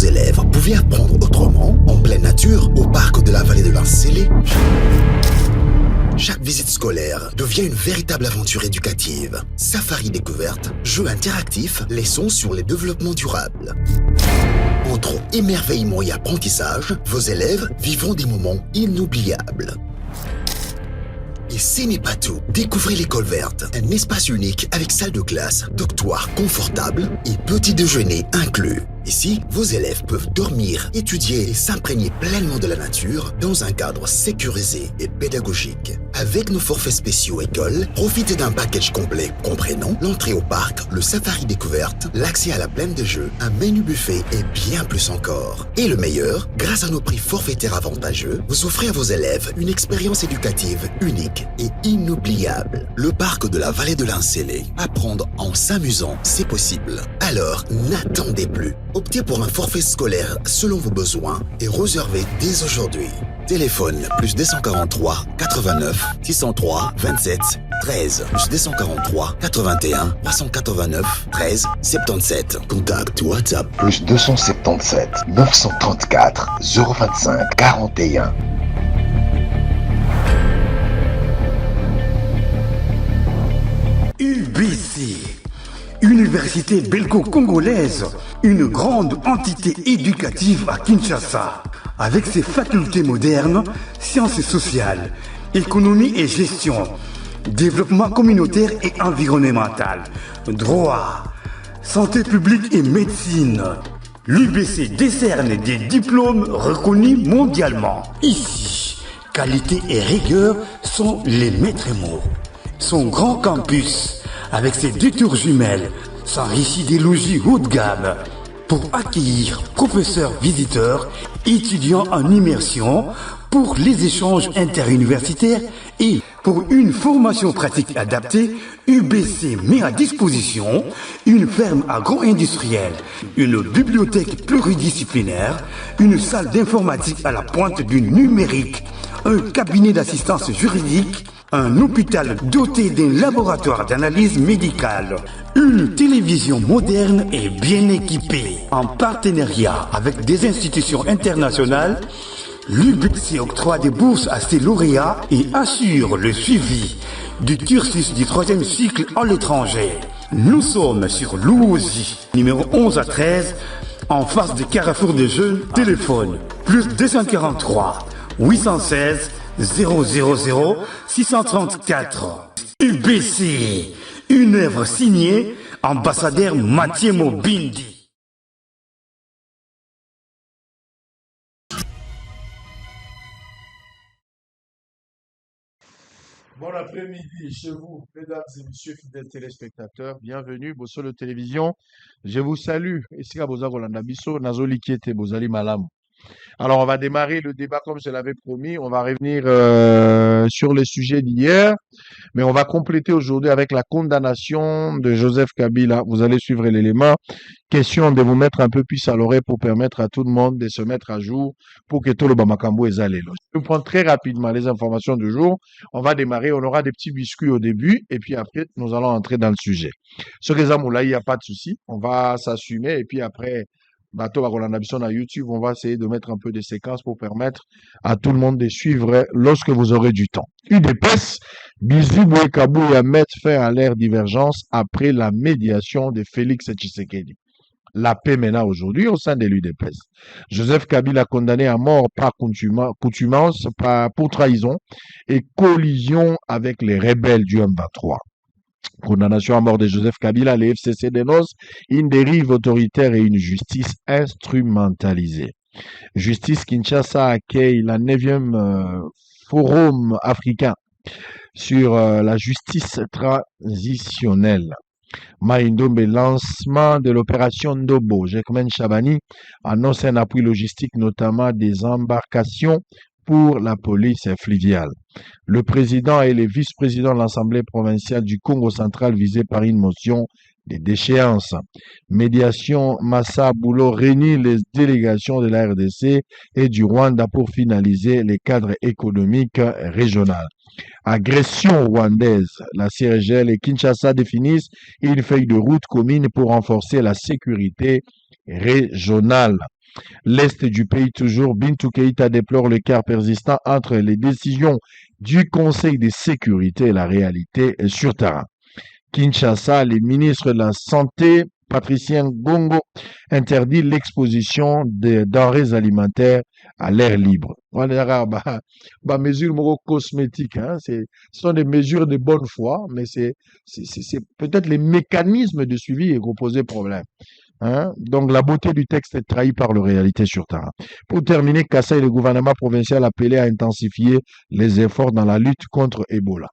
élèves pouvaient apprendre autrement, en pleine nature, au parc de la vallée de l'Ancélé. Chaque visite scolaire devient une véritable aventure éducative. Safari découverte, jeux interactifs, leçons sur les développements durables. Entre émerveillement et apprentissage, vos élèves vivront des moments inoubliables. Et ce n'est pas tout. Découvrez l'école verte, un espace unique avec salle de classe, dortoir confortable et petit déjeuner inclus. Ici, vos élèves peuvent dormir, étudier et s'imprégner pleinement de la nature dans un cadre sécurisé et pédagogique. Avec nos forfaits spéciaux école, profitez d'un package complet comprenant l'entrée au parc, le safari découverte, l'accès à la plaine de jeux, un menu buffet et bien plus encore. Et le meilleur, grâce à nos prix forfaitaires avantageux, vous offrez à vos élèves une expérience éducative unique et inoubliable. Le parc de la vallée de l'Ancélé. Apprendre en s'amusant, c'est possible. Alors, n'attendez plus. Optez pour un forfait scolaire selon vos besoins et réservez dès aujourd'hui. Téléphone plus 243 89 603 27 13 plus 243 81 389 13 77. Contact WhatsApp plus 277 934 025 41. UBC, Université belgo-congolaise, une grande entité éducative à Kinshasa, avec ses facultés modernes, sciences sociales, économie et gestion, développement communautaire et environnemental, droit, santé publique et médecine. L'UBC décerne des diplômes reconnus mondialement. Ici, qualité et rigueur sont les maîtres mots. Son grand campus, avec ses 2 tours jumelles, s'enrichit des logis haut de gamme pour accueillir professeurs visiteurs, étudiants en immersion, pour les échanges interuniversitaires et pour une formation pratique adaptée. UBC met à disposition une ferme agro-industrielle, une bibliothèque pluridisciplinaire, une salle d'informatique à la pointe du numérique, un cabinet d'assistance juridique, un hôpital doté d'un laboratoire d'analyse médicale, une télévision moderne et bien équipée. En partenariat avec des institutions internationales, l'UBC octroie des bourses à ses lauréats et assure le suivi du cursus du 3e cycle à l'étranger. Nous sommes sur Louosi, numéro 11 à 13, en face de Carrefour des Jeunes. Téléphone plus 243 816 000 634. UBC, une œuvre signée ambassadeur Mathieu Mobindi. Bon après-midi chez vous, mesdames et messieurs fidèles téléspectateurs. Bienvenue, Bossolo Télévision. Je vous salue. Ici, à Bozago Landabiso, Nazoli Kiete, Bozali Malam. Alors, on va démarrer le débat comme je l'avais promis. On va revenir sur les sujets d'hier, mais on va compléter aujourd'hui avec la condamnation de Joseph Kabila. Vous allez suivre l'élément. Question de vous mettre un peu plus à l'oreille pour permettre à tout le monde de se mettre à jour pour que tout le Bamakambo est allé. Je vais prendre très rapidement les informations du jour. On va démarrer. On aura des petits biscuits au début et puis après, nous allons entrer dans le sujet. Ce que là, il n'y a pas de souci. On va s'assumer et puis après, Bateau Barolandabiso à YouTube, on va essayer de mettre un peu de séquences pour permettre à tout le monde de suivre lorsque vous aurez du temps. UDPS, Bizu Boekabou et mettre fin à l'ère divergence après la médiation de Félix Tshisekedi. La paix maintenant aujourd'hui au sein de l'UDPS. Joseph Kabila condamné à mort par contumace, pour trahison et collision avec les rebelles du M23. Condamnation à mort de Joseph Kabila, les FCC dénoncent une dérive autoritaire et une justice instrumentalisée. Justice Kinshasa accueille la 9e forum africain sur la justice transitionnelle. Maïndombe, lancement de l'opération Ndobo. Jekmen Chabani annonce un appui logistique, notamment des embarcations pour la police fluviale. Le président et les vice-présidents de l'Assemblée provinciale du Congo central visés par une motion de déchéance. Médiation Massa Boulot réunit les délégations de la RDC et du Rwanda pour finaliser les cadres économiques régionaux. Agression rwandaise. La CIRGL et Kinshasa définissent une feuille de route commune pour renforcer la sécurité régionale. L'Est du pays toujours, Bintou Keïta déplore l'écart persistant entre les décisions du Conseil de sécurité et la réalité sur terrain. Kinshasa, les ministres de la Santé, Patricien Gongo, interdit l'exposition des denrées alimentaires à l'air libre. On est mesures cosmétiques, hein, ce sont des mesures de bonne foi, mais c'est peut-être les mécanismes de suivi qui posent problème. Hein? Donc la beauté du texte est trahie par la réalité sur terrain. Pour terminer, Kassa et le gouvernement provincial appelé à intensifier les efforts dans la lutte contre Ebola.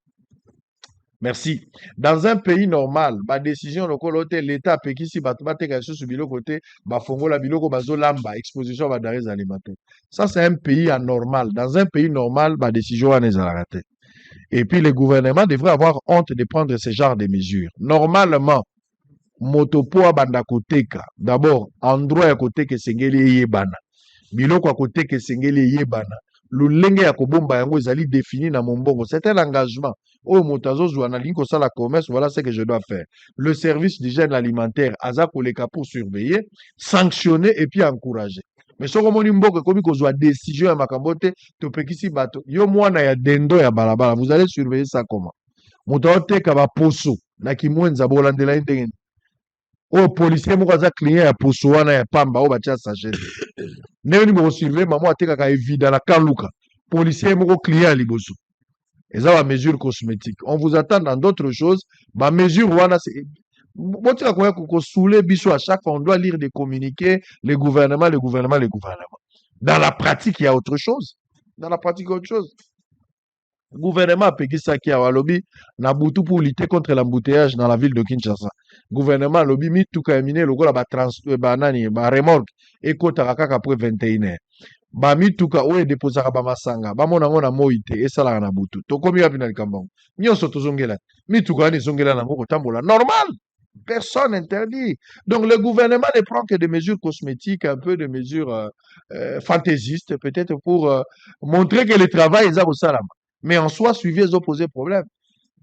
Merci. Dans un pays normal, ma décision le côté l'État a payé si battre sur le côté fongo la biloko bazolamba exposition à denrées alimentaires. Ça c'est un pays anormal. Dans un pays normal, ma décision a raté. Et puis le gouvernement devrait avoir honte de prendre ce genre de mesures. Normalement, motopoa banda koteka. D'abord, endroit à côté que sengeli yebana. Biloko à côté que sengeli yebana. Lulenge ya kobomba yango ezali défini na mombongo. C'est un engagement. Oh, motazo zouana linko sa la commerce, voilà ce que je dois faire. Le service d'hygiène alimentaire, aza koleka pour surveiller, sanctionner et puis encourager. Mais ce qu'on mboka komi kozwa décision ya makambote, to pekisi bato. Yo mwana ya dendo ya balabala, vous allez surveiller ça comment? Motazo teka ba poso, na kimwenza bolandela ndenge. Oh, policier moko aza client ya poso wana ya pamba, oh batia sachet. Néoni mo surveiller maman ateka ka evida na kaluka. Policier moko client ya liboso. Et ça, la mesure cosmétique. On vous attend dans d'autres choses. Ma mesure, voilà, c'est. À chaque fois, on doit lire des communiqués, le gouvernement. Dans la pratique, il y a autre chose. Le gouvernement a payé ça qui a lobby, n'a boutou pour lutter contre l'embouteillage dans la ville de Kinshasa. Gouvernement a lobby, mis tout caminer, le gars, remorque, et kotaka après 21h. Mituka oyo deposaka bamasanga bamona ngo na moi te esalaka na butu tokomi wapi na likambo nyonso tozongela mituka wana ezongela nango kotambola normal, personne interdit. Donc le gouvernement ne prend que des mesures cosmétiques, un peu de mesures fantaisistes peut-être pour montrer que le travail est à salama, mais en soi suivi les opposés problème.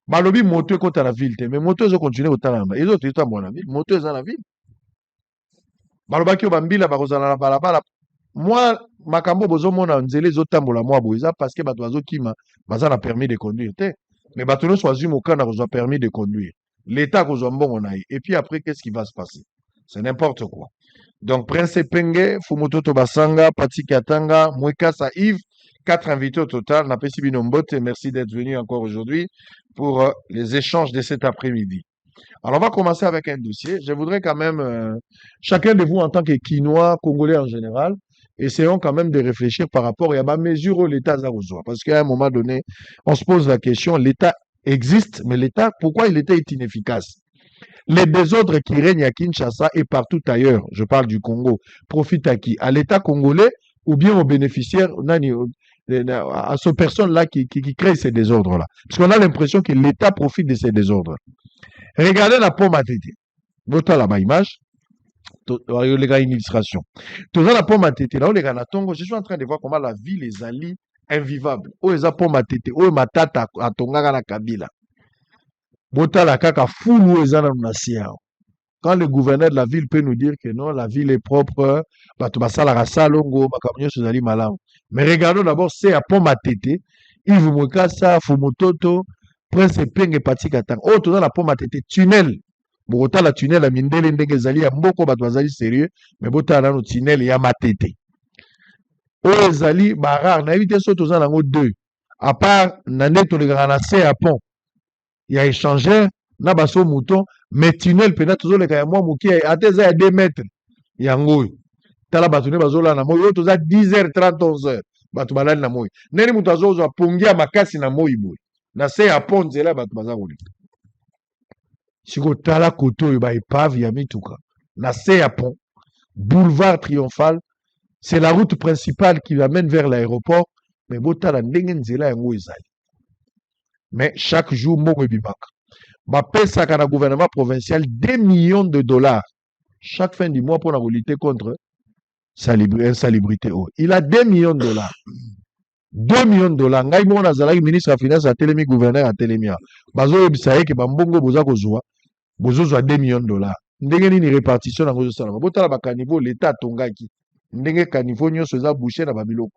Balobi moto ekota na ville te, mais moto ezo continuer kotalama ezo tetambola na ville, moto eza na ville. Balobaki bambila bakozala na balabala. Moi, makambo bozomona nzele zotambola mwa boiza parce que bato bazokima baza na permis de conduire te, mais bato no choisi mokana kozwa permis de conduire. L'État kozwa mbongo na ye. Et puis après, qu'est-ce qui va se passer? C'est n'importe quoi. Donc Prince Penge, Fumototo Basanga, Pati Katanga, Mwekasa Yves, 4 invités au total. Napesi Binombote, merci d'être venu encore aujourd'hui pour les échanges de cet après-midi. Alors, on va commencer avec un dossier. Je voudrais quand même, chacun de vous en tant que Quinois, Congolais en général, essayons quand même de réfléchir par rapport à la mesure où l'État a besoin. Parce qu'à un moment donné, on se pose la question, l'État existe, mais l'État, pourquoi l'État est inefficace? Les désordres qui règnent à Kinshasa et partout ailleurs, je parle du Congo, profitent à qui? À l'État congolais ou bien aux bénéficiaires, à ces personnes-là qui créent ces désordres-là? Parce qu'on a l'impression que l'État profite de ces désordres. Regardez la pomme à tété. Votre là-bas image. Les gars, illustration. Tout ça, la pomme à tété. Là, les gars, je suis en train de voir comment la ville est allie invivable. Où est la pomme à tété? Où est ma tata à Tonga na Kabila? Bota la kaka fou où est la. Quand le gouverneur de la ville peut nous dire que non, la ville est propre, mais regardons d'abord, c'est à pomme à tété. Yves Mwekasa, Fumototo, Prince Penge Pati Katanga. Oh, tout ça, la pomme à tété. Tunnel. Bota la tunnel, la mindele ndenge zali ya mboko batwazali sérieux, mais bota la no tunnel ya matete. Oh, zali barar, na évité ça, tout ça, nango deux. À part, nande to le granacé à pont. Il y a échangeur, na baso mouton, mais tunnel, peut-être, tout ça, le kaya moi, mouki, à tes à 2 mètres. Yango. Tala batune bazola na moi, tout ça, 10h30, 11h. Batu balali na moi. Neni mutazo zo pongia makasi na moi boy. Na se à pont zela batu bazakoli. Siko tala koto ba épave ya mituka. Na se à pont, boulevard Triomphal, c'est la route principale qui amène vers l'aéroport, mais botala ndenge nzela yango ezali. Mais chaque jour mo bibaka. Ba pesa kana gouvernement provincial 2 millions de dollars chaque fin du mois pour lutter contre insalubrité. Il a 2 millions de dollars. 2 millions de dollars. Ngai mo nazalaki ministre de la finance à Télémi, gouverneur à Télémia. Bazo yebisa ke bambongo boza kozwa. Bozo zwa 2 millions de dollars. Ndenge nini répartition na gozo sala. Botala ba caniveau l'état tongaki. ndenge caniveau nyonso eza bouché na babiloko.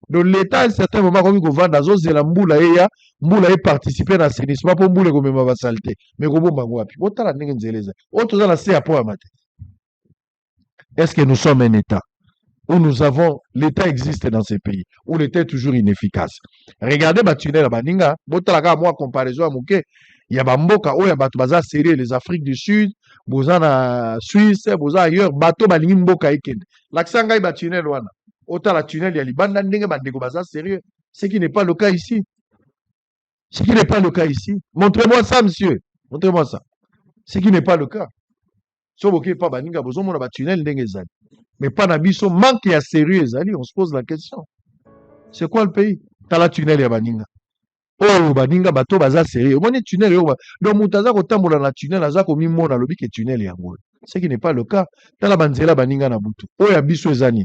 Donc l'État à un certain moment comme ko vanda zozela mbula e participer na assainissement pour mbula ko mema ba saleté mais ko bomba ngwapi otala ndenge nzeleza oto za na se apo amate. Est-ce que nous sommes un État où nous avons l'État existe dans ces pays où l'État est toujours inefficace? Regardez ba tunnel à baninga botala ka moi comparaison à muke ya ba mboka oya bato baza sérieux les Afrique du Sud boza na Suisse boza ailleurs bato balingi mboka ikende l'accent ngai ba tunnel wana autant la tunnel ya libanda ndenge bandeko baza sérieux, ce qui n'est pas le cas ici. Ce qui n'est pas le cas ici. Montrez-moi ça, monsieur. Montrez-moi ça. Ce qui n'est pas le cas. So boké pas baninga bozo mona ba tunnel ndenge ezali. Mais pas na biso manque ya sérieux ezali, on se pose la question. C'est quoi le pays? T'as la tunnel ya baninga. Oh baninga bato baza sérieux. Moni tunnel yo. Donc mutaza ko tambola na tunnel aza ko mi mona lobi ke tunnel ya ngolo. Ce qui n'est pas le cas. T'as la banzela baninga na butu. Oh ya biso ezani.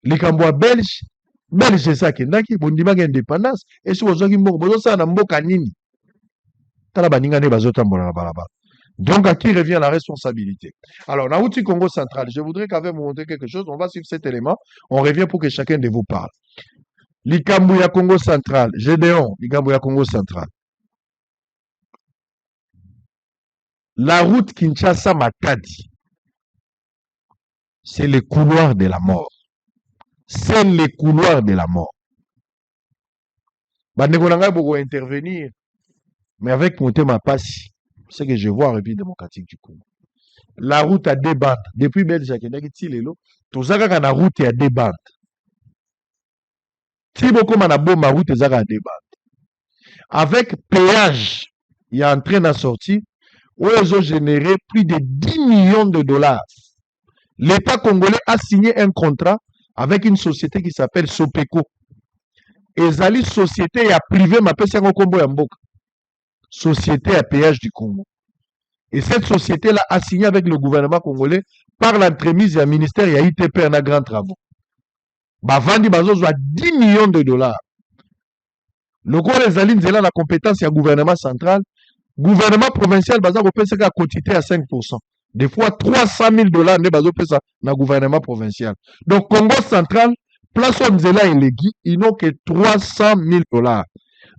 Likambo ya Belge eza kendaki bondimaki indépendance esi bozwaki mboko bozosala na mboka nini tala baninga nde bazotambola na balabala. Donc à qui revient la responsabilité? Alors nauti Congo central, je voudrais quand même vous montrer quelque chose, on va suivre cet élément, on revient pour que chacun de vous parle. Likambo ya Congo central, Gédéon, likambo ya Congo central. La route Kinshasa-Matadi, c'est le couloir de la mort. C'est le couloir de la mort. Bandeko nanga boko intervenir, mais avec mon thème à passi, c'est que je vois en République démocratique du Congo. La route à deux bandes. Depuis Belgique, tozaka na route à deux bandes. Si beaucoup na bomba route ezaka à deux bandes. Avec péage, il y a entrée et sortie, où ils ont généré plus de 10 millions de dollars. L'État congolais a signé un contrat avec une société qui s'appelle Sopeco. Ezali société à privé ma pesi yango kombo ya mboka. Société à péage du Congo. Et cette société-là a signé avec le gouvernement congolais par l'entremise du ministère ya ITP na grand travaux. Bavandi bazo à 10 millions de dollars. Le corps ezali nzela la compétence ya gouvernement central, gouvernement provincial baza ko pesa ka quotité à 5%. Des fois 300 000 dollars ne bazo pesa na gouvernement provincial. Donc Congo central, place où nzela elegi, ils n'ont que 300 000 dollars.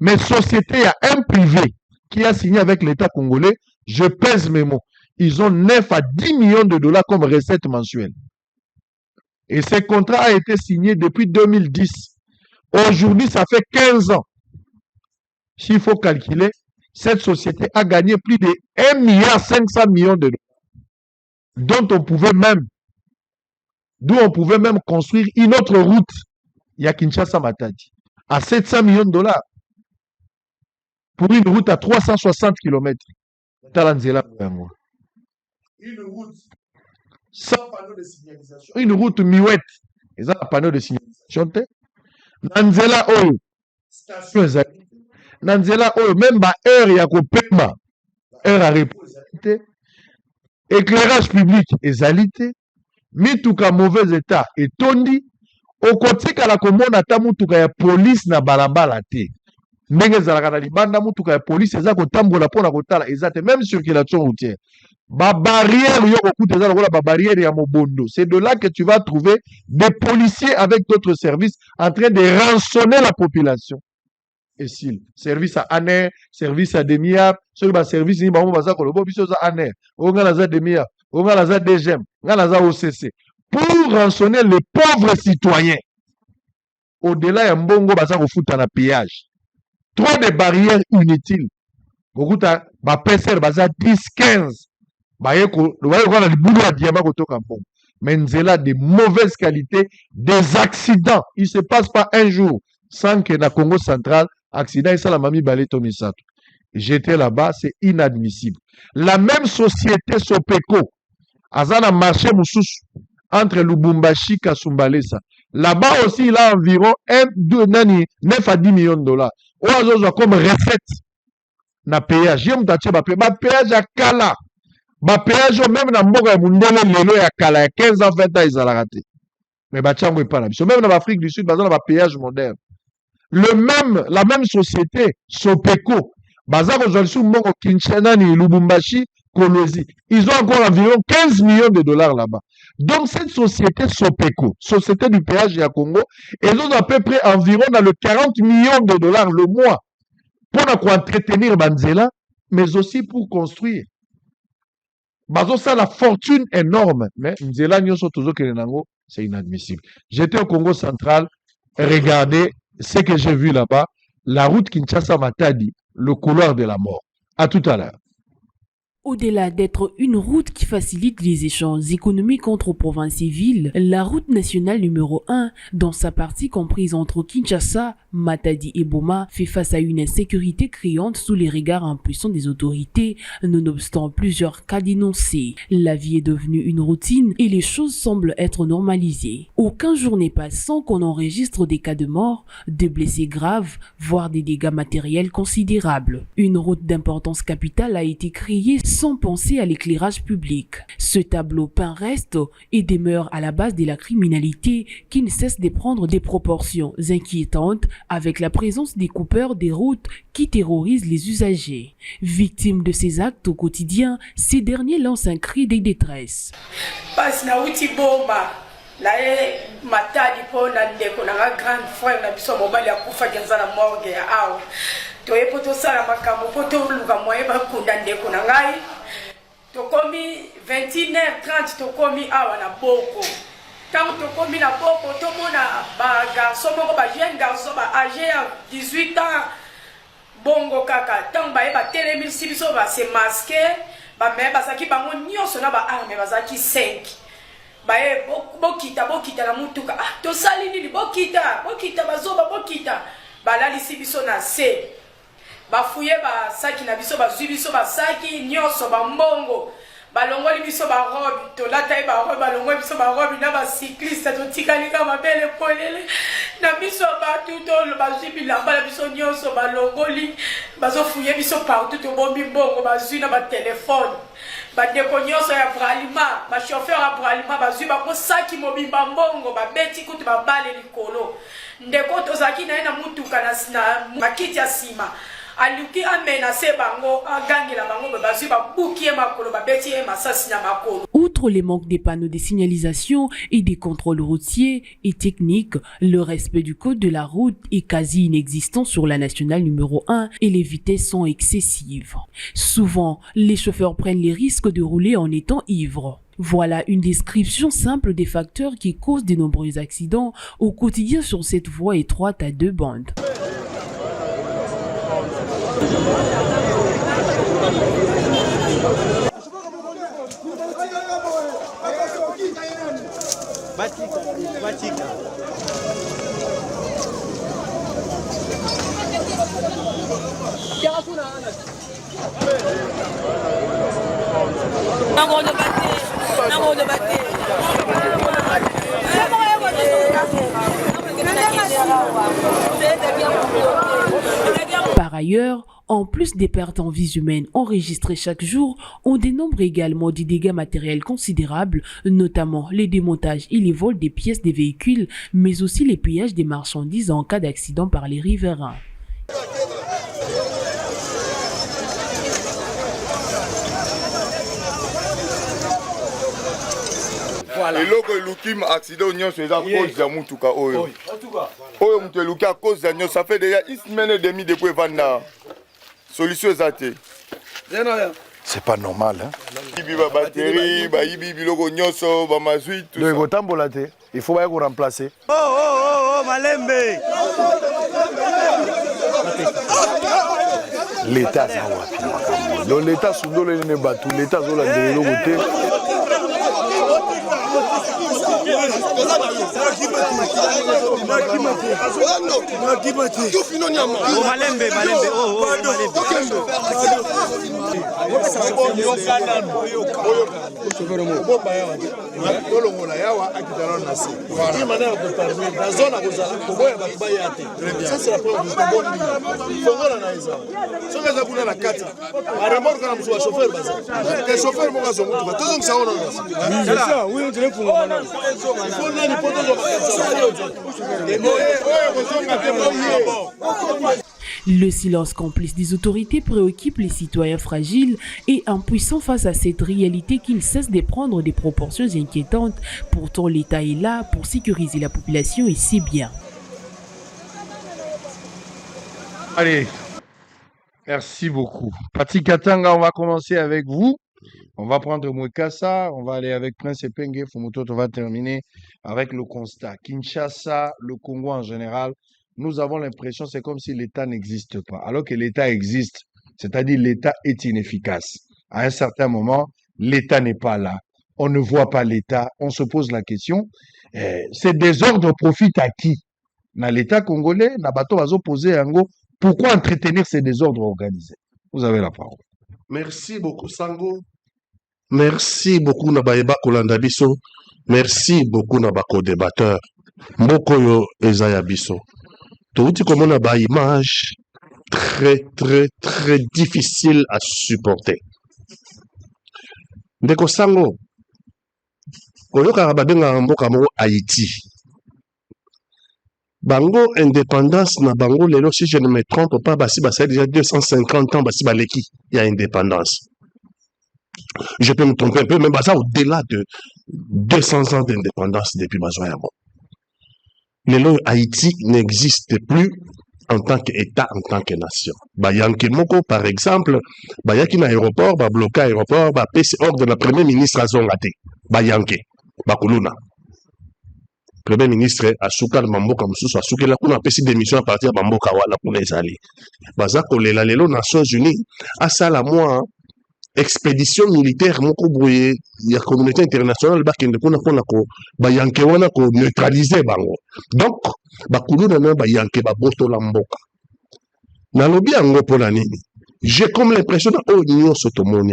Mais société a un privé qui a signé avec l'État congolais, je pèse mes mots, ils ont 9 à 10 millions de dollars comme recette mensuelle. Et ce contrat a été signé depuis 2010. Aujourd'hui, ça fait 15 ans. S'il faut calculer, cette société a gagné plus de 1,5 milliard de dollars. Dont on pouvait même, d'où on pouvait même construire une autre route, il y a Kinshasa-Matadi, à 700 millions de dollars. Pour une route à 360 km. Une route sans panneau de signalisation. Une route miouette. Ils ont un panneau de signalisation. Nanzela Oyo. Station ezali. Nanzela Oyo. Même ba heure ya kopema. Heure à repos ezali. Éclairage public ezali. Mituka mauvais état. Et tondi. Okotika la komona ta mutuka ya police na balabala te. Ndenge ezalaka na libanda mutuka ya police eza kotambola pona kotala eza te même circulation routière. Ba barrière yo kokuta eza lokola ba barrière ya mobondo. C'est de là que tu vas trouver des policiers avec d'autres services en train de rançonner la population. Et s'il service à ANER, service à DEMIAP, ce ba service ni bango baza kolobo biso za ANER, onga la za DEMIAP, onga la za DGM, nga la za OCC pour rançonner les pauvres citoyens. Au-delà ya mbongo baza kofuta na péage. Trop de barrières inutiles. Beaucoup de personnes baza 10, 15. Mais nzela de mauvaise qualité, des accidents. Il ne se passe pas un jour sans que na Congo central, accident, et ça la mamie balé Tomisato. J'étais là-bas, c'est inadmissible. La même société Sopeco, Azana marché Moussous, entre Lubumbashi et Kasumbalesa. Là-bas aussi, il a environ 9 à 10 millions de dollars. Oazo comme recette na péage. Yom tache ba péage à Kala. Ba péage même na mboka ya mundele lelo ya Kala ya 15 ans 20 ans ils ont raté. Mais ba tchango pas là. Même dans l'Afrique du Sud, bazana ba péage moderne. La même société Sopeco, bazako zolsu mbongo Kinshasa ni Lubumbashi Colosi. Ils ont encore environ 15 millions de dollars là-bas. Donc, cette société Sopeco, société du péage à Congo, ils ont à peu près environ dans le 40 millions de dollars le mois pour entretenir Banzela, mais aussi pour construire. Bazo, ça la fortune énorme. Mais Nzela Nyoso Tozo Kerenango, c'est inadmissible. J'étais au Congo central, regardez ce que j'ai vu là-bas, la route Kinshasa-Matadi, le couloir de la mort. À tout à l'heure. Au-delà d'être une route qui facilite les échanges économiques entre provinces et villes, la route nationale numéro 1, dans sa partie comprise entre Kinshasa, Matadi et Boma, fait face à une insécurité criante sous les regards impuissants des autorités, nonobstant plusieurs cas dénoncés. La vie est devenue une routine et les choses semblent être normalisées. Aucun jour n'est pas sans qu'on enregistre des cas de mort, de blessés graves, voire des dégâts matériels considérables. Une route d'importance capitale a été créée sans penser à l'éclairage public. Ce tableau peint reste et demeure à la base de la criminalité qui ne cesse de prendre des proportions inquiétantes avec la présence des coupeurs des routes qui terrorisent les usagers. Victimes de ces actes au quotidien, ces derniers lancent un cri de détresse. Matadi pona ndeko na grande frère na biso mobali akufa kenza na morgue ya awa toye poto sala makambo poto luka moye bakunda ndeko na ngai tokomi 21h30 tokomi awa na boko tango tokomi na boko tomona ba garçon moko ba jeune garçon ba âgé ya 18 ans bongo kaka tango ba ba telemi biso ba se masquer ba me ba saki bango nyonso na ba arme ba saki 5 bae bokita na mutuka to sali nini bokita bazoba bokita balalisi biso na se bafuye ba saki na biso bazwi biso ba saki nyonso ba mbongo balongoli biso ba robe to lata ba robe balongoli biso ba robe na ba cycliste to tikali ka mabele polele na biso ba tuto bazwi bilamba na biso nyonso balongoli bazofuye biso partout to bombi mbongo bazwi na ba telefone bandeko nyonso ya bralima bachauffeur ya bralima bazwi bango saki mobimba mbongo babeti kutu babale likolo ndeko tozalaki na ye na mutuka na makiti ya nsima aluki amenase bango agangela bango bazwi babuki ye makolo babeti ye masasi na makolo. Outre les manques des panneaux de signalisation et des contrôles routiers et techniques, le respect du code de la route est quasi inexistant sur la nationale numéro 1 et les vitesses sont excessives. Souvent, les chauffeurs prennent les risques de rouler en étant ivres. Voilà une description simple des facteurs qui causent de nombreux accidents au quotidien sur cette voie étroite à deux bandes. Par ailleurs, en plus des pertes en vies humaines enregistrées chaque jour, on dénombre également des dégâts matériels considérables, notamment les démontages et les vols des pièces des véhicules, mais aussi les pillages des marchandises en cas d'accident par les riverains. Voilà. Eloko eluki accident nyonso eza cause ya mutuka oyo. Oyo mutu eluki à cause ya nyonso, ça fait déjà une semaine et demie depuis vanda. Solution ezate. C'est pas normal hein. Ibi ba batterie, ba ibi biloko nyonso, ba mazui tout ça. Donc otambola te, il faut pas qu'on remplacer. Oh Malembe. L'état ça va. Donc l'état sous l'eau les batu, l'état zo la de l'eau côté. Le silence complice des autorités préoccupe les citoyens fragiles et impuissants face à cette réalité qui ne cesse de prendre des proportions inquiétantes. Pourtant, l'État est là pour sécuriser la population et c'est bien. Allez, merci beaucoup. Pati Katanga, on va commencer avec vous. On va prendre Mwekasa, on va aller avec Prince Epenge, Fumoto, on va terminer avec le constat. Kinshasa, le Congo en général, nous avons l'impression c'est comme si l'État n'existe pas. Alors que l'État existe, c'est-à-dire l'État est inefficace. À un certain moment, l'État n'est pas là. On ne voit pas l'État, on se pose la question. Ces désordres profitent à qui? Dans l'État congolais, na bato bazo posé yango. Pourquoi entretenir ces désordres organisés? Vous avez la parole. Merci beaucoup, Sango. Merci beaucoup, Nabaeba Kolandabiso. Merci beaucoup, Nabako débatteur. Mokoyo Ezaya Biso. Tout comme on a une image très difficile à supporter. Ndeko Sango. Koyo Karababenga Mboka Mo Haïti. Bango indépendance na bango lelo si je ne me trompe pas basi basa déjà 250 ans basi baleki il y a indépendance. Je peux me tromper un peu mais basa au-delà de 200 ans d'indépendance depuis Bazoyamo. Lelo Haïti n'existe plus en tant qu'État, en tant que nation. Bayanke Moko par exemple, bayaki na aéroport, ba bloqué aéroport, ba pesi ordre de la premier ministre Azongate. Bayanke, Bakuluna. Premier ministre Asuka Mamboka Mususu Asuka la kuna pesi démission à partir de Mamboka wala kuna ezali. Baza kolela lelo Nations Unies asala moi expédition militaire moko boye ya communauté internationale bakende kuna pona ko bayanke wana ko neutraliser bango. Donc bakuluna na bayanke ba botola mboka. Na lobi yango pona nini? J'ai comme l'impression que l'Union s'automonie.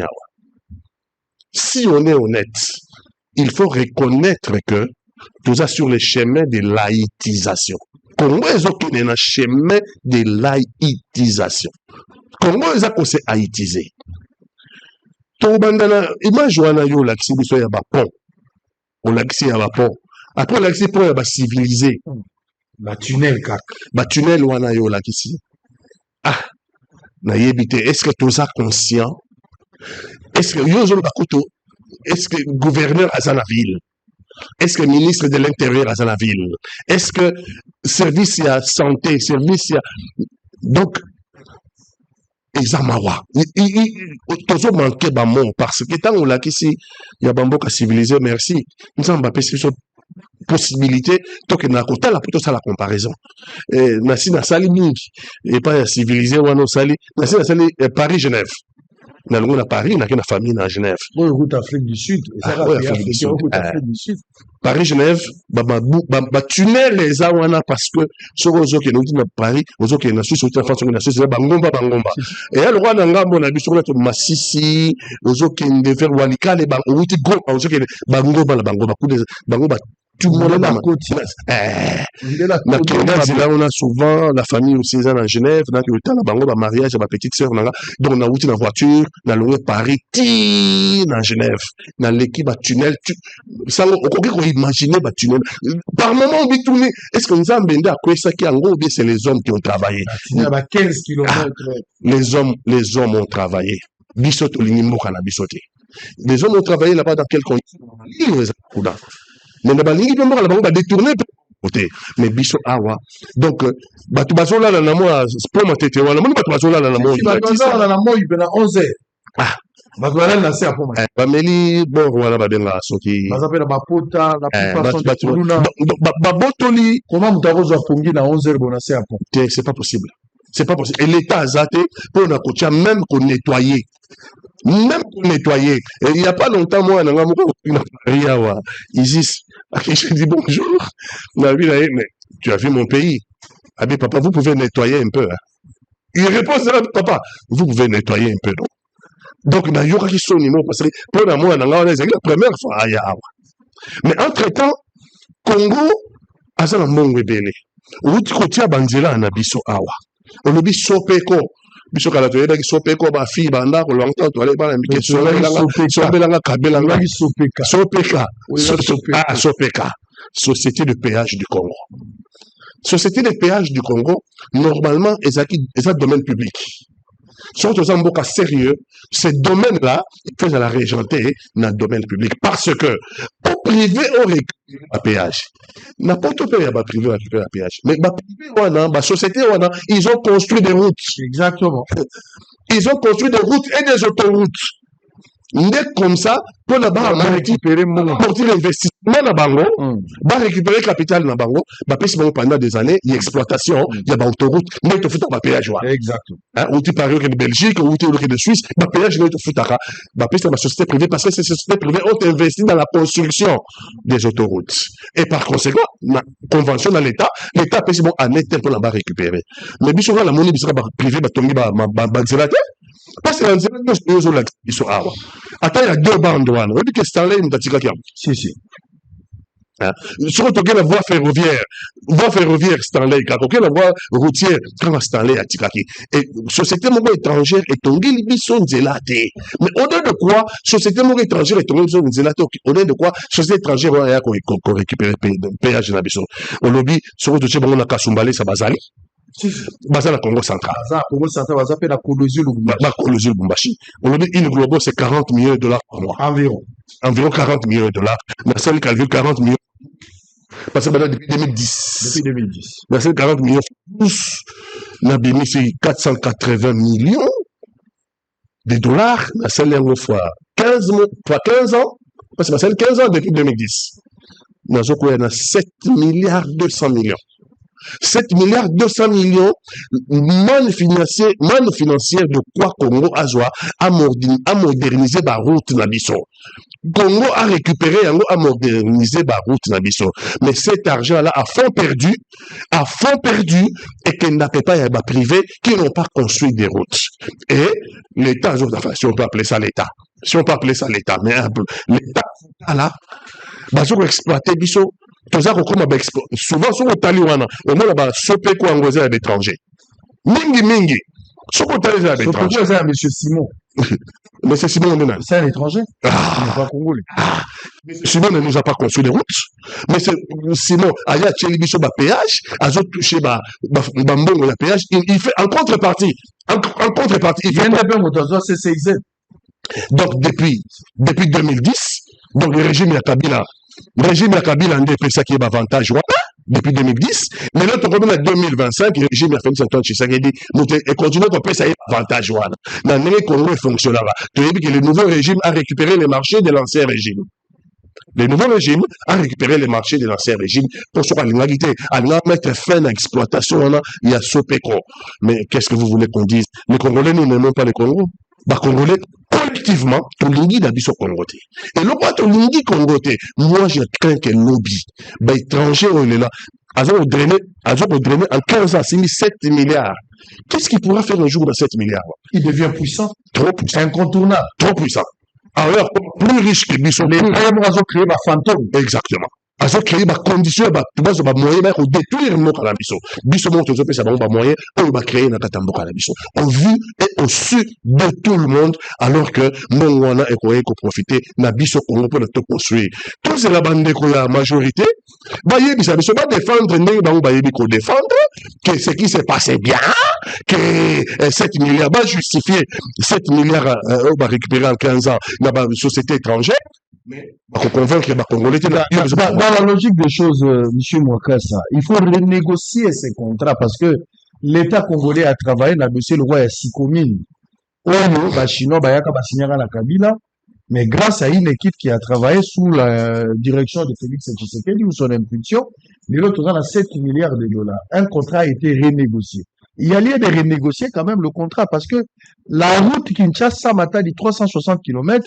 Si on est honnête, il faut reconnaître que tout ça sur le chemin de laïcisation. Congo est un chemin de laïcisation. Congo est haïtisé. Tout bandana, image wana yo l'accès biso ya ba pont. On l'accès ya ba pont. Après l'accès pont ya ba civilisé. Ba tunnel kak. Ba tunnel wana yo l'accès. Ah, na yebite, est-ce que tout ça conscient? Est-ce que yo zo ba koto? Est-ce que gouverneur à la ville? Est-ce que ministre de l'Intérieur à la ville? Est-ce que service à santé, service à... Donc, Ezamawa. Toujours manqué de mots parce que tant on l'a qu'ici, il y a Bambo qui a civilisé, merci. Nous avons pas possibilité, donc on a côté la plutôt ça la comparaison. Nasi na sali mingi et pas civilisé ou non sali. Nasi na sali Paris-Genève. Na longo na Paris, na kena famille na Genève. Oui, route Afrique du Sud. Afrique du Sud. Paris-Genève, ba tunnel les awana parce que ce ozo qui nous dit na Paris, ozo qui na Suisse, ozo France, na Suisse, bangomba. Et alors on a ngambo na biso na to Masisi, ozo qui ne faire walika les bang, outi go, ozo qui bangomba la bangomba tout le monde est dans la côte. On a souvent la famille aussi à Genève, donc le temps la mariage à ma petite sœur, donc on a outil dans voiture, dans le Paris, dans Genève, dans l'équipe à tunnel, ça on peut imaginer le tunnel. Par moment on dit tourner, est-ce que nous avons bendé à quoi ça qui en gros bien c'est les hommes qui ont travaillé. Il y a 15 km. Les hommes ont travaillé. Bisot Olinimo kana bisoté. Les hommes ont travaillé là-bas dans quelles conditions? Mais na balingi pe mboka la bango ba détourner côté mais biso awa donc batu bazola na moi pour matete wala mon batu bazola na moi bazola na moi ibena 11h ah bazola na se apo ma bameli bon wala ba benga soki bazapela ba pota la plupart sont ba botoli comment mutakozo apongi na 11h bona se apo c'est pas possible. C'est pas possible. Et l'État a zaté pour nous coacher, même qu'on nettoyer. Même qu'on nettoyer. Et il n'y a pas longtemps, moi, Isis, je dis bonjour. Mais tu as vu mon pays. Ah bien, papa, vous pouvez nettoyer un peu. Hein. Il répond, papa, vous pouvez nettoyer un peu. Donc, il y a qui sont parce que pour moi, c'est la première fois. Mais entre-temps, Congo, a ça un bon bébé. Où tu coaches Banzela en abisso awa. On le dit sopeko biso kala to yeba ki sopeko ba fi banda ko longtemps to ale ba na mike sobelanga kabelanga sopeka société de péage du Congo Société des péages du Congo, normalement, ils ont domaine public. Si on est un cas sérieux, ces domaines-là, ils font la régenter dans le domaine public. Parce que, au privé, on récupère un péage. N'importe où, il y a un privé, on récupère un péage. Mais, la société, ils ont construit des routes. Exactement. Ils ont construit des routes et des autoroutes. N'est comme ça, pour la barre, récupérer l'investissement dans Bango, récupérer le capital dans Bango, pendant des années, il y a exploitation, il y a autoroute, mais il faut un péage. Exactement. Ou tu parles de Belgique, ou tu parles de Suisse, le péage, il faut faire la société privée, parce que ces sociétés privées ont investi dans la construction des autoroutes. Et par conséquent, la convention dans l'État peut en être pour la récupérer. Mais bien sûr, la monnaie privée, parce que ils sont là. Attends, il y a deux bandes. On dit que Stanley nous a tiré. Si. Sur la voie ferroviaire Stanley, quand la voie routière, quand Stanley a tiré. Et société étrangère est tombée, ils sont délatés. Mais au-delà de quoi, société étrangère est tombée, ils sont délatés. Au-delà de quoi, société étrangère a récupéré le péage de la Bisson. Au lobby, sur le dossier, on a Kasumbalé, ça Bazali. Bazali, Congo central. Congo central, Bazali, la Kolozul Lubumbashi. On a dit, une globale, c'est 40 millions de dollars par mois. Environ 40 millions de dollars. La seule calcul 40 millions. Parce que depuis 2010. La seule 40 millions. Tous, n'a bénéficié 480 millions de dollars. La seule fois 15 ans. Parce que la seule 15 ans depuis 2010. Nous avons 7 milliards 200 millions. 7 milliards 200 millions manne financière de quoi Congo a modernisé la route Nabiso. Congo a récupéré, a modernisé la route Nabiso. Mais cet argent-là a fond perdu, et qu'il n'a pas y avoir privé qui n'ont pas construit des routes. Et l'État, si on peut appeler ça l'État, mais l'État là, on exploiter Biso. Souvent, sur le Taliwana, on a sopé quoi en à l'étranger. Mingi. Sur le Taliwana à l'étranger. C'est monsieur Simon. Monsieur Simon, on est là. C'est un étranger. Il n'est pas congolais. Simon ne nous a pas construit les routes. Mais Simon, il y a Tchélibiso, péage, il a touché Bambon, le péage. Il fait en contrepartie. Il vient d'abord au CCIZ. Donc, depuis 2010, donc le régime de Kabila. Le régime de Kabila a fait ça qui est avantage depuis 2010, mais là, on revient en 2025, le régime a fait ça qui et continue à faire ça avantage. Dans le Congo fonctionnera. Tu as dit que le nouveau régime a récupéré les marchés de l'ancien régime. Le nouveau régime a récupéré les marchés de l'ancien régime pour se l'égalité, à mettre fin à l'exploitation, il y a Sopeko. Mais qu'est-ce que vous voulez qu'on dise? Les Congolais, nous n'aimons pas les Congos. Les Congolais, collectivement, tout le monde a dit Congoté. Et le roi tout le monde Congoté, moi, je crains que le lobby, étranger, il est là. Ils ont drainé en 15 ans, c'est mis 7 milliards. Qu'est-ce qu'il pourra faire un jour dans 7 milliards? Il devient puissant. Trop puissant. Incontournable. Trop puissant. Alors, plus riche que Bissot. Les gens ont créé ma fantôme. Exactement. Ils ont créé ma condition, moyen pour détruire mon Bissot. Bissot monte aux ça va moyen, on va créer un Katamboka à Bissot. Au vu et au su de tout le monde, alors que mon wana est quoi qu'on profiter, na Bissot Congo pour le tout construire. Tous c'est la bande de la majorité. Baye Bissot va défendre, défendre, que ce qui s'est passé bien, que 7 milliards, va justifier 7 milliards, on va récupérer en 15 ans, dans la société étrangère. Mais pour convaincre les Congolais, dans la logique des choses, M. Mwakassa, il faut renégocier ces contrats parce que l'État congolais a travaillé dans le dossier le roi à Sikomine. Chinois, la Kabila, mais grâce à une équipe qui a travaillé sous la direction de Félix Tshisekedi ou son impulsion, l'autre a 7 milliards de dollars. Un contrat a été renégocié. Il y a lieu de renégocier quand même le contrat parce que la route Kinshasa-Matadi, 360 km,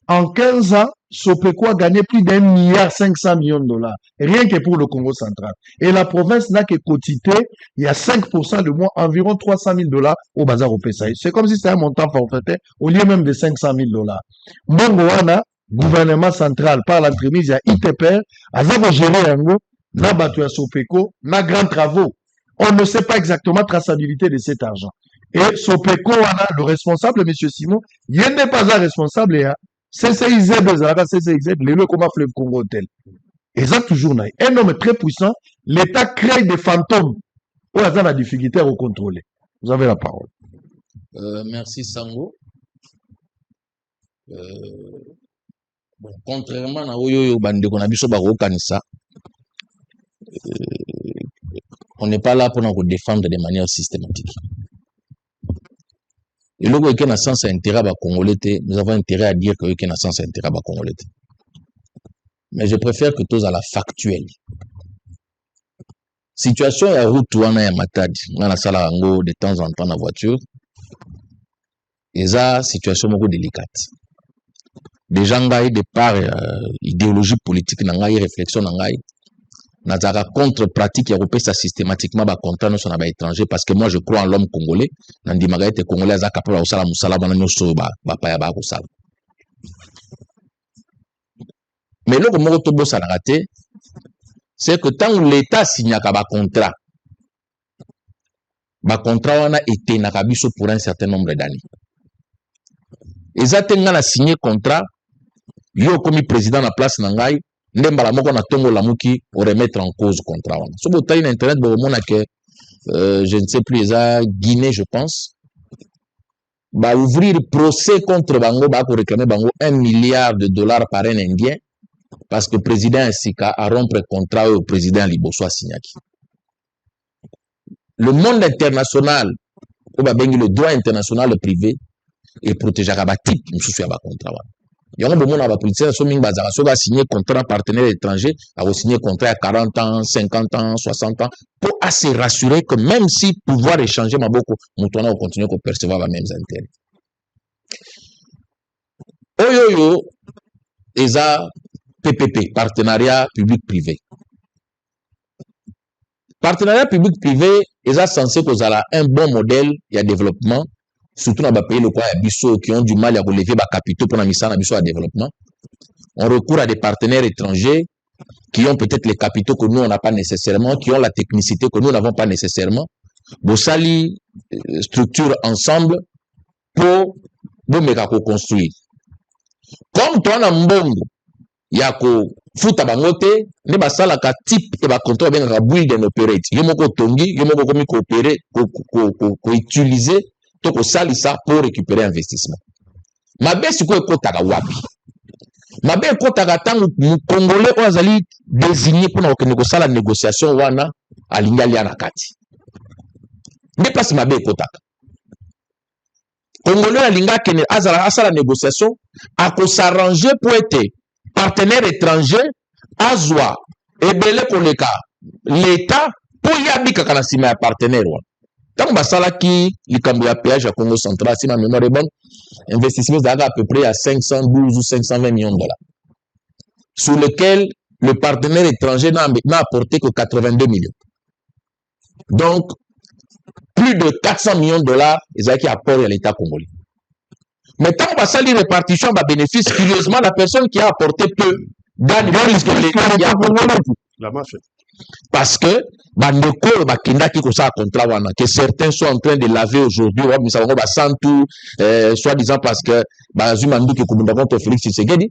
en 15 ans, Sopeko a gagné plus d'1,5 milliard de dollars, rien que pour le Congo central. Et la province n'a que quotité, il y a 5% de moins, environ 300 000 dollars au bazar au PSAI. C'est comme si c'était un montant forfaitaire, au lieu même de 500 000 dollars. Mbongoana, gouvernement central, par l'entremise, il y a ITPR, Azavo géré Yango, n'a battu à Sopeko, n'a grand travaux. On ne sait pas exactement la traçabilité de cet argent. Et Sopeko, le responsable, M. Simon, il n'est pas un responsable, et CCIZ, les locaux comme Fleuve Congo Hotel. Ils ont toujours un homme très puissant. l'État crée des fantômes. On a la difficulté à contrôler. Vous avez la parole. Merci Sango. Bon, contrairement à Oyo Bande qu'on a vu sur Baro Kanissa, on n'est pas là pour nous défendre de manière systématique. Et là, il y a un sens intérêt à Congolais, nous avons intérêt à dire qu'il y a un sens intérêt à Congolais. Mais je préfère que tous à la factuelle. Situation à route ou en Matadi, dans la salle de temps en temps dans la voiture, et ça, situation beaucoup délicate. Des gens qui ont des parts idéologie politique, des réflexion, des contre-pratique européenne, ça systématiquement va contre nous sur les étrangers parce que moi je crois en l'homme congolais. Dans des magaïtes congolais, ça capable de faire musala, mais là, comme on a raté, c'est que tant que l'État signe un contrat, le contrat a été nakabiso pour un certain nombre d'années. Et ça, quand on a signé le contrat, yo comme président de la place Nangai, ndembala moko na tongo la muki pour remettre en cause le contrat. Sur le terrain internet, je ne sais plus, Guinée, je pense, va ouvrir procès contre Bango, pour réclamer Bango $1 milliard par un Indien, parce que le président Sika a rompre le contrat au président Liboso Signaki. Le monde international, le droit international privé, et protéger la type nous soucie à contrat. Il y a un moment où la politique a signé contrat partenaire étranger, a signé contrat à 40 ans, 50 ans, 60 ans, pour se rassurer que même si pouvoir échanger ma beaucoup, nous va continuer à percevoir les mêmes intérêts. Oyoyo, ESA PPP, partenariat public-privé. Partenariat public-privé, ESA censé que ça a un bon modèle de développement. Surtout dans les pays qui ont du mal à relever les capitaux pour la mission de développement. On recourt à des partenaires étrangers qui ont peut-être les capitaux que nous, on n'a pas nécessairement, qui ont la technicité que nous n'avons pas nécessairement. Vous sali structure ensemble pour vous construire. Comme toi, dans Mbongo, il y a que futa bangote, ne basala ka type et ba contrôle bien ka build and operate. Yomoko tongi, yomoko komi coopérer, ko utiliser to ko salisa pour récupérer investissement. Mabe siko ekotaka wapi. Mabe ekotaka tangu Congolais ozali désigné pour na ko sala négociation wana alingali na kati. Ne pas mabe ekotaka. Congolais alinga kene azala asala négociation a ko s'arranger pour être partenaire étranger azwa ebele koleka l'État pour yabika kana sima ya partenaire wana. Tant basala qui likambo ya péage à Congo central, si ma mémoire est bonne, investissement à peu près à 512 ou 520 millions de dollars, sur lequel le partenaire étranger n'a apporté que 82 millions. Donc, plus de 400 millions de dollars, ils ont qui apportent à l'État congolais. Mais tant que ça, les répartitions de bénéfices, curieusement, la personne qui a apporté peu gagne plus que l'État qui a apporté tout. Parce que, que certains sont en train de laver aujourd'hui, soi-disant parce que, Félix Tshisekedi,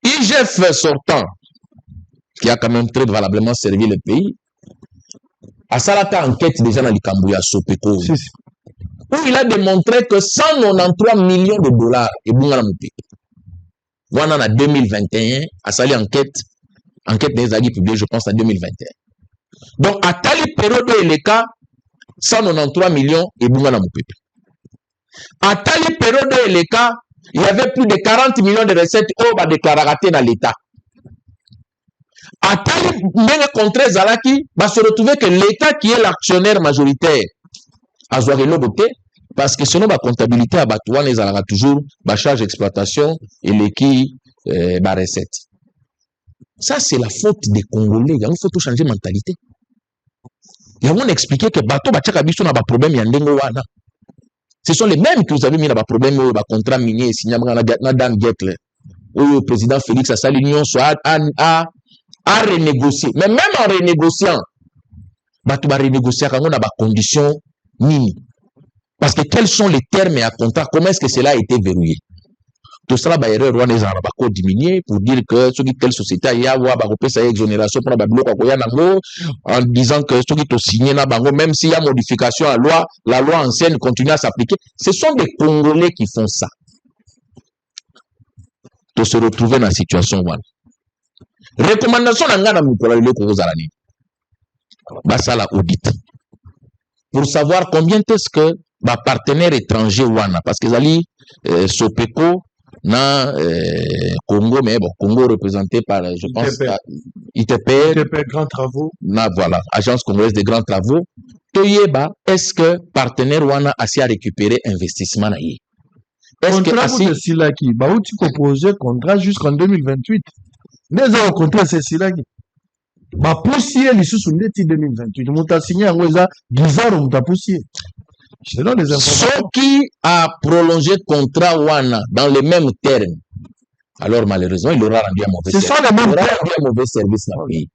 IGF sortant, qui a quand même très valablement servi le pays, a salata enquête déjà dans l'Ikambouya Sopeko, où il a démontré que 193 millions de dollars et Bungana Moupi. On en a 2021, à sali enquête des alliés publiés, je pense, en 2021. Donc, à telle période, il y a 193 millions et Bungana Moupi. À telle période, il y avait plus de 40 millions de recettes au bas déclarées dans l'État. À tel même contre Zalaki, va se retrouver que l'État qui est l'actionnaire majoritaire a joué le beauté parce que selon la comptabilité à Batouan, les aura toujours la charge d'exploitation et l'équipe la recette. Ça, c'est la faute des Congolais. Il faut tout changer de mentalité. Il y a expliqué que Bateau Batchakabiso n'a pas de problème, il y a un ce sont les mêmes que vous avez mis dans le problème le contrat minier signé dans Dan Getle. Où le président Félix a sa l'union soit à renégocier. Mais même en renégociant, Bateau va renégocier quand on a des conditions mini. Parce que quels sont les termes et à contrat? Comment est-ce que cela a été verrouillé? tout ça ba erreur wana ezala ba ko diminuer pour dire que ce qui telle société ya wa ba ko pesa exonération pour ba bloc ko ya nango en disant que ce qui to signé na bango même s'il y a modification à loi, la loi ancienne continue à s'appliquer. Ce sont des Congolais qui font ça. De se retrouver dans la situation wana. Recommandation na ngana mukola le ko zala ni. Ba sala audit. Pour savoir combien est-ce que ba partenaire étranger wana parce que zali Sopeco na Congo mais bon Congo représenté par je pense ITP Grands Travaux na voilà Agence Congolaise des Grands Travaux toyeba est-ce que partenaire wana asi a récupéré investissement na ye est-ce que asi Silaki ba outi proposé contrat jusqu'en 2028 déjà contrat c'est Silaki ba poussier lisusu ndeti 2028 muta signé yango eza 10 ans muta poussier. Selon les informations. Ceux qui a prolongé contrat wana dans les mêmes termes, alors malheureusement, il aura rendu un mauvais service. Ce sont les mêmes termes. Un mauvais service dans le pays.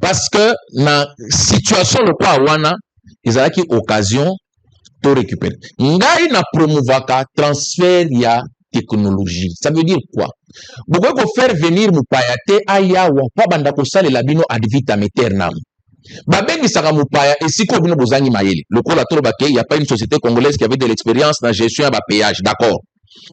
Parce que dans la situation de quoi wana, ils ont eu occasion de récupérer. Ngai na promouvaka transfert ya technologie. Ça veut dire quoi? Vous pouvez faire venir Mupayate aya wa pa banda ko sale labino ad vitam aeternam. Babengi saka mupaya et si ko bino bozangi mayele. Le kola tolo bake, il y a pas une société congolaise qui avait de l'expérience dans la gestion à péage, d'accord.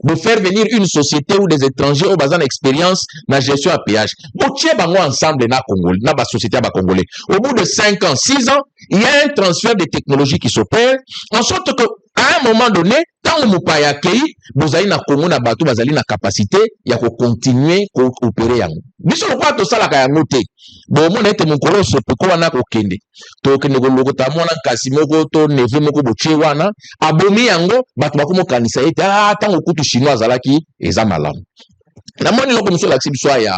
Vous faire venir une société ou des étrangers au bazan expérience dans la gestion à péage. Vous tiens bango ensemble na Congolais, na ba société à congolais. Au bout de 5 ans, 6 ans, il y a un transfert de technologie qui s'opère en sorte que à un moment donné, tant mupaya kei, vous avez na Congo na bateau, vous avez na capacité, il y a continuer à opérer yango. Biso le quoi to sala ka yango te. Bon mon ete mon kolo so peko wana ko kende. To kende ko lokota mona kasi moko to neve moko boche wana, abomi yango bato bakomo kanisa ete tant okutu chinois zalaki eza malamu. Na moni loko monsieur l'accès biso ya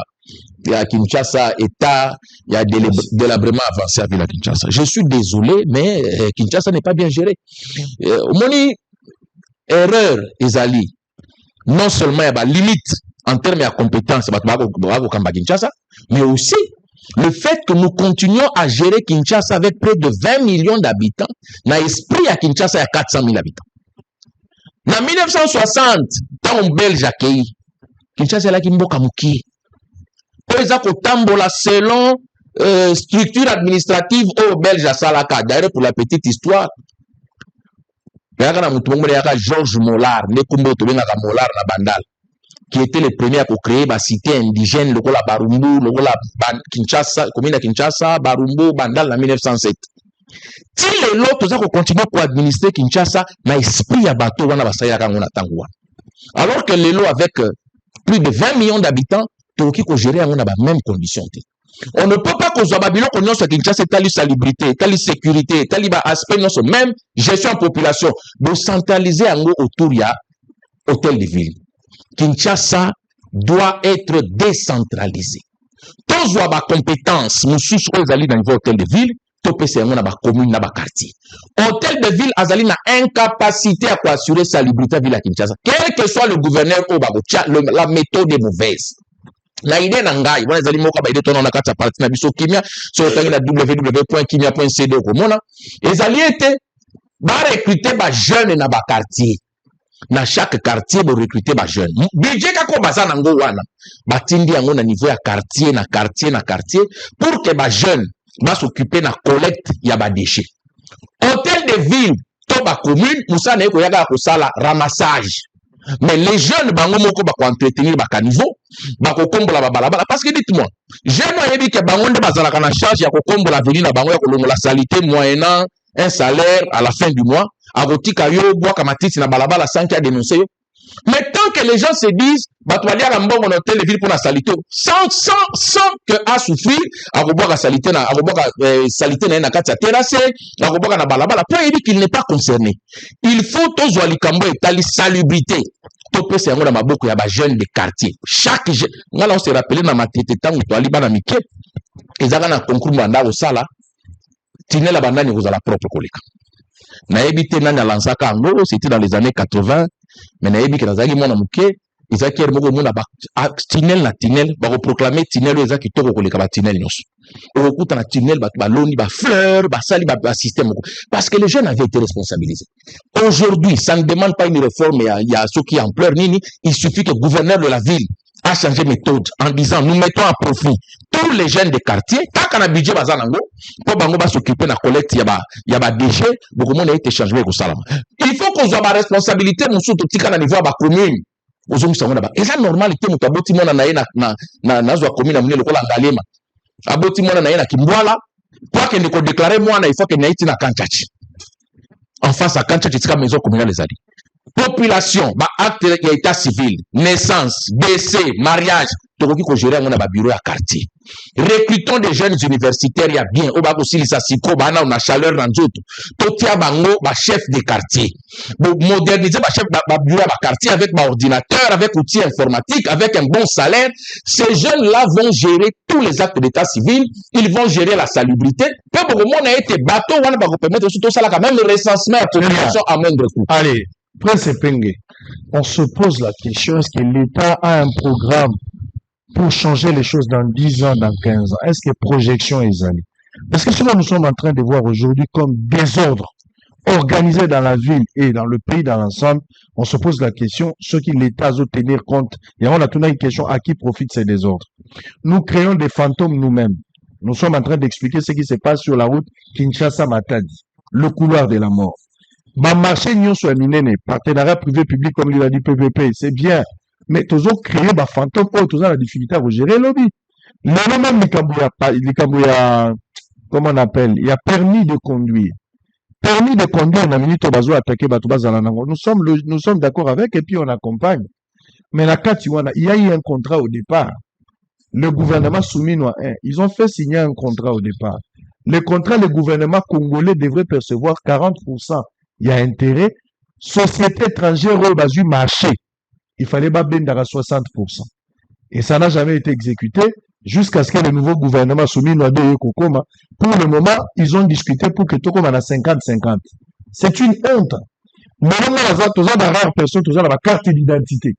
Kinshasa état il y a délabrement avancé avec la Kinshasa. Je suis désolé mais Kinshasa n'est pas bien géré. Moni erreur ezali non seulement il y a limite en termes de compétences Kinshasa, mais aussi le fait que nous continuons à gérer Kinshasa avec près de 20 millions d'habitants, na esprit à Kinshasa il y a 400 000 habitants. En 1960, quand on Belge accueilli, Kinshasa là qui mboka muki. Oza ko tambola selon structure administrative au Belge à Salaka. D'ailleurs pour la petite histoire, Georges Mollard, Mollard na Bandal, qui était le premier à créer la cité indigène, le Barumbu, le Kinshasa, commune de Kinshasa, Barumbu, Bandal en 1907. Si les autres ont continué pour administrer Kinshasa, na esprit à bateau, alors que les lots avec plus de 20 millions d'habitants, Toki ko gérer en même condition. On ne peut pas qu'on soit Babylone qu'on soit Kinshasa telle salubrité, telle sécurité, telle aspect non même gestion de population. Vous centraliser en autour il y a hôtel de ville. Kinshasa doit être décentralisé. Tous ont des compétences, nous sommes allés dans le hôtel de ville, tout peut se dans la commune, dans le quartier. Hôtel de ville a une incapacité à assurer sa salubrité ville à Kinshasa. Quel que soit le gouverneur au Bagocha, la méthode est mauvaise. Na idée nangai, wana zali moka ba idée tono na kata parti na biso kimia, so tangi na www.kimia.cd ko mona. Ezali été ba recruter ba jeune na ba quartier. Na chaque quartier ba recruter ba jeune. Budget ka ko baza nango wana. Ba tindi yango na niveau ya quartier na quartier pour que ba jeune ba s'occuper na collecte ya ba déchets. Hôtel de ville to ba commune musa na ko yaga ko sala ramassage. Mais les jeunes bango moko ba ko entretenir ba caniveau ba ko kombola ba balabala parce que dites-moi jeune oyebi ke bango nde bazalaka na charge ya ko kombola venir na bango ya ko longola salité moyennant un salaire à la fin du mois akotika yo bwa kamatiti na balabala sans qu'il a dénoncé yo. Mais tant que les gens se disent batwalia la mbongo na hôtel de ville pour la salité sans que a souffrir akobwa ka salité na na kati ya terrasse akobwa na balabala pour il dit qu'il n'est pas concerné. Il faut tozwa likambo etali salubrité. Topé c'est un maboko ya ba jeunes de quartier. Chaque jeune, ngala on se rappeler na matete tango to ali bana mike. Ezaka na concours manda au sala. Tinela bandani vous la propre koleka. Na ebité nani alansaka ngo, c'était dans les années 80, mais na ebiki nazaki mona muke, ezaki ere moko omona tunnel na tunnel bakoproclame tunnel oyo eza kitoko koleka batunnel nyonso okokuta na tunnel bato baloni bafleur basali basystème moko parce que les jeunes avaient été responsabilisés. Aujourd'hui ça ne demande pas une réforme ya soki ampleur nini, il suffit que le gouverneur de la ville a changé méthode en disant nous mettons à profit tous les jeunes des quartiers kaka na budget baza nango po bango ba s'occuper na collecte ya ba déchets beaucoup monde a été changé ko salama. Il faut qu'on soit ba responsabilité musutu tika na niveau ya ba commune ozomisa ngona ba eza normal te mutu aboti mwana na ye na zwa commune na munene lokola ngalema aboti mwana na ye na Kimbwala kwa kende ko déclarer mwana il faut que naiti na Kanchachi en face à Kanchachi tika maison communale ezali population ba acte ya état civil naissance décès mariage tokoki ko gérer ngona ba bureau ya quartier. Recrutons des jeunes universitaires ya bien o ba ko silisa siko bana na chaleur na nzoto totia bango ba chef de quartier moderniser ba chef ba bureau ba quartier avec ba ordinateur avec outils informatiques avec un bon salaire. Ces jeunes là vont gérer tous les actes d'état civil, ils vont gérer la salubrité peu beaucoup monde a été bateau wana ba ko permettre surtout ça là quand même recensement à moindre coût. Allez, Prince Penge, on se pose la question, est-ce que l'État a un programme pour changer les choses dans 10 ans, dans 15 ans? Est-ce que projection est allée? Parce que cela nous sommes en train de voir aujourd'hui comme désordre organisé dans la ville et dans le pays dans l'ensemble. On se pose la question, ce que l'État doit tenir compte. Et on a tourné une question, à qui profitent ces désordres? Nous créons des fantômes nous-mêmes. Nous sommes en train d'expliquer ce qui se passe sur la route Kinshasa-Matadi, le couloir de la mort. Bah, marché n'y soit minene, partenariat privé-public, comme il a dit PPP, c'est bien. Mais tous autres créés, bah, fantôme, tous la difficulté à gérer le lobby. Là, même, comment on appelle? Il y a permis de conduire. Permis de conduire, on a mis au bazo attaquer, bah, nous sommes d'accord avec, et puis on accompagne. Mais la Katiwana, il y a eu un contrat au départ. Le gouvernement soumis, ils ont fait signer un contrat au départ. Le contrat, le gouvernement congolais devrait percevoir 40%. Il y a intérêt. Société étrangère au bas du marché, il fallait pas bendre à 60%. Et ça n'a jamais été exécuté jusqu'à ce que le nouveau gouvernement soumis Noadé et Kokoma, pour le moment, ils ont discuté pour que Tokoma a 50-50. C'est une honte. Maintenant, tous les rares personnes, tous la carte d'identité.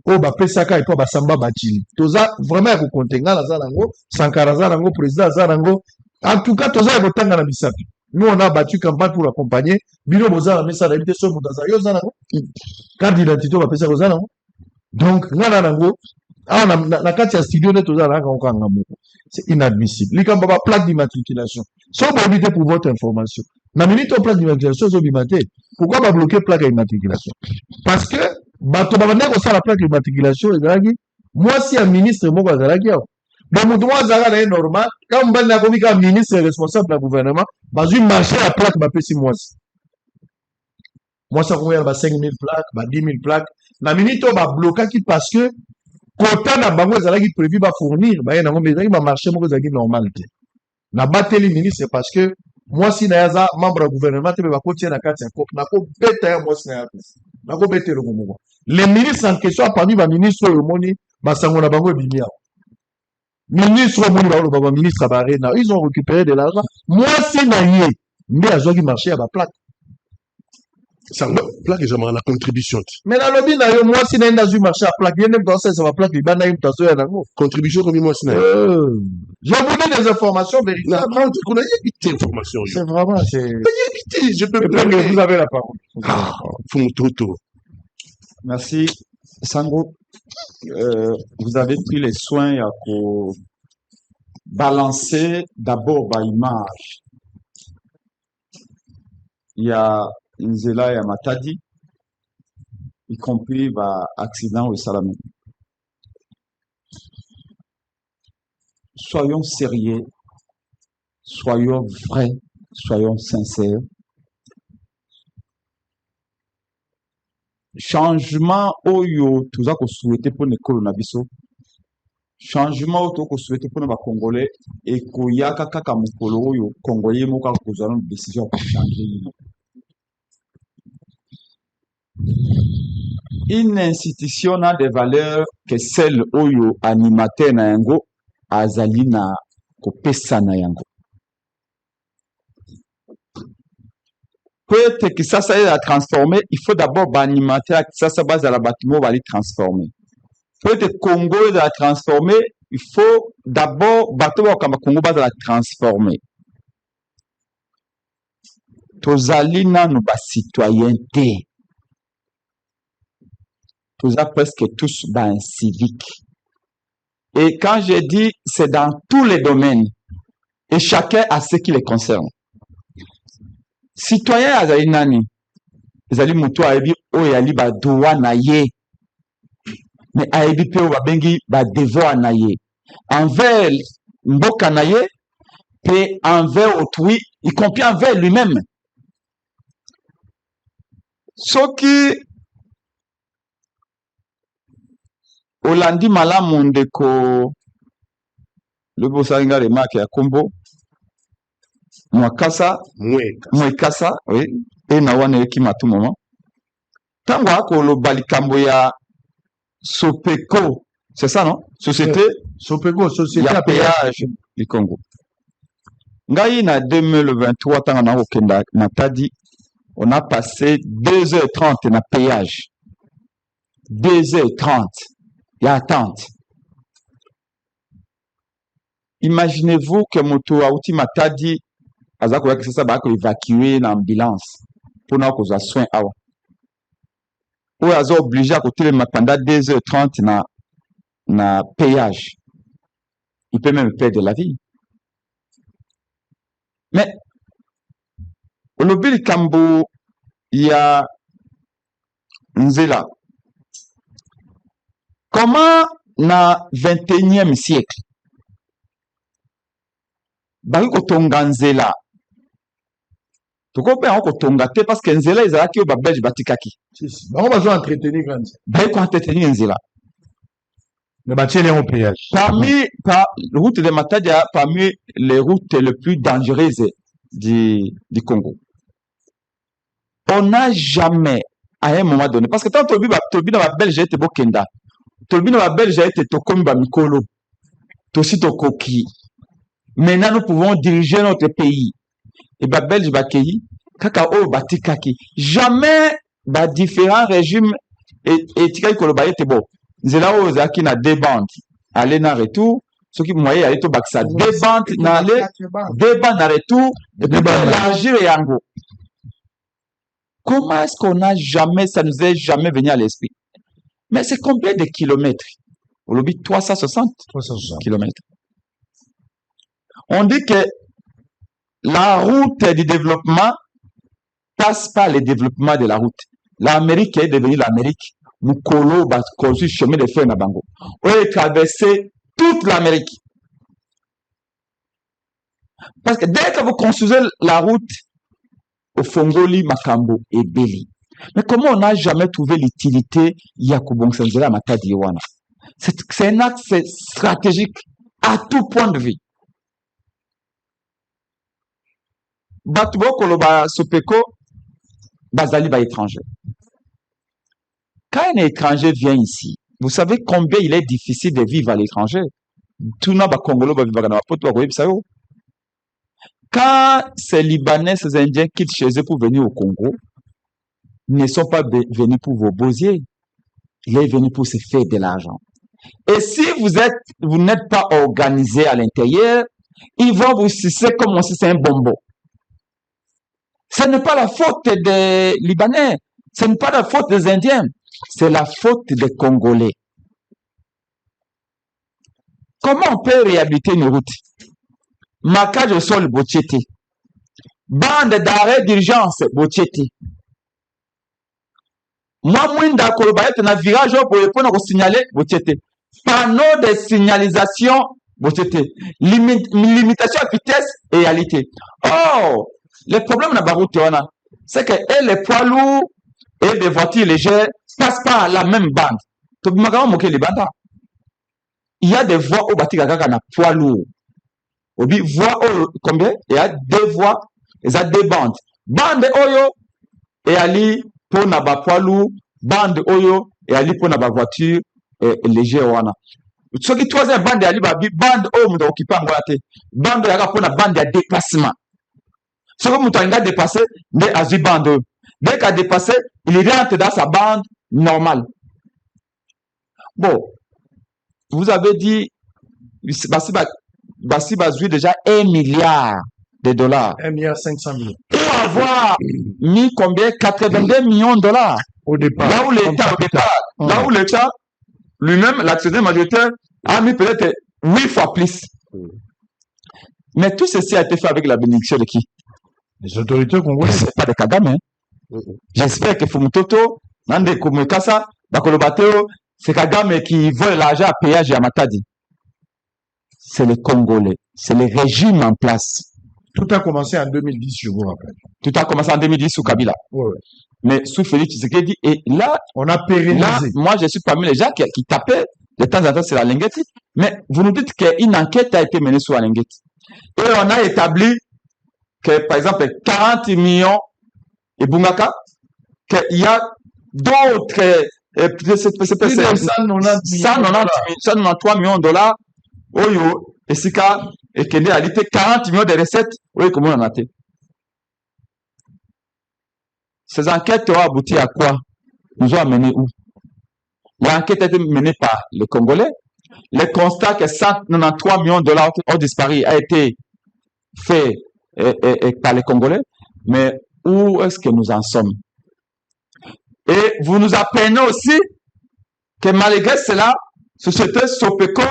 Oh, bah, Pesaka et pas Samba Bachili. Tous vraiment, vous comptez, Sankara Zarango, président Zarango. En tout cas, tous les gens qui ont été nous, on a battu campagne pour l'accompagner. Bino Boza a mis ça d'habiter sur Moutaza. Carte d'identité, on va passer aux années. Donc, la carte de studio net aux années, c'est inadmissible. Les gens plaque d'immatriculation. Sans habiter pour votre information. La minute on plaque d'immatriculation, c'est pourquoi pas bloquer plaque d'immatriculation? Parce que, bah, tu vas venir comme ça la plaque d'immatriculation, moi, si un ministre, moi, donc, moi, c'est normal. Quand on va comme un ministre responsable du gouvernement, bah, je marche à la plaque, bah, 6 mois. Moi, ça couvre, bah, 5 000 plaques, bah, 10 000 plaques. La minute, on va bloquer parce que, quand on a bango, ça qui prévu, bah, fournir, bah, il y a un médecin qui va marcher, moi, ça qui normalité. Na battre les ministres, c'est parce que, moi, si n'a membre du gouvernement, tu vas continuer à 4 5 n'a pas bête, moi, c'est n'a pas bête le moment. Les ministres en question, parmi les ministres, le moni, bah, ça, on a bango, bimia. Ministre, ils ont récupéré de l'argent. Moi, c'est naïe. Mais à qui marché à ma plaque. Ça plaque, j'ai la contribution. Mais dans le bin, moi, si naïe, dans marché à plaque, il y a une danseuse, ça va plaque, il y a une tasseuse, contribution comme moi, c'est j'ai donné des informations véritables. C'est vraiment, c'est. Je peux plus. Vous avez la parole. Ah, Fumututu. Merci. Sandro, vous avez pris les soins pour balancer d'abord l'image. Il y a Nzela et Matadi, y compris l'accident au Salamé. Soyons sérieux, soyons vrais, soyons sincères. Changement oyo tuza ko souhaiter pour l'école na biso, changement oyo ko souhaiter pour les Congolais et ko yaka kaka mukolo oyo Congolais moka ko zana décision pour changer. Une institution a des valeurs que celle oyo animateur na yango azali na ko pesa na yango. Peut-être que ça est à transformer, il faut d'abord animateur que ça base à la bâtiment va les transformer. Pour être Congo de la transformer, il faut d'abord bateau comme Congo de la transformer. Tozali nanu ba citoyenneté. Toza presque tous ba civique. Et quand je dis c'est dans tous les domaines et chacun a ce qui les concerne. Citoyen azali nani? Azali mutu ayebi oyo ali ba droit na ye. Mais ayebi pe o babengi ba devoir na ye. Envers mboka na ye, pe envers autrui, y compris envers lui-même. Soki Olandi malamu ndeko le bosalinga remarque ya kombo Mwekasa, oui, et na wana eki matu moment. Tango akoloba likambo ya Sopeco, c'est ça non? Société Sopeco, société à péage du Congo. Ngai na 2023 tango na okenda na tadi, on a passé 2h30 na péage. 2h30. Il y a attente. Imaginez-vous que moto auti matadi azako yaki sasa bako évacuer na ambulance pour na kozwa soin awa. Ou azo obligé à côté pendant 2h30 na péage. Il peut même perdre la vie. Mais au lobby Kambo, il y a Nzela. Comment na 21e siècle baki kotonga nzela tokope yango kotonga te parce que nzela ezalaki oyo babelge batikaki bango bazo entretenir ka nzela baki koentretenir nzela mais batieli yango péage parmi route de Matadi, parmi les routes les plus dangereuses du Congo. On n'a jamais à un moment donné parce que tant tobi na babelge ete bokenda tobi na babelge ete tokomi bamikolo tosi tokoki. Maintenant, nous pouvons diriger notre pays. Et bah, Belge, bah, Kei, Kakao, bah, Tikaki. Jamais, bah, différents régimes, et Tikaki, Kolobaye, t'es bon. Zela, où, Zaki, na deux bandes. Allez, na retour. Ce qui, moi, allez, to, baksa. Deux bandes, na allez, deux bandes, na retour. Et puis, élargir et yango. Comment est-ce qu'on a jamais, ça nous est jamais venu à l'esprit? Mais c'est combien de kilomètres? On l'a dit 360 kilomètres. On dit que la route du développement passe par le développement de la route. L'Amérique est devenue l'Amérique. Nous collons le chemin de fer na bango. On a traversé toute l'Amérique. Parce que dès que vous construisez la route au Fongoli, Makambo et Beli, mais comment on n'a jamais trouvé l'utilité Yakubong Sanzela Matadi Wana? C'est un axe stratégique à tout point de vue. Batubo Koloba Sopeko, Bazali ba étranger. Quand un étranger vient ici, vous savez combien il est difficile de vivre à l'étranger. Tout le monde Congolo va vivre à poto sayo. Quand ces Libanais, ces Indiens quittent chez eux pour venir au Congo, ils ne sont pas venus pour vos beaux-yeux. Ils sont venus pour se faire de l'argent. Et si vous n'êtes pas organisé à l'intérieur, ils vont vous sucer comme si c'est un bonbon. Ce n'est pas la faute des Libanais, ce n'est pas la faute des Indiens, c'est la faute des Congolais. Comment on peut réhabiliter une route? Marquage au sol, Botiete. Bande d'arrêt d'urgence, Botiete. Moi, Mwinda Kolobaye, tu as un virage pour signaler, Botiete. Panneau de signalisation, Botiete. Limitation à vitesse et réalité. Oh! Le problème dans la route, c'est que les poids lourds et les voitures légères passent pas à la même bande. Il y a des voies au bâti na poids lourd. Voies combien? Il y a deux voies, il y a deux bandes. Bande oyo et ali pour na ba poids lourd, bande oyo et ali pour na ba voiture légère wana. Ce qui troisième bande ali ba bande oyo mundo okipa ngwate. Bande ya pour na bande ya déplacement. Ce que Moutoua a dépassé, mais à une bande. Dès qu'il a dépassé, il rentre dans sa bande normale. Bon, vous avez dit, Bassi Bazoui déjà 1 milliard de dollars. 1 milliard 500 millions. Pour avoir mis combien? 82 millions de dollars. Au départ. Là où l'État, lui-même, l'actionnaire majoritaire, a mis peut-être 8 fois plus. Mais tout ceci a été fait avec la bénédiction de qui? Les autorités congolaises. C'est pas de Kagame. Hein. J'espère que Fumutoto, Nande Kumekasa, Bakolobateo, c'est Kagame qui vole l'argent à péage et à Matadi. C'est les Congolais. C'est le régime en place. Tout a commencé en 2010, je vous rappelle. Tout a commencé en 2010 sous Kabila. Ouais. Mais sous Félix Tshisekedi, et là, on a pérennisé. Là, moi, je suis parmi les gens qui tapaient de temps en temps sur la Linguette. Mais vous nous dites qu'une enquête a été menée sur la Linguette. Et on a établi que, par exemple, 40 millions et Bungaka, qu'il y a d'autres, 193 millions de dollars, Oyo, et Sika, et Kende a été 40 millions de recettes, oui, comment on a été. Ces enquêtes ont abouti à quoi? Nous ont amené où? L'enquête a été menée par les Congolais. Le constat que 193 millions de dollars ont disparu a été fait par les Congolais. Mais où est-ce que nous en sommes? Et vous nous apprenez aussi que malgré cela, société Sopeco,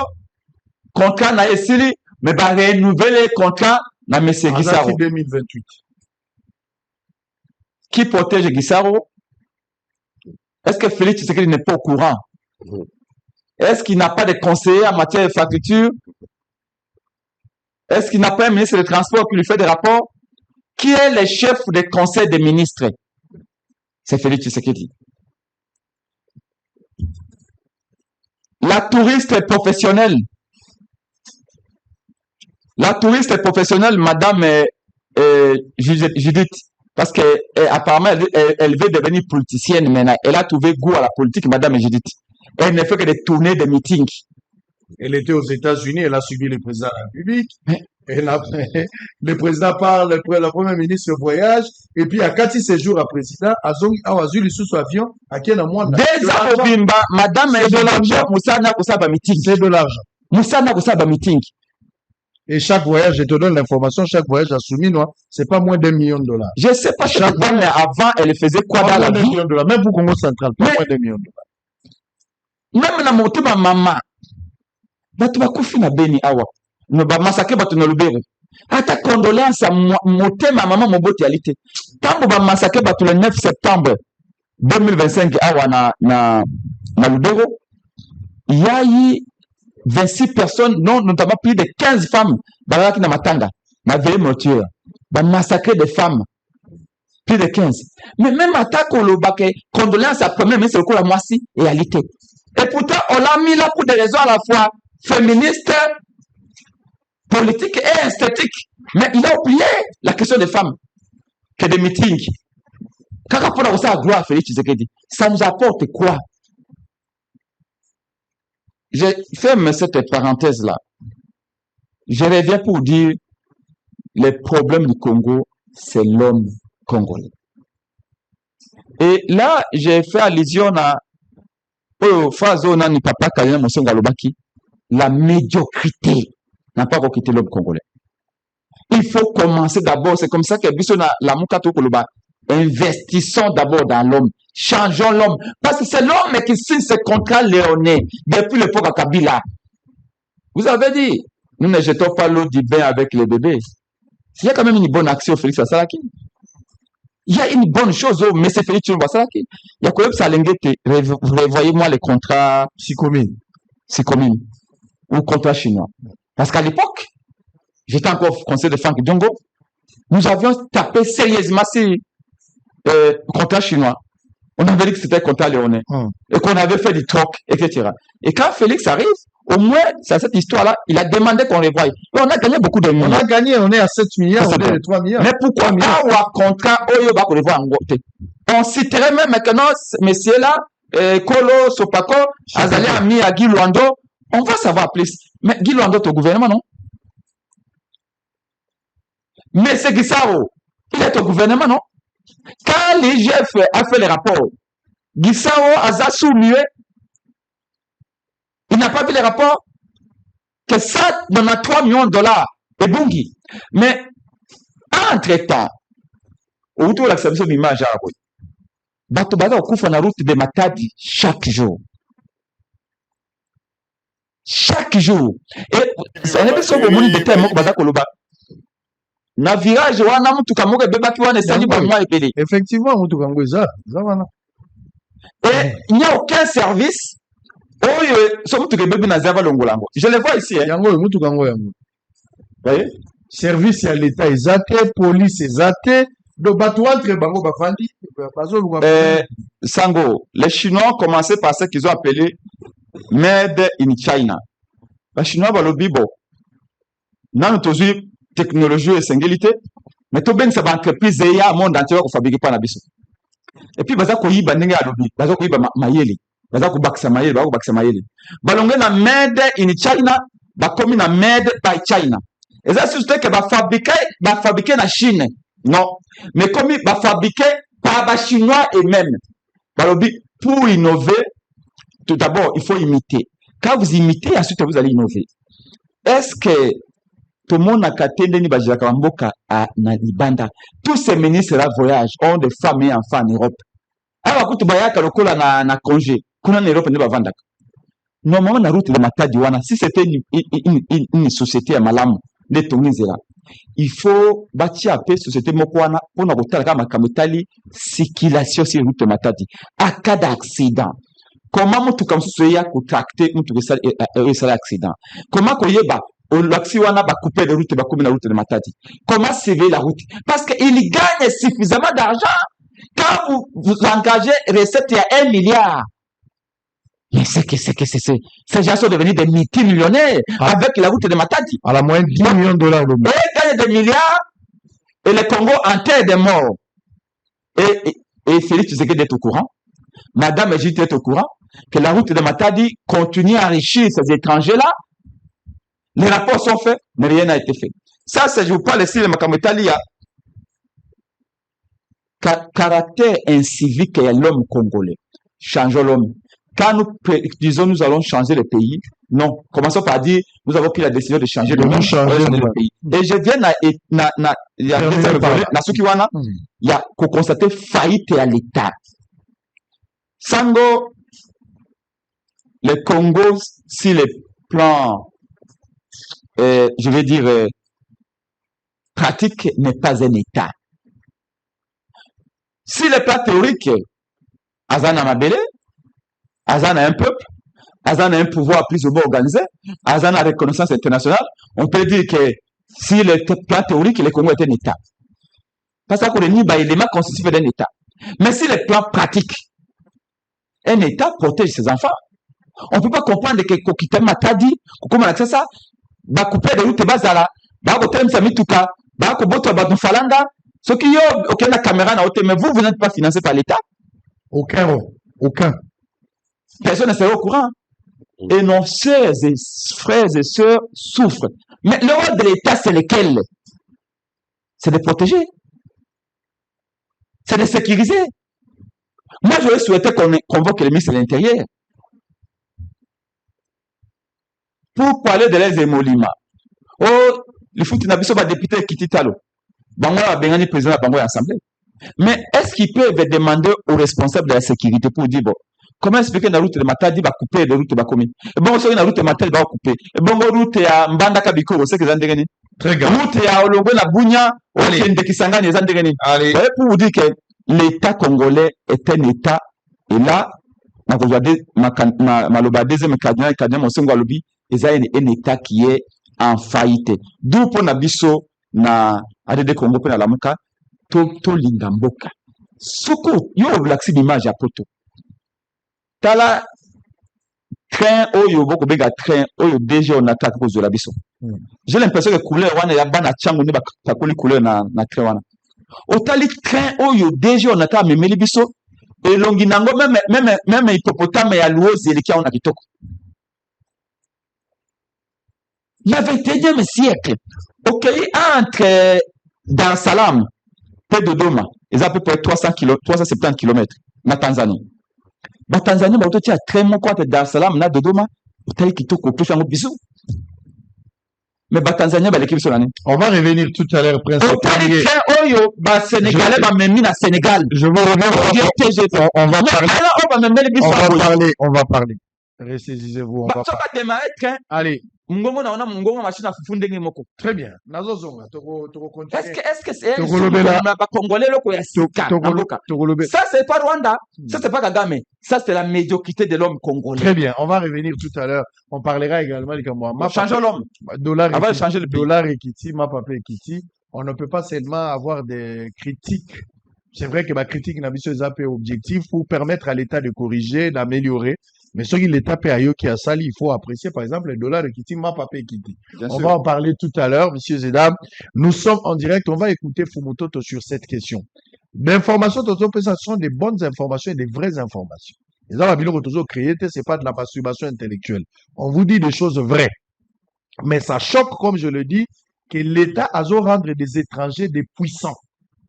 contrat n'a essayé, mais va renouveler les contrats dans M. Guissaro. 2028. Qui protège Guissaro? Est-ce que Félix Tshisekedi n'est pas au courant? Est-ce qu'il n'a pas de conseiller en matière d'infrastructure? Est-ce qu'il n'a pas un ministre des Transports qui lui fait des rapports? Qui est le chef du conseil des ministres? C'est Félix Tshisekedi. La touriste professionnelle. La touriste professionnelle, Madame Judith, parce qu'apparemment, elle veut devenir politicienne maintenant. Elle a trouvé goût à la politique, Madame Judith. Elle ne fait que des tournées de meetings. Elle était aux États-Unis, elle a suivi le président de la République. Le président parle, le premier ministre voyage, et puis à 4 séjours à président, à Zuli sous avion, à quel moment? Madame, c'est de l'argent. Moussa n'a pas meeting. C'est de l'argent. Moussa n'a pas meeting. Et chaque voyage, je te donne l'information, chaque voyage à Soumi, c'est pas moins d'1 million de dollars. Je sais pas chaque fois, mais avant, elle faisait quoi dans la vie? Même pour Congo Central, pas moins d'1 million de dollars. Même la moto, ma maman, batu bakufi na Beni awa, no ba massacre batu na Lubero. Ata condoléances à moté ma maman moboti alite. Tambo ba massacre batu le 9 septembre 2025 awa na Lubero, il y a eu 26 personnes, non, notamment plus de 15 femmes, qui na matanga, na veille mortuaire, ba massacrer des femmes, plus de 15. Mais même attaque au lobake, condoléances à premier ministre la moisi et alité. Et pourtant, on l'a mis là pour des raisons à la fois féministes, politiques et esthétiques. Mais il a oublié la question des femmes, que des meetings. Quand on a ça à gloire, Félix Tshisekedi, ça nous apporte quoi? Je ferme cette parenthèse-là. Je reviens pour dire, les problèmes du Congo, c'est l'homme congolais. Et là, j'ai fait allusion à la médiocrité n'a pas quitté l'homme congolais. Il faut commencer d'abord, c'est comme ça que la Mukato Koloba, investissons d'abord dans l'homme, changeons l'homme, parce que c'est l'homme qui signe ce contrat léoné depuis l'époque à Kabila. Vous avez dit, nous ne jetons pas l'eau du bain avec les bébés. Il y a quand même une bonne action, Félix Salaki. Il y a une bonne chose, mais c'est Félix Salaki. Il y a quand même ça, revoyez-moi les contrats. Sikomin. Ou contrats chinois. Parce qu'à l'époque, j'étais encore conseiller de Franck Diongo, nous avions tapé sérieusement ces contrats chinois. On avait dit que c'était contrat léonais. Et qu'on avait fait du troc, etc. Et quand Félix arrive, au moins, c'est cette histoire-là, il a demandé qu'on les voie. Et on a gagné beaucoup de millions. On a gagné, on est à 7 milliards, on est à 3 milliards. Mais pourquoi pas un contrat, on citerait même maintenant, messieurs-là, Kolo, Sopako, Azali Ami, Guy Luando, on va savoir plus. Mais Guy Luando, ton gouvernement, non? Mais c'est Guissaro, il est au gouvernement, non? Quand l'IGF a fait les rapports, Guissaro a soumis, il Il n'a pas vu les rapports que ça, 93 millions de dollars est bungi. Mais, entre-temps, autour de l'acceptation de l'image, bato baza okufa na route de Matadi chaque jour. Chaque jour. Et ça n'est pas ce que vous dites, moi, baza koloba. Na virage, wana mutuka moko ebebaki wana esali bamwa ebele. Effectivement, mutuka ngo eza wana. Et il n'y a aucun service. Oh, so mutuka ebebi na zava longolango. Je le vois ici. Yango mutuka ngo yango. Voyez? Service à l'État ezate, police ezate. Donc, Sango, les Chinois ont commencé par ce qu'ils ont appelé Made in China. Les Chinois ont dit, bon, nous avons technologie et singulité, mais tout bien, c'est une entreprise et un monde entier qui fabrique pas la biso. Et puis, baza ko yiba ndenge alobi, baza ko yiba mayeli, baza ko bakisa mayeli, baza ko bakisa mayeli. Balonge na Made in China, ba komi na Made by China. Et ça, c'est que ba fabriquer na Chine. Non. Mais comme il va fabriquer par les Chinois eux-mêmes. Pour innover, tout d'abord, il faut imiter. Quand vous imitez, ensuite vous allez innover. Est-ce que tout le monde a katende ni bajaka mboka na libanda? Tous ces ministres là voyage ont des femmes et enfants en Europe. Alors, quand tu vas lokola na congé, kuna en Europe ne va vendre. Normalement, la route de Matadi wana, si c'était une société à Malamu, de Tunisia, il faut bâtir un peu société mokwana pour nous retrouver comme kamutali circulation sur route Matadi. À cas d'accident, comment mutu comme soya ko tracter mutu que ça accident? Comment ko yeba l'accident wana ba couper de route ba couper la route de Matadi? Comment sauver la route? Parce qu'il gagne suffisamment d'argent quand vous engagez recette à 1 milliard. Mais ces gens sont devenus des multimillionnaires avec la route de Matadi. À la moyenne 10 millions de dollars. Et ils gagnent des milliards et le Congo enterre des morts. Et Félix Tshisekedi est au courant. Madame Egite est au courant que la route de Matadi continue à enrichir ces étrangers-là. Les rapports sont faits, mais rien n'a été fait. Ça, c'est, je vous parle ici de Makametalia. Caractère incivique et l'homme congolais. Changeons l'homme. Quand nous disons nous allons changer le pays, non. Commençons par dire nous avons pris la décision de changer le pays. Et je viens il y a constater faillite à l'État. Sango, le Congo, si le plan, je vais dire, pratique n'est pas un État. Si le plan théorique, Azana Mabele, Azan a un peuple, Azan a un pouvoir plus ou moins organisé, Azan a reconnaissance internationale, on peut dire que si le plan théorique, le Congo est un État. Parce que l'élément constitutif d'un État. Mais si le plan pratique, un État protège ses enfants. On ne peut pas comprendre que Kokita Matadi, comment on a fait ça, va couper des routes bazala, va couper un samituka, va couper un falanga, ce qui y a aucune caméra dans mais vous n'êtes pas financé par l'État. Aucun. Personne ne serait au courant. Et nos sœurs et frères et sœurs souffrent. Mais le rôle de l'État, c'est lequel? C'est de protéger. C'est de sécuriser. Moi, j'aurais souhaité qu'on convoque le ministre de l'Intérieur pour parler de les émoluments. Oh, le foot n'a pas député Kititalo. Bango a bien président de l'Assemblée. Mais est-ce qu'ils peuvent demander aux responsables de la sécurité pour dire, bon, comment expliquer la route de Matadi va couper de route de Bakomi? Et bon, sur la route de Matadi va couper. Et bon, route à Mbanda Kabiko, vous savez que vous avez très grave. Route à Olongo la Bounia, au de Kisangani, vous avez pour vous dire que l'État congolais est un État, et là, Maloba deuxième cardinal, Monsengo Alobi, ils ont un État qui est en faillite. D'où pour Nabiso, na ADD Congo, pour la Lamuka, to lingamboka. Soko, yo blaxi d'image à poto. Tala, train, oyo, boko bega train, oyo, déjà on attaque cause de la biso. J'ai l'impression que couleur, wana, ya bana chango, ne ba kuli couleur na train wana. Otali train, oyo, déjà on attaque, mais biso, et longinango, même hippopotame ya luozi, elikia on a kitoko. Le 21e siècle, ok, entre Dar es Salaam, près de Dodoma, ils ont à peu près 370 km, na Tanzanie. La Tanzanie, bah, tu as très mon côté Dar es Salaam, na Dodoma, Otai kitoko pesa ngo biso. Mais Tanzania ba l'équipe solane. On va revenir tout à l'heure Prince. Otai oyo ba Sénégalais ba memi na Sénégal. Je vous reviens. On va parler. Ressaisissez-vous, on va parler. Allez. Très bien. Est-ce que c'est ça c'est pas Rwanda, ça c'est pas Kagame, ça c'est la médiocrité de l'homme congolais. Très bien, on va revenir tout à l'heure. On parlera également de moi. Changer l'homme. Avant de changer le dollar et Kiti, ma papa et Kiti, on ne peut pas seulement avoir des critiques. C'est vrai que ma critique n'a pas objectif pour permettre à l'État de corriger, d'améliorer. Mais ce qui l'État paie à eux qui a sali, il faut apprécier, par exemple, les dollars de Kiti, ma papa et Kiti. On va en parler tout à l'heure, messieurs et dames. Nous sommes en direct, on va écouter Fumutoto sur cette question. L'information, ce sont des bonnes informations et des vraies informations. Les gens qui ont créé, c'est pas de la masturbation intellectuelle. On vous dit des choses vraies. Mais ça choque, comme je le dis, que l'État a rendre des étrangers des puissants.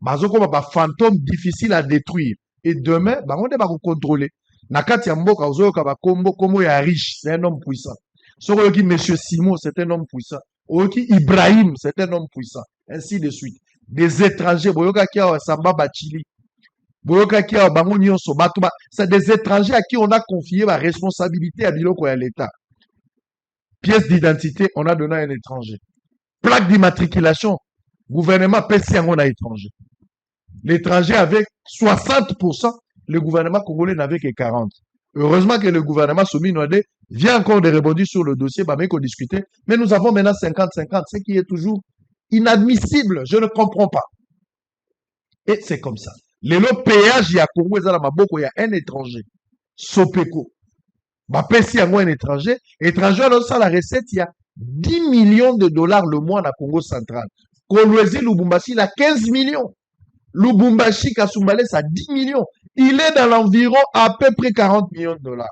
Bazo comme un fantôme difficile à détruire. Et demain, on va vous contrôler. Nakati ya mboka ozoyoka ba kombo ya riche, c'est un homme puissant. Sokoyoki monsieur Simon, c'est un homme puissant. Oyoki Ibrahim, c'est un homme puissant. Ainsi de suite. Des étrangers, boyoka kia Samba Bachili. Boyoka kia bango nyonso batuba, c'est des étrangers à qui on a confié la responsabilité à biloko ya l'État. Pièce d'identité, on a donné à un étranger. Plaque d'immatriculation, gouvernement pèse un étranger. L'étranger avec 60%, le gouvernement congolais n'avait que 40%. Heureusement que le gouvernement soumis vient encore de rebondir sur le dossier, mais qu'on discutait. Mais nous avons maintenant 50-50, ce qui est toujours inadmissible. Je ne comprends pas. Et c'est comme ça. Le péage, il y a Congo, il y a un étranger. Sopeko. Si il y a un étranger, étranger, alors ça, la recette, il y a 10 millions de dollars le mois dans Congo central. Kolwezi Lubumbashi, il a 15 millions. Lubumbashi, Kasumbalé, ça a 10 millions. Il est dans l'environ à peu près 40 millions de dollars.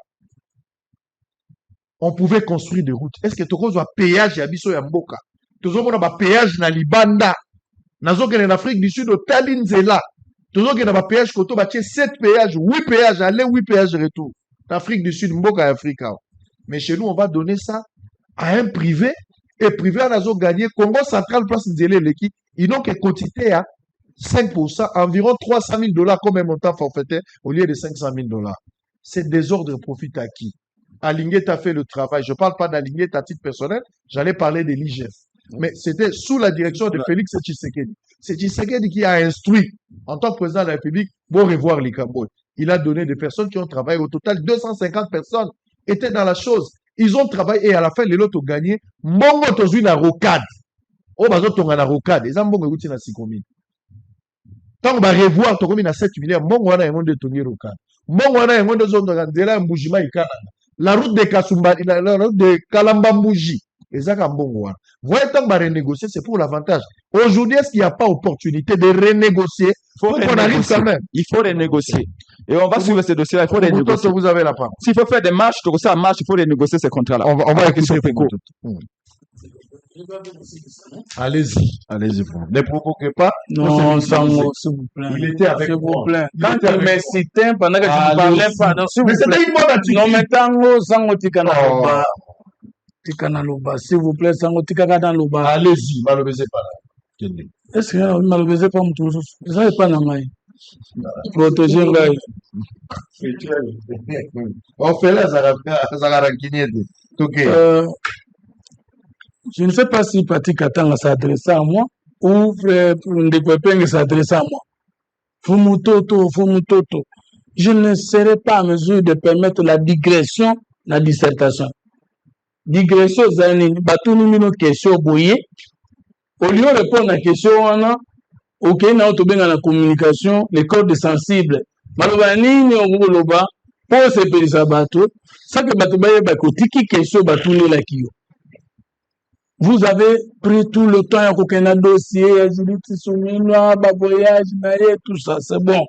On pouvait construire des routes. Est-ce que tu as un péage à Bisso Yamboka? Tu as un péage dans Libanda. Nazo en Afrique du Sud, au Talinzela. Tu as un péage koto bache 7 péages, 8 péages aller, 8 péages retour. L'Afrique du Sud, Mboka Africa. Mais chez nous, on va donner ça à un privé. Et privé, on a gagné. Congo Central, place Nzele Leki. Ils n'ont que quantité à 5%, environ 300 000 dollars comme un montant forfaitaire au lieu de 500 000 dollars. C'est désordre profite à qui? Aligné a fait le travail. Je ne parle pas d'Aligné à titre personnel, j'allais parler de l'IGF. Mais c'était sous la direction de Félix Tshisekedi. C'est Tshisekedi qui a instruit, en tant que président de la République, pour revoir les Cambodges. Il a donné des personnes qui ont travaillé. Au total, 250 personnes étaient dans la chose. Ils ont travaillé et à la fin, les lots ont gagné. Mongo tozu na rocade. Oh, bazo tonga na rocade. Ils ont mongo guti na sikomi. Tant qu'on va revoir, tu as 7 milliards, mon wana est de Tony Roka. Mon wana est de zone de la Mbujima et Canada. La route de Kasumba, la route de Kalambambouji. Et ça, quand bon wana. Voyez, tant qu'on va renégocier, c'est pour l'avantage. Aujourd'hui, est-ce qu'il n'y a pas opportunité de renégocier? Faut qu'on arrive quand même. Il faut renégocier. Et on va suivre ces dossiers-là, il faut renégocier. Vous avez la parole. S'il faut faire des marches, ça marche, il faut renégocier ces contrats-là. On va écouter Allez-y, allez-y. Ne provoquez pas. Non, Sango, s'il vous plaît. Il était avec vous plaît. Quand tu me citais pendant que tu ne parlais pas, non, s'il vous plaît. Mais c'était une bonne attitude. Non, mais Tango, Sango, Tikanaloba. Tikanaloba, s'il vous plaît, Sango, Tikanaloba. Allez-y, malheureusement pas là. Est-ce que malheureusement pas mon tour? Ça n'est pas normal. Protéger le on fait là, ça va raquiner. Je ne sais pas si Patrick Katanga s'adresse à moi ou Ndekopeng s'adresse à moi. Fumutoto. Je ne serai pas en mesure de permettre la digression, la dissertation. Digression, c'est une question boyée. Au lieu de répondre à la question, on a la communication, les codes sensibles. Malobani, ni ongoloba, pour se périr bateau, ça que Batobaye Bakotiki, question Batoulé la Kio. Vous avez pris tout le temps, il y a un dossier, voyage, tout ça, c'est bon.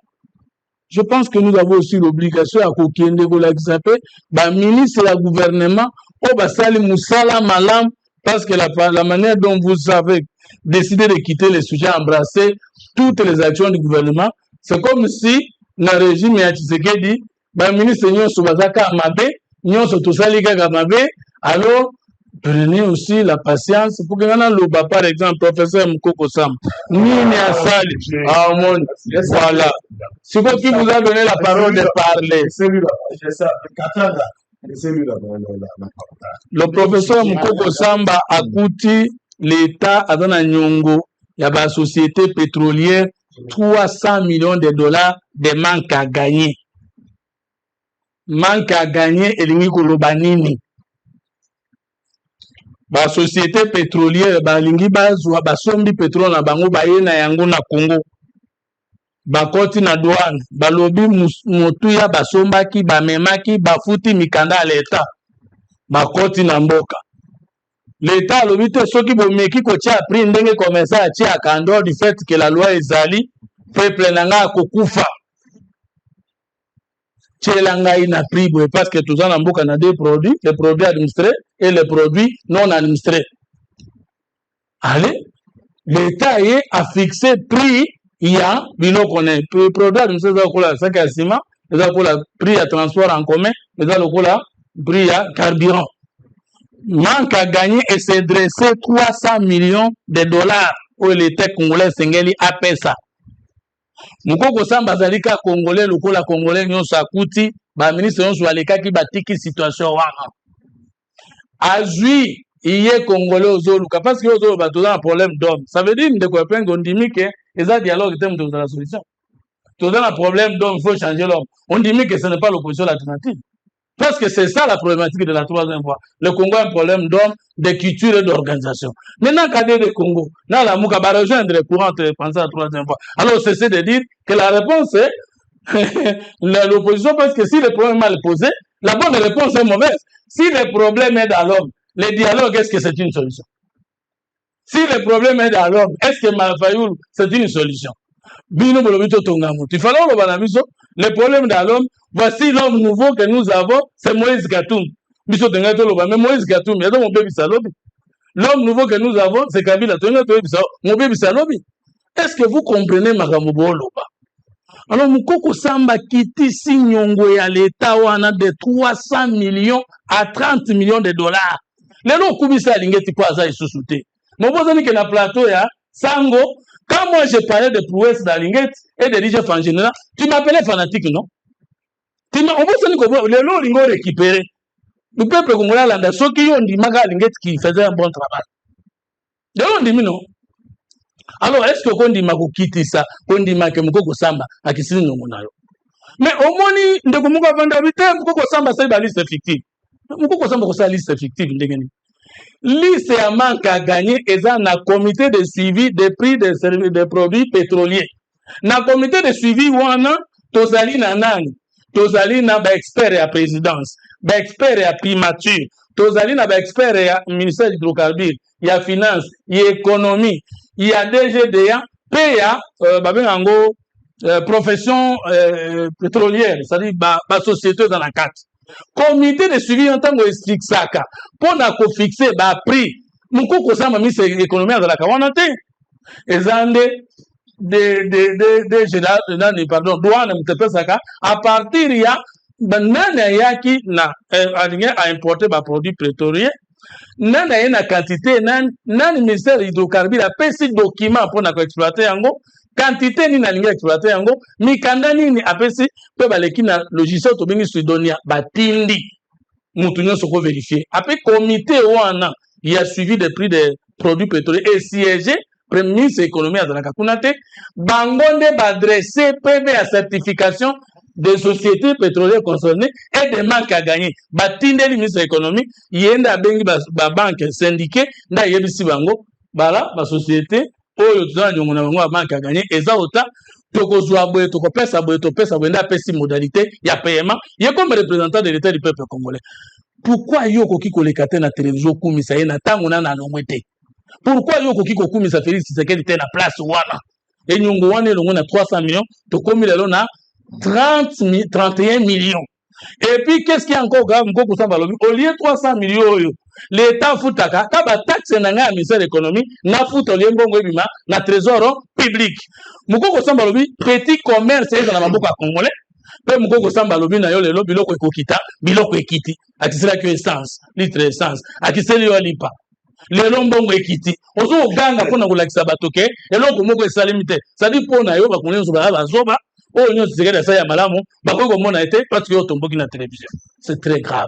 Je pense que nous avons aussi l'obligation à Kokende Golakzape, ministre et le gouvernement, Sali Moussala Malam, parce que la manière dont vous avez décidé de quitter les sujets, embrasser toutes les actions du gouvernement, c'est comme si, dans le régime, il y a Tshisekedi, ministre Nyon Soubazaka Amabe, Nyon Sotosali Gagamabe, Alors, prenez aussi la patience pour que l'on par exemple, professeur Mukoko Sam, Nini Asali, voilà. C'est vous qui vous a donné la parole de parler. Le professeur Mukoko Samba a coûté l'État à dans Nyongo, il y a la société pétrolière 300 millions de dollars de manque à gagner. Manque à gagner et l'Ingikolobanini. La société pétrolière, balingi bazwa basombi pétrole na bango baye na yango na Congo. Bakoti na douane, balobi motuya basombaki, bamemaki, bafuti mikanda à l'État. Bakoti na mboka. L'État alobi te soki bomeki ko tia prix ndenge comme ça tia kando du fait que la loi ezali peuple nanga kokufa. Tchelanga ina prix parce que tout ça na mboka na deux produits, les produits administrés et les produits non administrés. Allez, l'État a fixé prix. Il y a, le produit administré, c'est le sac à ciment, c'est le prix à transport en commun, c'est le prix à carburant. Manque à gagner et s'est dressé 300 millions de dollars où l'État congolais s'engage à payer ça. Mukoko Samba Zalika congolais, le congolais, nous sakuti, ba ministre nous soit les cas qui batiki situation wana. Azui, il y a congolais aux Zoluka parce que aux Zoluka a un problème d'homme. Ça veut dire que copains qu'on dit que les a dialogue est de la solution. Tout un problème d'homme, il faut changer l'homme. On dit que ce n'est pas l'opposition alternative. Parce que c'est ça la problématique de la troisième fois. Le Congo a un problème d'homme, de culture et d'organisation. Maintenant, cadre de Congo, dans la Mouka va rejoindre les courants de penser à la troisième fois. Alors, c'est de dire que la réponse est l'opposition, parce que si le problème est mal posé, la bonne réponse est mauvaise. Si le problème est dans l'homme, le dialogue, est-ce que c'est une solution? Si le problème est dans l'homme, est-ce que Malfayoul, c'est une solution? Bino Bolobito Tongamu. Il fallait le problème dans l'homme, voici l'homme nouveau que nous avons, c'est Moïse Gatoum. Mais Moïse Gatoum, il y a mon bébé Salobi. L'homme nouveau que nous avons, c'est Kabila. Mon bébé Salobi. Est-ce que vous comprenez Magamubo Loba? Alors, Mukoko Samba quitte Signongo et à l'État où on a de 300 millions à 30 millions de dollars. Les noms Koubissa Lingeti Kwaza et Soussouté. Mon beau ami qui est dans le plateau, Sango, quand moi j'ai parlé de prouesse d'Alinget et de Rigef en général, tu m'appelais fanatique, non? Tu m'as les lots Lingo récupéré. Le peuple congolais landa ceux qui ont dit Maga Alinget qui faisait un bon travail. De on dit non. Alors est-ce que qu'on dit Mago quitte ça, qu'on dit Make Mukoko Samba à qui c'est non monalo? Mais au moins de Kumuka Vandabité, Mukoko Samba c'est la liste fictive. Mukoko Samba c'est la liste fictive ndengeni. Liste à manque à gagner et ça na comité de suivi des prix des services des produits pétroliers. Na comité de suivi wana tozali na nani? Tozali na ba expert à présidence, ba expert à primature, tozali na ba expert à ministère d'hydrocarbures, il y a finance, il y a économie, il y a DGDA, PA, babengango profession pétrolière, c'est-à-dire ba société dans la carte. Comité de suivi en tant que explique ça pour na ko fixer ba prix Mukoko Samba ministre économie dans la kawanate ezande de pardon douane mtepesaka à partir ya banana yaki na a importer ba produit pétrolier nana ina quantité nan ministère hydrocarbures a pesi document pour na ko exploiter yango quantité ni na linga exploiter yango mikanda nini apesi pe baleki na logiciel to bengi Sidonia batindi mutu nyonso ko vérifier après comité wana il y a suivi des prix des produits pétroliers et siégé premier ministre économie azalaka kunate bangonde badresser PV à certification des sociétés pétrolières concernées et des manques à gagner batindeli ministre économie yenda bengi ba banque syndiquée nda yebisi bango bala ba société oyo tuzana nyongo na bango banque à gagner eza ota tokozwa boye tokopesa boye topesa boye nda pesi modalité ya paiement ye comme représentant de l'état du peuple congolais. Pourquoi yo koki koleka te na télévision kumisa ye na tango na longwete? Pourquoi yo koki kokumisa Félix Tshisekedi te na place wana et nyongo wana longo na 300 millions to komi lelo na 31 millions. Et puis qu'est-ce qui est encore grave Mukoko Samba lobi au lieu 300 millions yo l'État foutaka ka ba taxe na nga ministère de l'économie na futa lieu mbongo ebima na trésor public. Mukoko Samba lobi petit commerce est dans la maboka congolais Pe mukoko samba lobi na yo lelo biloko ekokita, biloko ekiti. Akisela ki essence, litre essence, akiseli yo lipa. Lelo mbongo ekiti. Ozo oganga pona kolakisa bato ke eloko moko esalemi te. Sadi pona yo bakonyo so ba zoba, o nyo tsekela sa ya malamu, bakoki komona ete parce que yo tomboki na télévision. C'est très grave.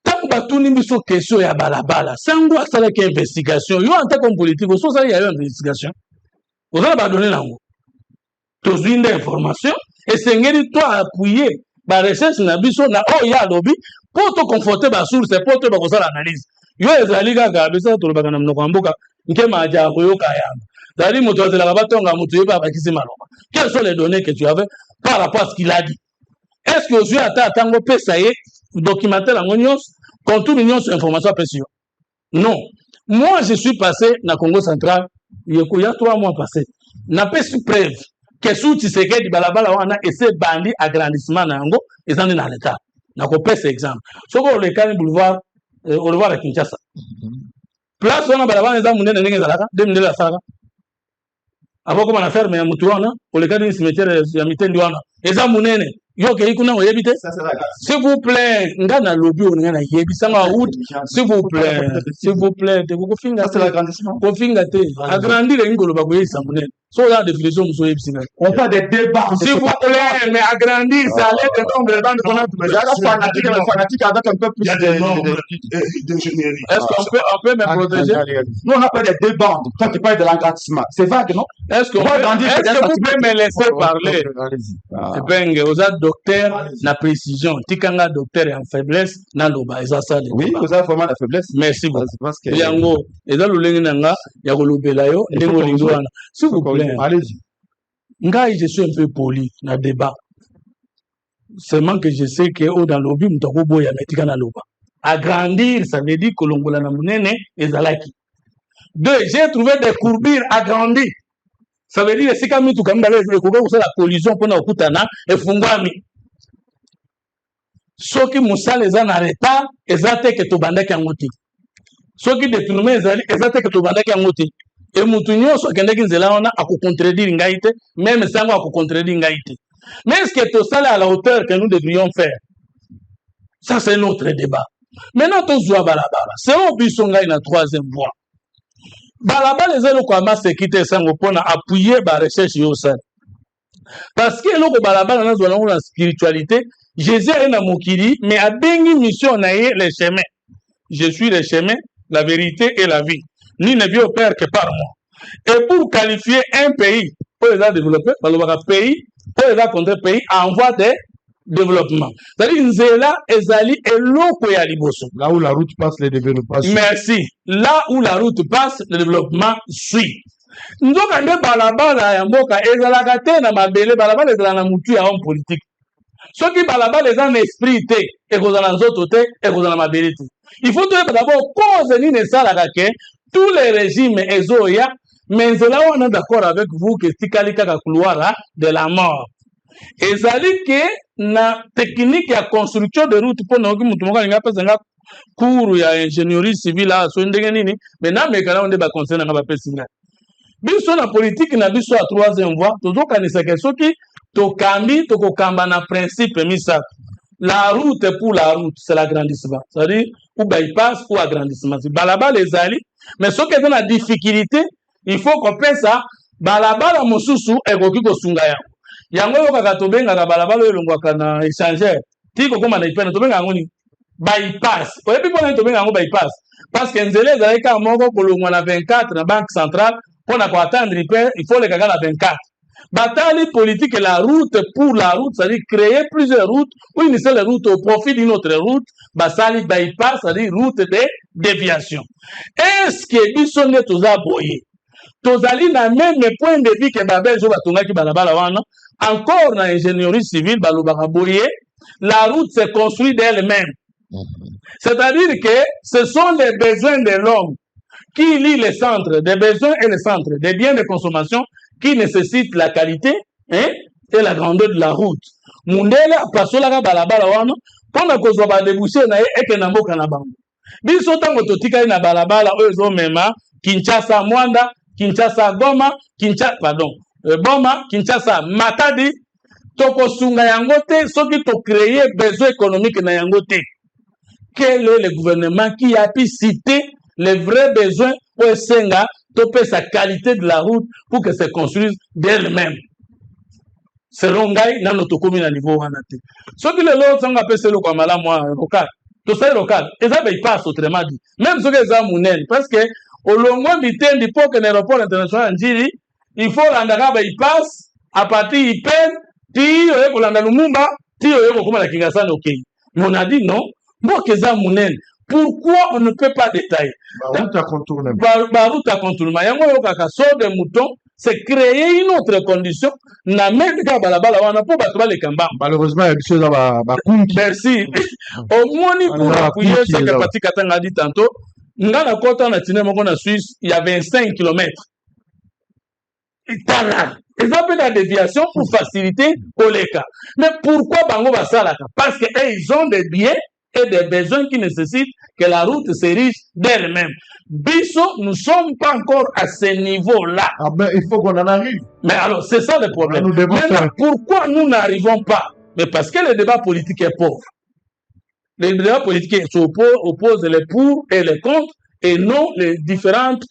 Tant batuni biso question ya balabala, sango asala ki investigation, yo en tant que politique, oso sala ya yo investigation. Ozo ba donner nango. Tozwi nde information et sengeli toi appuyer ba recherche na biso na o ya lobi pour te conforter ba source pour te ba kosala analyse. Yo ezali kaka bisa to lobaka na mnoko mboka nke maja koyoka yamba. Dali moto azela batonga moto yeba bakisi maloba. Quelles sont les données que tu avais par rapport à ce qu'il a dit? Est-ce que aujourd'hui ata tango pesa ye documentaire en nyons contour nyons sur information précieuse? Non. Moi je suis passé na Congo central il y a 3 mois passés. N'a pas su preuve que sous Tshisekedi balabala wana ese bandi agrandissement na yango ezandi na l'état. Na ko pesa exemple. Soko le kan boulevard à Kinshasa. Place wana balabala eza munene ndenge zalaka 2000 saka. Avant comment on a fermé ya mutu wana, le kan cimetière ya mitendi wana. Eza munene. Yo ke ikuna oyebite? S'il vous plaît, ngana lobby on ngana yebisa nga out. S'il vous plaît, te ko finga. C'est l'agrandissement. Ko finga te. Agrandir ngolo ba ko yisa munene. So la définition muso yebisa. On parle des débats. S'il vous plaît, mais agrandir ça allait de nombre de bandes qu'on a fanatique avec un peu plus d'ingénierie. Est-ce qu'on peut me protéger? Nous on n'a pas des débats. Quand tu parles de l'agrandissement, c'est vague, non? Est-ce que vous pouvez me laisser parler? Ben, vous êtes docteur na précision. Tikanga docteur en faiblesse na loba. Oui, vous avez vraiment la faiblesse. Merci beaucoup. Yango, eza lulengi nanga ya kolobela yo ndengo lingwana. S'il vous plaît. Allez-y. Ngai, je suis un peu poli dans le débat. Seulement que je sais que dans le lobby, boya metika na loba. Agrandir, ça veut dire que l'ongola na munene et zalaki. 2, j'ai trouvé des courbures agrandies. Ça veut dire que si kami tu kamba les courbures, c'est la collision pour na okutana et fungwami. Soki musale za na retard, ezate ke to bandaki angoti. Soki détournement ezate ke to bandaki angoti. Et Moutounio, ce qu'on a dit, à contredire Ngaïté, même sans à contredire Ngaïté. Mais est-ce que tout ça est à la hauteur que nous devrions faire? Ça, c'est notre débat. Maintenant, tout ça, balabala. C'est au Bissonga, il y a 3e voie. Balabala, les élèves, comment c'est quitter ça, on a appuyé la recherche au sein. Parce que l'autre balabala, nous avons la spiritualité. Jésus est dans mon kiri, mais à Bengi mission, on a les chemins. Je suis le chemin, la vérité et la vie. Ni ne vient au père que par moi. Et pour qualifier un pays, pour les développer, un pays, pour les contre pays en voie de développement. C'est-à-dire, Nzela, Ezali et l'Oko ya Liboso. Là où la route passe, le développement suit. Merci. Là où la route passe, le développement suit. Nous avons balabala ya mboka, ezalaka te na mabele, balabala ezala na mutu ya homme politique. Ceux qui balabala les en esprit te, et qu'on a nzoto te, et qu'on a mabele te. Il faut d'abord cause ni ne salaka tous les régimes ezoya, mais là on est d'accord avec vous que tikalika ka couloir de la mort. Et ça dit que na technique ya construction de route pour nous mutu moka linga pesa nga cours ya ingénierie civile là so ndenge nini, mais na mekana on ba concerne nga ba pesinga. Biso na politique na biso à 3e voie, toujours kanisa ke soki to kambi to ko kamba na principe misa. La route pour la route, c'est l'agrandissement. C'est-à-dire, ou bypass ou agrandissement. Balaba les alliés. Mais ce qui est dans la difficulté, il faut qu'on pense ça. Balaba la mosusu et kokiko sungaya. Yango yo kaka tobenga ka balaba lo elongwa kana échanger. Tiko koma na ipena tobenga ngoni bypass. Oye bi pona tobenga ngo bypass. Parce que nzele zaleka moko kolongwa na 24 na banque centrale pour na ko attendre il faut le kaka na 24. Bataille politique et la route pour la route, c'est-à-dire créer plusieurs routes, ou une seule route au profit d'une autre route, basali bypass, c'est-à-dire route de déviation. Est-ce que bisonne tous aboyé? Tozali na même point de vue que Babel jo batonga ki balabala wana, encore na ingénierie civile balobaka boyé, la route se construit d'elle-même. C'est-à-dire que ce sont les besoins de l'homme qui lient les centres des besoins et les centres des biens de consommation qui nécessite la qualité et la grandeur de la route. Mundele pasola ka balabala wana pona kozwa ba déboucher na eke na mboka na bango. Biso tango totika na balabala oyo mema Kinshasa Mwanda, Kinshasa Goma, Boma, Kinshasa Matadi, tokosunga yango te soki to créer besoin économique na yango te. Quel est le gouvernement qui a pu citer les vrais besoins pour esenga topé sa qualité de la route pour que se construise d'elle-même? Selon ngai na notokomi na niveau wana te. Soki lelo sanga pese lo kwa malamu local. To say local, eza be passe autrement dit. Même soki eza munene parce que au longo bitendi pour que l'aéroport international njiri, il faut landaka be passe à partir ipen ti oye kolanda Lumumba, ti oye kokoma na Kinshasa OK. Mais on a dit non, mboka eza munene. Pourquoi on ne peut pas détailler? Route à contournement. Route à contournement. Yango yo kaka sort de mouton, c'est créer une autre condition. Na même ka balabala wana po bato ba le kamba. Malheureusement, il y a des choses à merci. Au moni pour appuyer ce que Pati Katanga a dit tantôt. Nga na kota na tine moko na Suisse, il y a 25 km. Et ça peut être déviation pour faciliter Koleka. Mais pourquoi bango basalaka? Parce que ils ont des biens et des besoins qui nécessitent que la route s'érige d'elle-même. Bisso, nous ne sommes pas encore à ce niveau-là. Ah ben, il faut qu'on en arrive. Mais alors, c'est ça le problème. Maintenant, pourquoi nous n'arrivons pas? Mais parce que le débat politique est pauvre. Le débat politique oppose les pour et les contre, et non les différentes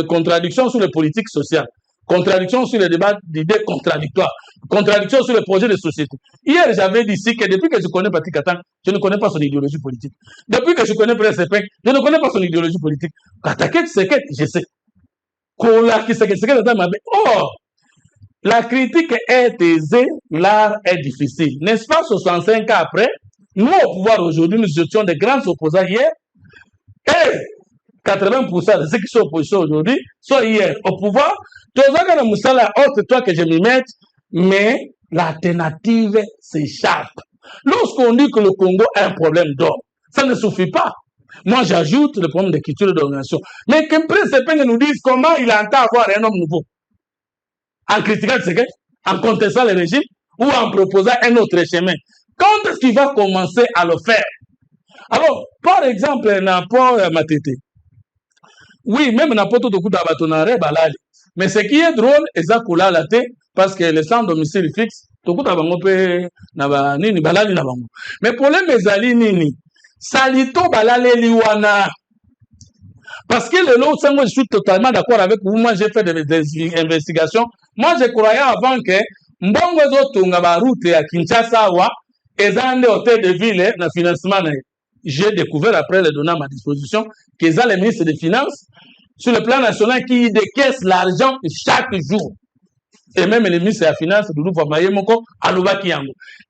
contradictions sur les politiques sociales. Contradiction sur le débat d'idées contradictoires. Contradiction sur le projet de société. Hier, j'avais dit ici que depuis que je connais Pati Katanga, je ne connais pas son idéologie politique. Depuis que je connais PSP, je ne connais pas son idéologie politique. Attaquer Tshisekedi, je sais. Oh, la critique est aisée, l'art est difficile. N'est-ce pas 65 ans après, nous au pouvoir aujourd'hui, nous étions des grands opposants hier, et 80% de ceux qui sont opposition aujourd'hui sont hier au pouvoir. Autre toi que je m'y mette, mais l'alternative s'échappe. Lorsqu'on dit que le Congo a un problème d'or, ça ne suffit pas. Moi, j'ajoute le problème de culture et d'organisation. Mais que Prince nous dise comment il entend avoir un homme nouveau. En critiquant en contestant le régime ou en proposant un autre chemin. Quand est-ce qu'il va commencer à le faire? Alors, par exemple, n'importe Matete. Oui, même n'importe tout d'abatonare, balali. Mais ce qui est drôle, c'est que parce que les sans domicile fixe, mais pour les mezali nini, salito balale liwana. Parce que le lot, je suis totalement d'accord avec vous. Moi, j'ai fait des investigations. Moi, je croyais avant que Mbongo Zotunga ba route à Kinshasa wa, ezande hôtel de ville, na financement. J'ai découvert après les données à ma disposition qu'ils ont les ministres des Finances sur le plan national qui décaissent l'argent chaque jour. Et même les ministres des Finances,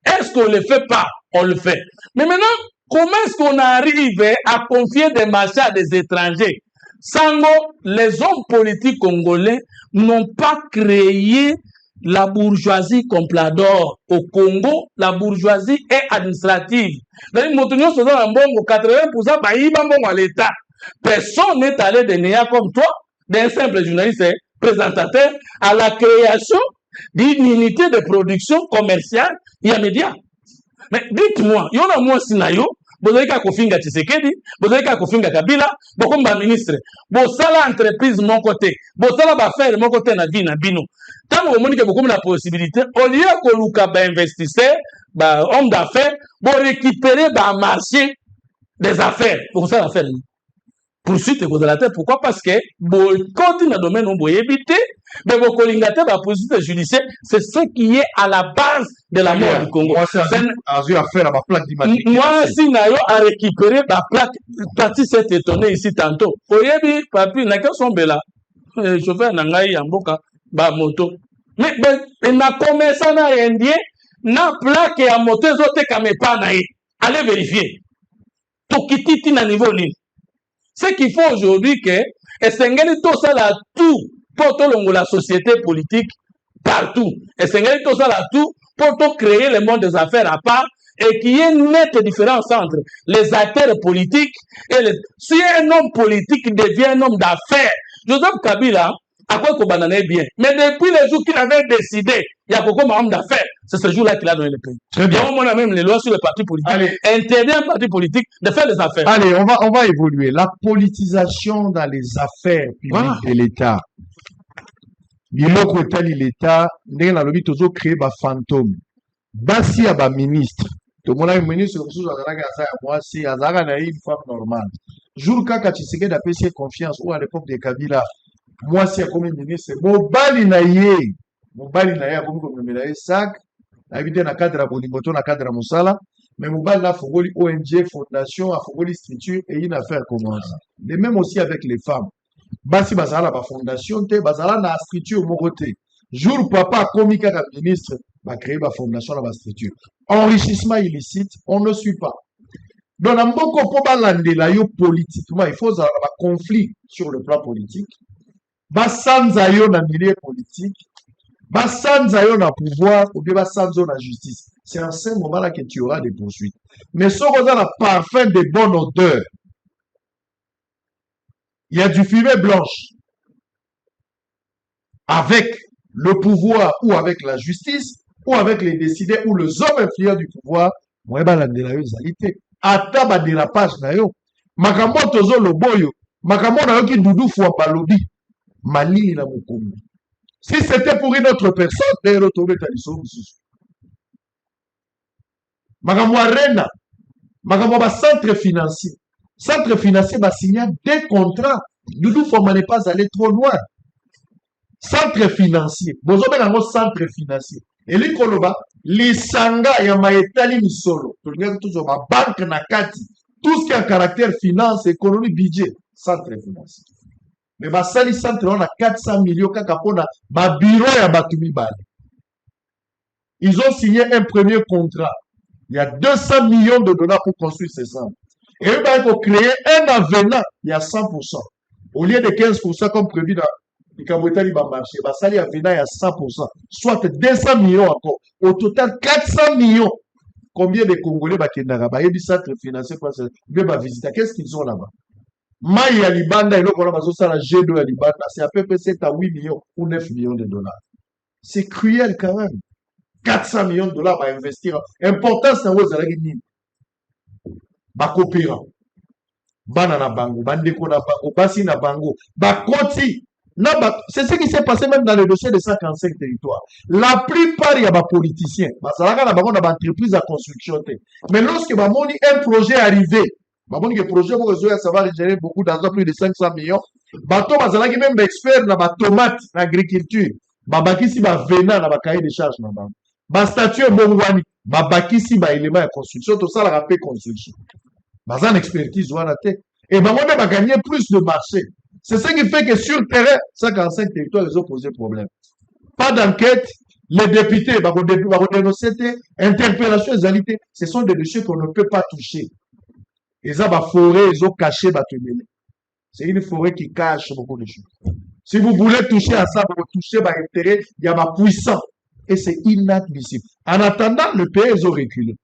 est-ce qu'on ne le fait pas? On le fait. Mais maintenant, comment est-ce qu'on arrive à confier des marchés à des étrangers? Sango, les hommes politiques congolais n'ont pas créé la bourgeoisie comprador. Au Congo, la bourgeoisie est administrative. Dans les 80% à l'État. Personne n'est allé de Néa comme toi, d'un simple journaliste présentateur, à la création d'une unité de production commerciale et média. Mais dites-moi, il y en a moins sinayo, vous avez qu'à Kofinga Tshisekedi, vous avez qu'à Kofinga Kabila, beaucoup de ministres, vous avez l'entreprise de mon côté, vous avez l'affaire de mon côté, na vie, na bino. Tant que vous avez beaucoup de possibilités, au lieu que vous avez investisseur, homme d'affaires, vous récupérez le marché des affaires. Vous savez l'affaire. Poursuite de la terre. Pourquoi? Parce que quand dans le domaine où vous évitez, mais vos collingateurs, la poursuite judiciaire, c'est ce qui est à la base de la mort du Congo. Moi, si Nayo a récupéré la plaque, partie s'est étonné ici tantôt. Oyebi, papi, n'a qu'un son bela. Chauffeur Nangaï, Amboka, ba moto. Mais, na commerçant na indien, na plaque et à moto, zote kamepa naï. Allez vérifier. Tokititi na niveau ni. Ce qu'il faut aujourd'hui que Essengeli tout ça là tout pour tout la société politique partout. Essengeli tout ça là tout pour tout créer le monde des affaires à part et qu'il y ait une nette différence entre les acteurs politiques et les... Si un homme politique devient un homme d'affaires, Joseph Kabila, à quoi qu'on banane bien. Mais depuis le jour qu'il avait décidé, il y a beaucoup d'hommes d'affaires, c'est ce jour-là qu'il a donné le pays. Très bien. On a même les lois sur les partis politiques. Interdit un parti politique de faire des affaires. Allez, on va évoluer. La politisation dans les affaires publiques de l'État. Biloko etali l'État, ndenge na lobi tozo créer ba fantôme. basi ya baministre tomona ministre mosusu azalaki aza ya mwasi azalaka na ye une femme normale jour kaka Tshisekedi apesi ye confiance ou à l'époque de Kabila mwasi akomi ministre mobali na ye akomi komemela ye sac nayebi te na cadre ya bolingo to na cadre ya mosala mais mobali na afongoli ONG fondation afongoli structure et une affaire commence de même aussi avec les femmes basi bazala na bafondation te bazala na structure moko te jour papa akomi kaka ministre créer ba fondation na ba structure enrichissement illicite on ne suit pas donc na mboko po balandela yo politiquement il faut zala ba conflit sur le plan politique basanza yo na milieu politique basanza yo na pouvoir ou bien basanza yo na justice c'est en ce moment là que tu auras des poursuites mais soko oza na parfum de bonne odeur il y a du fumée blanche avec le pouvoir ou avec la justice ou avec les décideurs ou les hommes influents du pouvoir, moi balandela yo ezali te ata ba dérapage na yo makambo tozo loboyo makambo na yo ki dudu fwa balobi malili na mokombi si c'était pour une autre personne d'ailleurs tobeta liso mosusu makambo arena makambo ba centre financier ba signer des contrats dudu fwa n'est pas allé trop loin centre financier bozobela ngo centre financier eli koloba lisanga ya maetali misolo tolingaki toujours ba banque na kati tout ce qui a caractère finance économie budget centre financier mais basali centre on a 400 millions kaka pona ba bureau ya batu mibale ils ont signé un premier contrat il y a 200 millions de dollars pour construire ces centres et eux il faut créer un avenant il y a 100% au lieu de 15% comme prévu dans le marché, basali avenant il y a 100%, soit 200 millions encore. Au total, 400 millions. Combien de Congolais bakendaka bayebi centre financier pour ba visiter? Qu'est-ce qu'ils ont là-bas? Mai ya libanda et l'autre bazosala G2 ya libanda, c'est à peu près 7 à 8 millions ou 9 millions de dollars. C'est cruel quand même. 400 millions de dollars à investir. Important c'est où ezalaki nini? Bakopera. Bana na bango, bandeko na bango, basi na bango, bakoti. C'est ce qui s'est passé même dans le dossier de 145 territoires. La plupart, il y a des politiciens. Ça va dans des entreprises à construction. Mais lorsque un projet est arrivé, le projet ça va générer beaucoup d'argent, plus de 500 millions. Bateau, même experts dans la tomate, l'agriculture. Babakisi ba vena na ba cahier de charge na bango. Ba statut mbongwani, babakisi ba élément de construction, tout ça la rappel construction. Bazan expertise wana te. Et bango ba gagner plus de marché. C'est ce qui fait que sur le terrain, 145 territoires, ils ont posé problème. Pas d'enquête, les députés, interpellation, égalité, ce sont des dossiers qu'on ne peut pas toucher. Ils ont la forêt, ils ont caché Batumele. C'est une forêt qui cache beaucoup de choses. Si vous voulez toucher à ça, vous touchez l'intérêt, il y a ma puissance. Et c'est inadmissible. En attendant, le pays, ils ont reculé.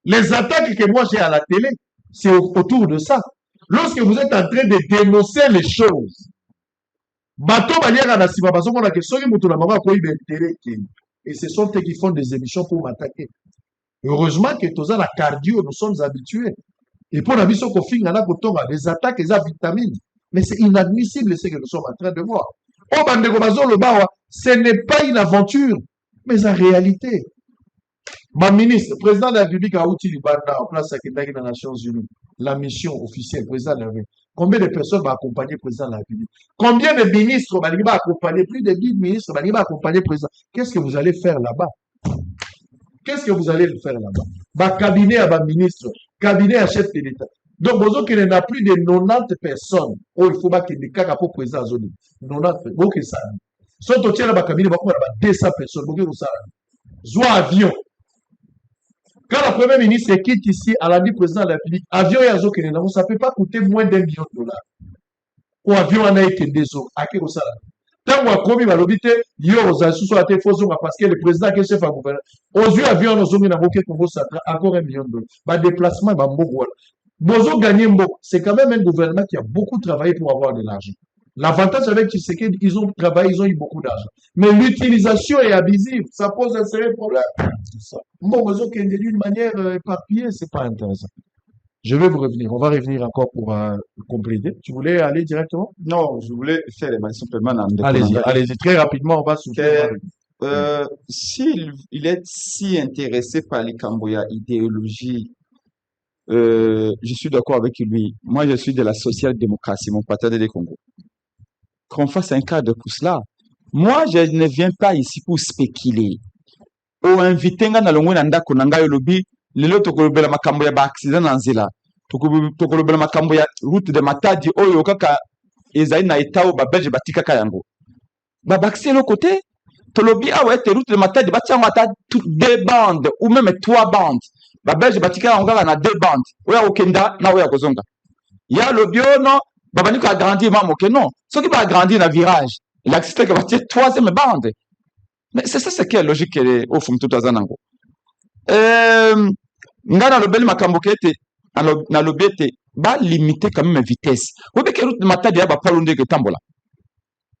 Les attaques que moi j'ai à la télé, c'est autour de ça. Lorsque vous êtes en train de dénoncer les choses, et ce sont eux qui font des émissions pour m'attaquer. Heureusement que tous la cardio, nous sommes habitués. Et pour la mission qu'on finit, les attaques, les vitamines. Mais c'est inadmissible ce que nous sommes en train de voir. Ce n'est pas une aventure, mais en réalité. Ma ministre, le président de la République a outil en place à les Nations Unies. La mission officielle, président de la République. Combien de personnes vont accompagner le président de la République? Combien de ministres vont accompagner? Plus de 10 ministres vont accompagner le président. Qu'est-ce que vous allez faire là-bas? Qu'est-ce que vous allez faire là-bas? Cabinet à ministre, cabinet à chef de l'État. Donc, vous qu'il n'y a plus de 90 personnes. Oh, il faut pas qu'il y ait des cas pour le président. 90 personnes. Vous que ça. Soit au tiers de cabinet, il y a 200 personnes. Vous que ça. Soit avion. Quand le Premier ministre quitte ici à la vie président de la République, avion et azo Kenena, ça ne peut pas coûter moins d'1 million de dollars. Ou avion en a été des eaux. À quel ça? Tant qu'on a commis ma lobité, yo aux associations à tes faux parce que le président qui est chef à gouvernement. Aux yeux avion, nous sommes encore 1 million de dollars. Bah, déplacement, bah, Bozo gagné c'est quand même un gouvernement qui a beaucoup travaillé pour avoir de l'argent. L'avantage avec Tshisekedi, ils ont travaillé, ils ont eu beaucoup d'argent. Mais l'utilisation est abusive, ça pose un sérieux problème. Bon, Bozo qui est d'une manière éparpillée, c'est pas intéressant. Je vais vous revenir, on va revenir encore pour compléter. Tu voulais aller directement? Non, je voulais faire simplement allez-y, très rapidement, on va soutenir. S'il est si intéressé par les Camboya idéologie, je suis d'accord avec lui. Moi, je suis de la social-démocratie, mon partenaire des Congo. Qu'on fasse un cadre pour cela. Moi, je ne viens pas ici pour spéculer. O invité nga na longo na ndako na ngai lobi, lelo tokolobela makambo ya ba accident na nzela. Tokolobela makambo ya route de Matadi oyo kaka ezali na etao ba belge batika kayango. Ba baxi le côté, tolobi awa te route de Matadi batiango ata 2 bandes ou même 3 bandes. Ba belge batika yango na 2 bandes. Oya okenda na oya kozonga. Ya lobi no babani ko agrandir mamo que non. Ce qui va agrandir na virage, l'accident que va tirer 3e bande. Mais c'est ça, c'est quelle logique au fond tout à nango. Ngana lobeli makambo kete na lobete ba limiter quand même vitesse. Obe ke route Matadi ba palonde ke tambola.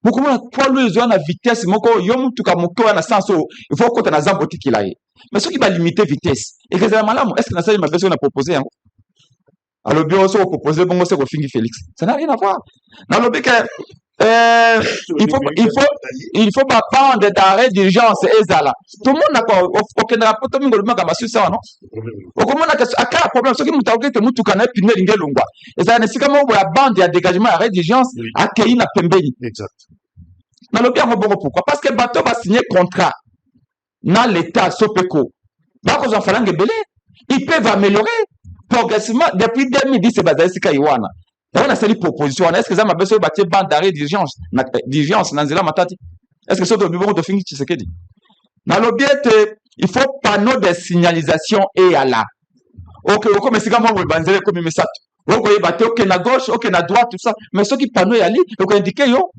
Moko mona poilu ezo na vitesse moko yo mutu ka moko na sens il faut kota na zamboti kilaye. Mais ce qui va limiter vitesse et que ça malamu est-ce que na ça ma besoin na proposer yango. Alors bien aussi proposer bongo c'est ko fingi Félix. Ça n'a rien à voir. Na lobeke il faut pas prendre d'arrêt d'urgence ezala. Tout le monde n'a pas aucun rapport to mingo lumaka basu ça non. Okomona ka aka problème ce qui mutaokete mutu kana pine lingelungwa. Ezala ne sika mo ya bande ya dégagement arrêt d'urgence akei na pembeni. Exact. Na lobi yango bongo pourquoi? Parce que bateau va signer contrat na l'état Sopeko. Ba ko zanfalange belé, ils peuvent améliorer progressivement depuis 2010 c'est basé sika iwana. On a cette proposition. Est-ce que ça m'a besoin de bâtir bande d'arrêt d'urgence dans Zela Matadi? Est-ce que ça doit être de finir Tshisekedi? Dans l'objet, il faut panneau de signalisation et à la. Ok, mais c'est comme on banzele comme message. Ok, ok, na gauche, ok, na droite, tout ça. Mais ce qui panneau y ali, ok, indiqué yo.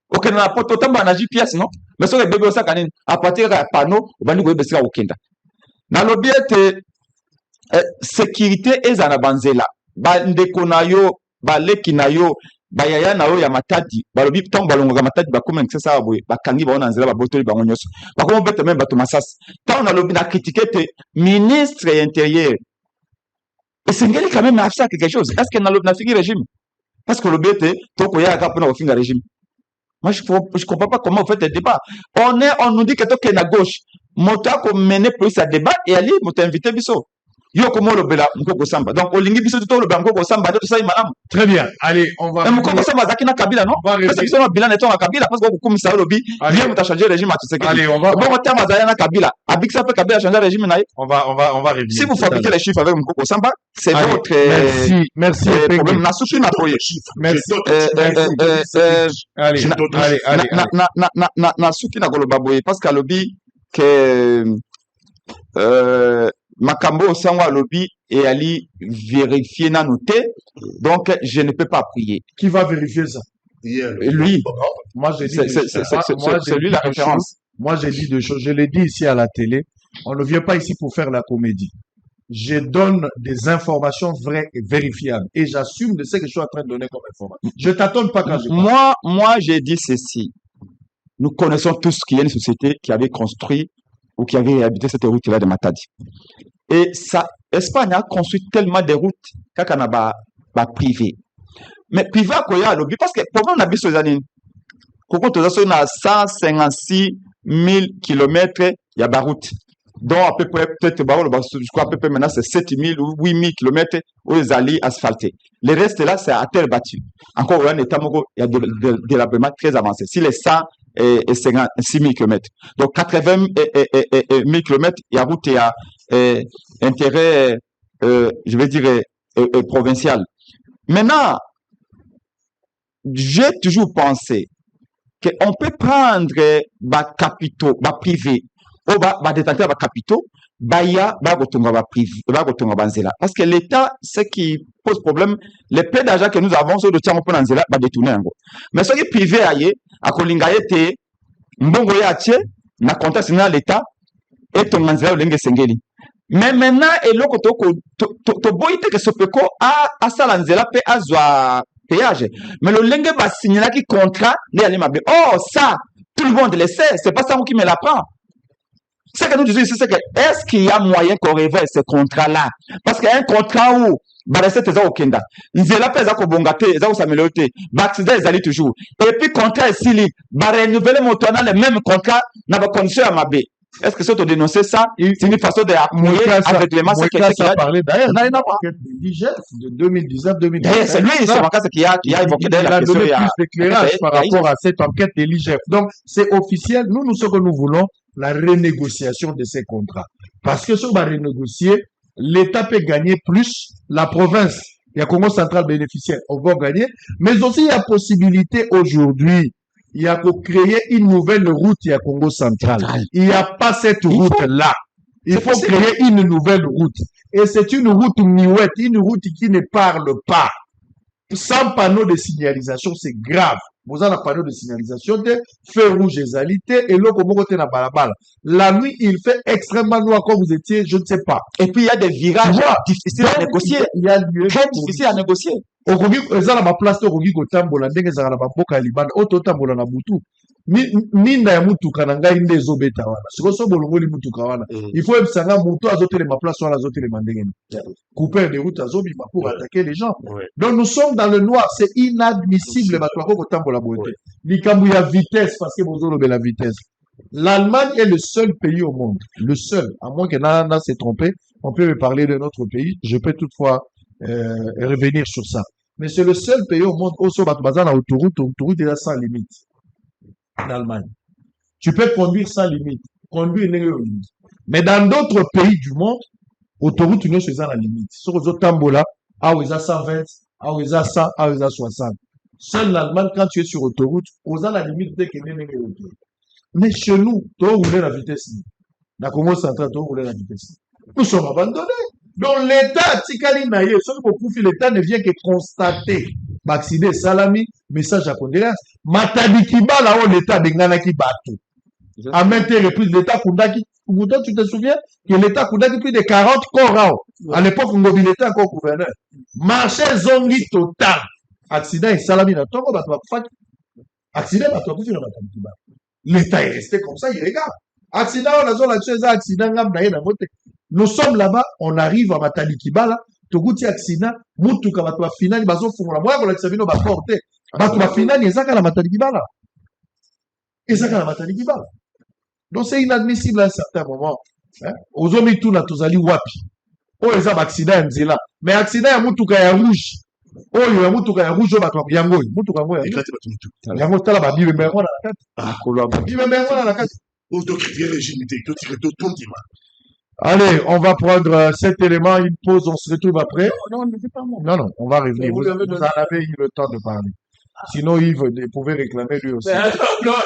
Ok, na poto tamba na GPS, non? Mais ce que bébé ça quand à partir d'un panneau, on va nous voir ça au Kenda. Dans l'objet, sécurité et zana banzela. Ba ndeko na yo ba leki na yo ba yaya na yo ya Matadi balobi ntango balongoka Matadi bakoma nkisa boye bakangi baona nzela babotoli bango nyonso bakoma beta même bato masasi ntango nalobi na critiquer te ministre intérieur esengeli quand même na afisa quelque chose est-ce que nalobi na figi régime parce que le bête toko ya ka pona kofinga régime. Moi je comprends pas comment vous faites des débats. On nous dit que toke na gauche moto ko mener plus à débat et ali moto invité biso. Yo comment le bela mkoko samba donc olingi biso tout le mkoko samba tout ça madame très bien allez on va mkoko samba zakina kabila non parce que ça bilan neto kabila parce que beaucoup ça lobi bien muta changer régime à tout ça allez on va bon terme zayana kabila avec ça peut kabila changer régime naï on va revenir si vous fabriquez les chiffres avec mkoko samba c'est votre merci problème na souci na projet merci allez na souki na koloba boye parce que lobi que Makambo Sangwa Lobby et Ali vérifier na noté, donc je ne peux pas prier. Qui va vérifier ça? Lui. Moi j'ai dit c'est lui la référence. Moi j'ai dit deux choses. Je l'ai dit ici à la télé. On ne vient pas ici pour faire la comédie. Je donne des informations vraies et vérifiables et j'assume de ce que je suis en train de donner comme information. Je t'attends pas quand je parle. Moi j'ai dit ceci. Nous connaissons tous qu'il y a une société qui avait construit ou qui avait habité cette route-là de Matadi. Et ça, Espagne a construit tellement de routes qu'elle a privé. Mais privé à quoi il y a lobby parce que pour nous on a vu ces années. Quand on a 156 000 km, il y a des routes. Donc à peu près, peut-être, je crois à peu près maintenant c'est 7 000 ou 8 000 km où les alliés asphaltés. Le reste là, c'est à terre battue. Encore un état, il y a de délabrement très avancé. Si les 100 et 56 000 km. Donc 80 000 km, il y a route et à intérêt, je vais dire, provincial. Maintenant, j'ai toujours pensé qu'on peut prendre des capitaux, des privés, ou des détenteurs de capitaux, parce que l'État, ce qui pose problème, les peu d'argent que nous avons sur le tiers pour Nanzela, va détourner. Mais ce qui est privé, à Kolingaete, Mbongo Yache, na contexte na l'État, et ton Nanzela Lenge Sengeli. Mais maintenant, et l'autre, to boite que ce peko a sa Nanzela pe azwa péage. Mais le Lenge va signer là qui contrat, les Alimabe. Oh, ça, tout le monde le sait, c'est pas ça qui me l'apprend. Ce que nous disons ici, c'est que est-ce qu'il y a moyen qu'on révèle ce contrat-là? Parce qu'il y a un contrat où bah recette eza okenda nzela pe eza kobonga te eza kosameliore te baaccident ezali toujours et puis contrat esili barenouveler moto ana le même contrat na bacondition ya mabe. Est-ce que c'est de dénoncer ça? C'est une façon d'appuyer aveuglément ce quelqu'un qui a parlé d'ailleurs de 2019-2020. C'est lui, c'est Makassa qui a évoqué d'ailleurs la question. Il a donné plus d'éclairage par rapport à cette enquête de l'IGF. Donc, c'est officiel. Nous, ce que nous voulons, la renégociation de ces contrats. Parce que si on va renégocier, l'État peut gagner plus, la province, il y a Congo central bénéficiaire, on va gagner, mais aussi il y a possibilité aujourd'hui, il y a pour créer une nouvelle route, il y a Congo central. Il n'y a pas cette route-là. Il faut créer une nouvelle route. Et c'est une route miouette, une route qui ne parle pas. Sans panneau de signalisation, c'est grave. Vous avez un panneau de signalisation de feu rouge et l'eau comme côté na balabala. La nuit, il fait extrêmement noir quand vous étiez, je ne sais pas. Et puis il y a des virages difficiles à négocier. Il y a lieu très difficile à négocier. Okogi ezala ba place okogi kotambola ndenge ezala ba mboka ya libanda ototambola na butu. Minda ya mutuka na ngai nde ezobeta wana. Siko so bolongoli mutuka wana. Il faut ebisanga mutu azotelema place wana azotelema ndenge ni. Couper des routes azobima pour attaquer les gens. Donc nous sommes dans le noir, c'est inadmissible bato ko kotambola bote. Likambu ya vitesse parce que bozo lobe la vitesse. L'Allemagne est le seul pays au monde, le seul, à moins que Nana s'est trompé, on peut me parler de notre pays, je peux toutefois revenir sur ça. Mais c'est le seul pays au monde où l'autoroute est sans limite. L'Allemagne. Tu peux conduire sans limite. Conduire limite. Mais dans d'autres pays du monde, autoroute n'est pas la limite. Sur les autres tambola, ah oui, 120, ah oui, 100, ah oui, 60. Seul l'Allemagne, quand tu es sur autoroute, on a la limite dès qu'il y a une. Mais chez nous, tu as roulé la vitesse. Dans Congo central, tu as roulé la vitesse. Nous sommes abandonnés. Donc l'État, l'État ne vient que constater. Accident salami, message à condoléances. Matadi Kibala, l'État bengana ki batu. À maintes reprises, l'État Kundaki, tu te souviens que l'État Kundaki plus de 40 corps. À l'époque, Ngobi l'État encore gouverneur. Marché zongi total. Accident et salami na tongo batu bakufaki. Accident batu bakufi na Matadi Kibala. L'État est resté comme ça, il regarde. Accident, on a zone là-dessus, accident, nous sommes là-bas, on arrive à Matadi Kibala, Toguti accident, Mutuka Batwa Finani, Bazo Fumula, moi, on l'a dit, va porter. Batwa Finani, et ça, la Matadi Kibala. Et ça, la Matadi Kibala. Donc, c'est inadmissible à un certain moment. Aux hommes, tout n'a tous allé wapi. Oh, ils ont accident, là. Mais accident, il y a Mutuka ya rouge. Oh, il y a Mutuka ya rouge, Yango, Mutuka Yango. Yango, t'as la babi, mais on a la carte. Ah, babi, mais on a la carte. Allez, on va prendre cet élément, une pause, on se retrouve après. Non, on va revenir. Vous en avez eu le temps de parler. Sinon, Yves pouvait réclamer lui aussi.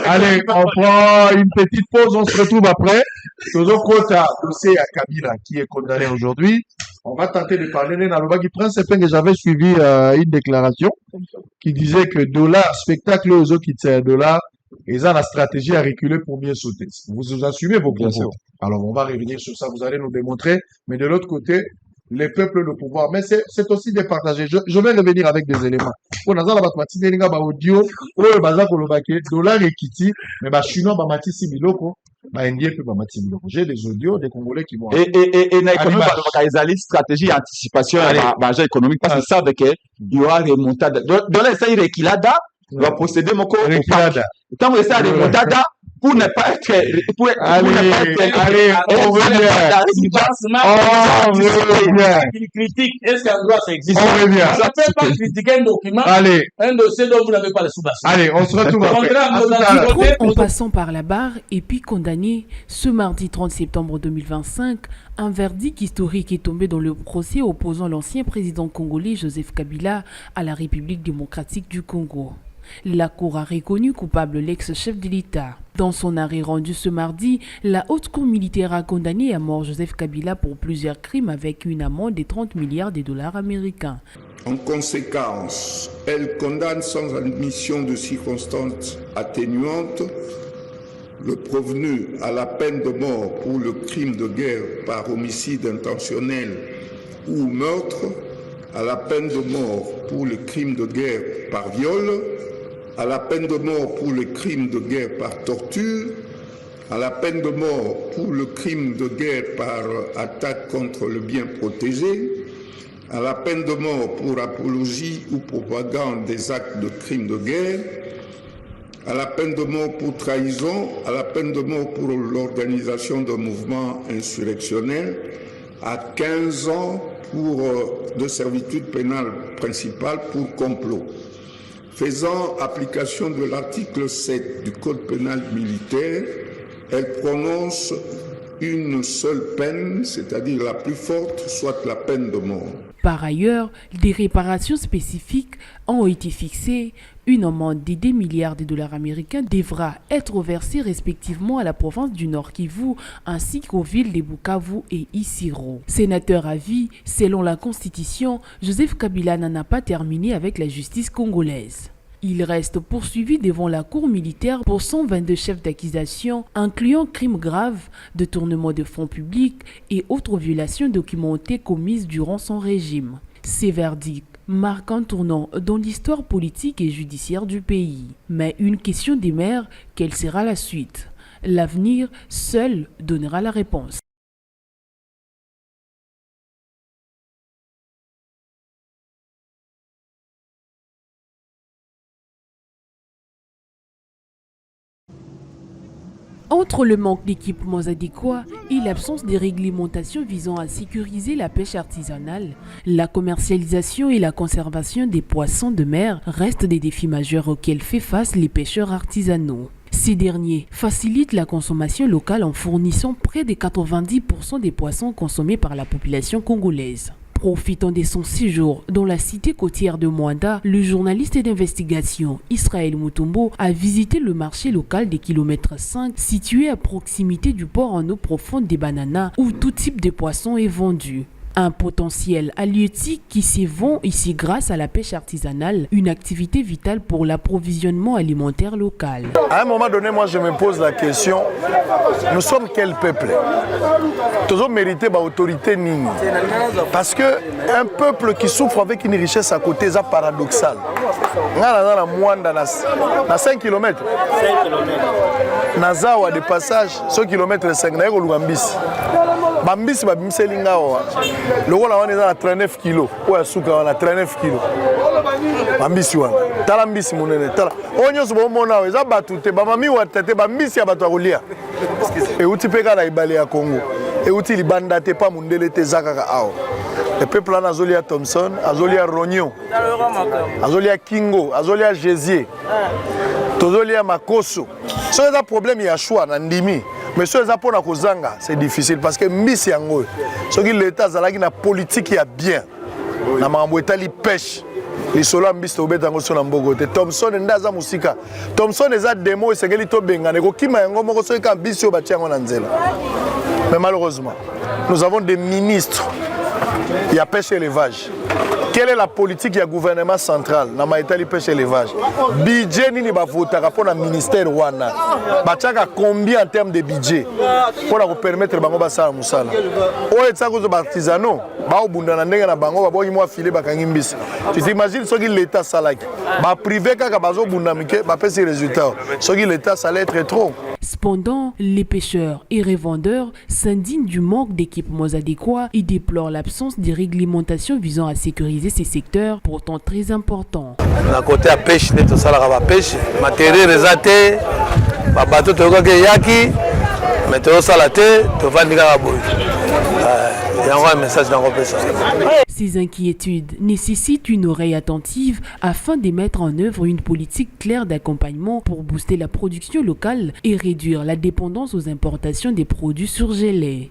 Allez, on prend une petite pause, on se retrouve après. Toujours Kota, dossier à Kabila, qui est condamné aujourd'hui. On va tenter de parler d'un Aloba qui prend ce que j'avais suivi une déclaration qui disait que dollar, spectacle aux autres qui tiennent dollar, ils ont la stratégie à reculer pour mieux sauter. Vous assumez vos propos. Alors, on va revenir sur ça, vous allez nous démontrer. Mais de l'autre côté, les peuples, le pouvoir. Mais c'est aussi de partager. Je vais revenir avec des éléments. Pour nous, audio, dollar et kiti, mais chinois, j'ai des audios des Congolais qui vont. Et l'économie, stratégie anticipation, économique, parce qu'ils savent qu'il y aura des montades. Dans les séries Rekilada, il va procéder mon corps. Quand vous essayez de montada, pour ne pas être, allez, on revient. Il critique, est-ce qu'un droit ça existe? On revient. Ça ne peut pas critiquer un document, allez, un dossier dont vous n'avez pas les sous-basses. Allez, on se retrouve après. En passant par la barre et puis condamné ce mardi 30 septembre 2025, un verdict historique est tombé dans le procès opposant l'ancien président congolais Joseph Kabila à la République démocratique du Congo. La Cour a reconnu coupable l'ex-chef de l'État. Dans son arrêt rendu ce mardi, la haute cour militaire a condamné à mort Joseph Kabila pour plusieurs crimes avec une amende de 30 milliards de dollars américains. En conséquence, elle condamne sans admission de circonstances atténuantes le prévenu à la peine de mort pour le crime de guerre par homicide intentionnel ou meurtre, à la peine de mort pour le crime de guerre par viol, à la peine de mort pour le crime de guerre par torture, à la peine de mort pour le crime de guerre par attaque contre le bien protégé, à la peine de mort pour apologie ou propagande des actes de crimes de guerre, à la peine de mort pour trahison, à la peine de mort pour l'organisation de mouvements insurrectionnels, à 15 ans de servitude pénale principale pour complot. Faisant application de l'article 7 du Code pénal militaire, elle prononce une seule peine, c'est-à-dire la plus forte, soit la peine de mort. Par ailleurs, des réparations spécifiques ont été fixées. Une amende de 2 milliards de dollars américains devra être versée respectivement à la province du Nord Kivu ainsi qu'aux villes de Bukavu et Isiro. Sénateur à vie, selon la Constitution, Joseph Kabila n'en a pas terminé avec la justice congolaise. Il reste poursuivi devant la cour militaire pour 122 chefs d'accusation, incluant crimes graves, détournement de fonds publics et autres violations documentées commises durant son régime. Ces verdicts marquent un tournant dans l'histoire politique et judiciaire du pays. Mais une question demeure, quelle sera la suite? L'avenir seul donnera la réponse. Entre le manque d'équipements adéquats et l'absence de réglementations visant à sécuriser la pêche artisanale, la commercialisation et la conservation des poissons de mer restent des défis majeurs auxquels font face les pêcheurs artisanaux. Ces derniers facilitent la consommation locale en fournissant près de 90% des poissons consommés par la population congolaise. Profitant de son séjour dans la cité côtière de Mwanda, le journaliste d'investigation Israël Mutombo a visité le marché local des kilomètres 5 situé à proximité du port en eau profonde des Bananas où tout type de poisson est vendu. Un potentiel halieutique qui se vend ici grâce à la pêche artisanale, une activité vitale pour l'approvisionnement alimentaire local. À un moment donné, moi je me pose la question, nous sommes quel peuple? Tous mérité l'autorité nini? Parce que un peuple qui souffre avec une richesse à côté, c'est paradoxal. Na 5 km. Nazawa de passage, 100 km 5 na Lugambisi. Bambisi babimseli ngawa. Lokola wana eza na 39 kg. Oya suka wana 39 kg. Bambisi wana. Tala mbisi munene tala. Onyoso bomona eza batu te bamami watete bambisi ya batu akolia. Euti peka na ibale ya Congo. Euti libanda te pa mundele te zakaka awo. Le peuple là azolia Thompson, azolia Rognon. Azolia Kingo, azolia Jésier. Tozolia Makoso. So eza problème ya choix na ndimi. Mais ce c'est difficile parce que mbisi yango soki l'état zalaki na politique ya bien na mambo etali pêche lisolo mbisi to betango so na mbogo te Thompson ndaza musika Thompson eza demo esengeli to bengana ko kima yango moko soki ka mbisi o batiango na nzela. Mais malheureusement nous avons des ministres il y a pêche et élevage. Quelle est la politique du gouvernement central dans la pêche et élevage? Budget nini ba votaka pour le ministère wana. Bachaka combien en termes de budget pour nous permettre bango basala musala. O etako zo artisanaux, ba obunda na ndenge na bango ba boyi mo filer bakangi mbisi. Tu t'imagines soki l'état salaki. Ba privé kaka bazo bunda mike ba pese résultat. Soki l'état ça allait être trop. Cependant, les pêcheurs et revendeurs s'indignent du manque d'équipements adéquats et déplorent l'absence de réglementation visant à sécuriser ces secteurs pourtant très importants. Na côté à pêche, tout ça la pêche, matériel résaté, bateau to ko yaki, mais tout ça la té, to vandi ka boy. Il y a un message dans le ça. Ces inquiétudes nécessitent une oreille attentive afin de mettre en œuvre une politique claire d'accompagnement pour booster la production locale et réduire la dépendance aux importations des produits surgelés.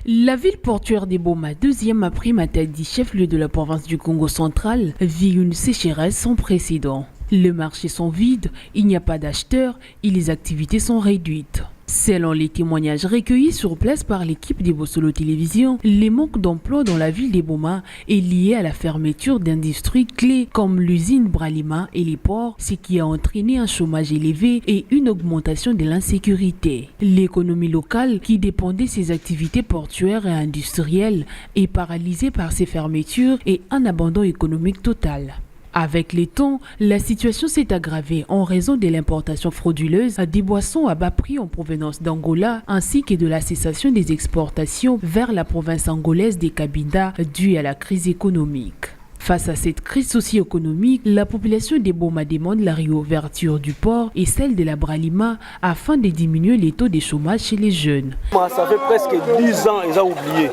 La ville portuaire des Boma, deuxième après Matadi, chef-lieu de la province du Congo central, vit une sécheresse sans précédent. Les marchés sont vides, il n'y a pas d'acheteurs et les activités sont réduites. Selon les témoignages recueillis sur place par l'équipe des Bossolo Télévision, le manque d'emploi dans la ville d'Eboma est lié à la fermeture d'industries clés comme l'usine Bralima et les ports, ce qui a entraîné un chômage élevé et une augmentation de l'insécurité. L'économie locale, qui dépendait de ses activités portuaires et industrielles, est paralysée par ces fermetures et un abandon économique total. Avec les temps, la situation s'est aggravée en raison de l'importation frauduleuse des boissons à bas prix en provenance d'Angola ainsi que de la cessation des exportations vers la province angolaise des Cabinda due à la crise économique. Face à cette crise socio-économique, la population d'Eboma demande la réouverture du port et celle de la Bralima afin de diminuer les taux de chômage chez les jeunes. Ça fait presque 10 ans qu'ils ont oublié.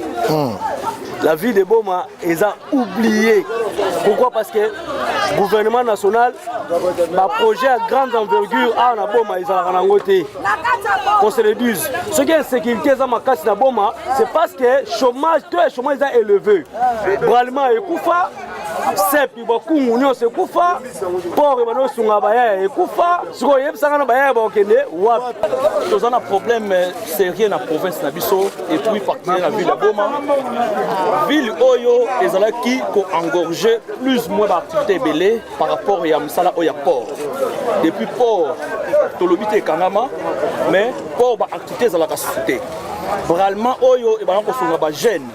La ville de Boma, ils ont oublié. Pourquoi? Parce que le gouvernement national, un projet à grande envergure, à Boma, ils ont rencontré. Qu'on se le dise. Ce qui est insécurité dans ma casse de Boma, c'est parce que le chômage, tout le chômage est élevé. Bralima est Koufa, Sepi beaucoup union se Koufa, Port et Mano Sungabaya et Koufa, Soyeb Sangana Baya Bokene, Wap. Nous avons un problème sérieux dans la province de Nabiso et puis partir la ville de Boma. Ville Oyo, ils ont qui engorgé plus ou moins d'activités belées par rapport à Msala Oya Port. Depuis Port, Tolobite et Kanama, mais Port va activité dans la société. Bralma Oyo et Banako Sungaba Jeune.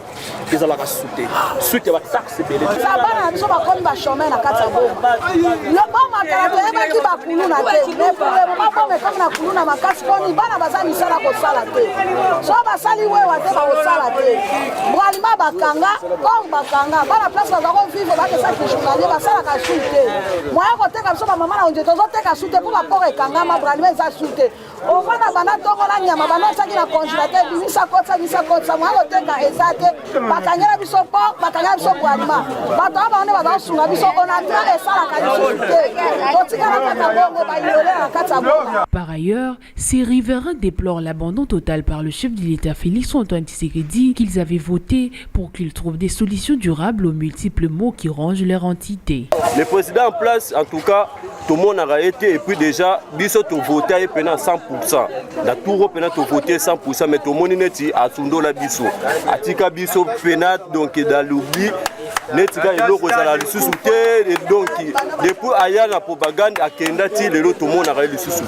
Ils ont la rassouté. Suite à la taxe belée. Ça va, nous sommes comme des chemins à Katsabo. Le bon matin, qui va pour nous, mais pour le moment, comme la pour nous, ma casse, on y va, on va la salade. Soit ma sali, ouais, on va au salade. Bralima Bakanga, comme Bakanga, la place où on vit, on va que ça qui journalier, va ça la souté. Moi, quand tu es comme ça, ma maman, on dit, tu as souté pour la porte et Kanga, ma Bralima, ils ont souté. On va dans la tongola, ma maman, ça qui a congélaté, ça côte, moi, on t'es qu'à exact. Bakanyela biso port, bakanyela biso Bralima. Bato aba on va sunga biso on a tra et ça la qualité. Par ailleurs, ces riverains déplorent l'abandon total par le chef de l'État Félix Antoine Tshisekedi qu'ils avaient voté pour qu'ils trouvent des solutions durables aux multiples maux qui rongent leur entité. Le président en place, en tout cas, tout le monde a été et puis déjà, biso to voté pendant 100%. La tour pendant to voté 100%, mais tout le monde n'est à Tundo la biso. Atika biso penat donc dans l'oubli. Netika eloko za la susute et donc depuis aya la propagande à Kendati le tout le monde a le susute.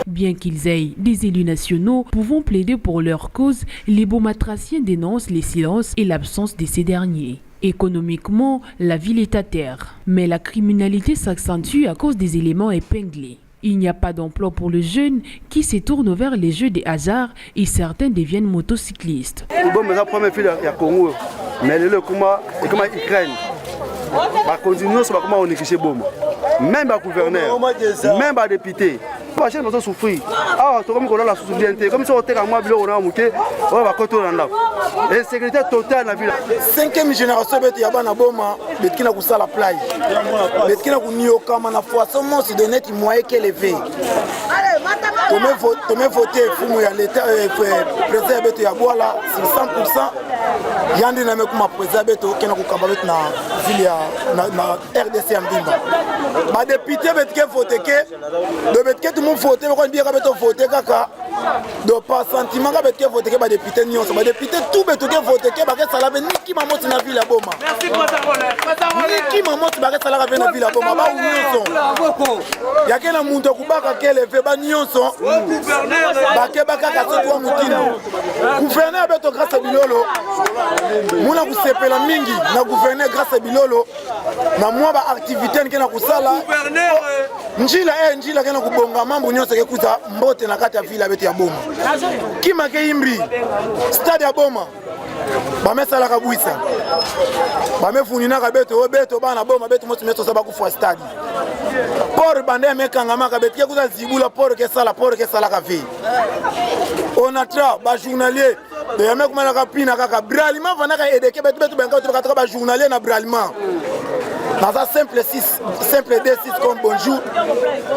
Bien qu'ils aient des élus nationaux pouvant plaider pour leur cause, les Bomatraciens dénoncent les silences et l'absence de ces derniers. Économiquement, la ville est à terre, mais la criminalité s'accentue à cause des éléments épinglés. Il n'y a pas d'emploi pour les jeunes qui se tournent vers les jeux de hasard et certains deviennent motocyclistes. Mais le comment Ukraine va continuer sur comment on est Boma. Même le gouverneur, même le député. Les gens vont souffrir. Ah, tu comme la souveraineté, comme si on était à moi, on a mouqué, on va continuer là. Et sécurité totale dans la ville. 5e génération de Yabana Boma, de qui n'a pas la plage. De qui n'a pas Nioka, mais la foi, seulement c'est de net moyen qu'elle est faite. Tu m'as voté pour l'État, président de Yaboala, c'est 100%. Yandi na mekuma président qui n'a pas cabaret na ville na RDC Ambimba. Ba député betke voté que de betke tout le monde voté quand bien ka voté kaka de pas sentiment ka betke voté que ba député nyonso ba député tout betke voté que ba ka sala be niki mamoti na ville Boma. Merci pour ta volée. Niki mamoti ba ka sala ka na ville Boma ba nyonso. Ya kena muntu kubaka kele fe ba nyonso. Gouverneur ba ke ba ka ka kwa mukina. Gouverneur beto grâce à Bilolo. Muna kusepela mingi na gouverneur grâce à Bilolo na moi ba activité nkena kusala njila kena kubonga mambo nyonso ke kuza mbote na kati ya vile betu ya Boma kima ke imri stade ya Boma ba mesala ka buisa ba mefunina ka beto bana Boma betu moto meto saba ku fwa stade por bande mekanga maka betu ke kuza zibula por ke sala ka vie on a tra ba journalier de yame kumana ka pina kaka Bralima vanaka edeke betu benga to ka ba journalier na Bralima dans un simple D6 comme bonjour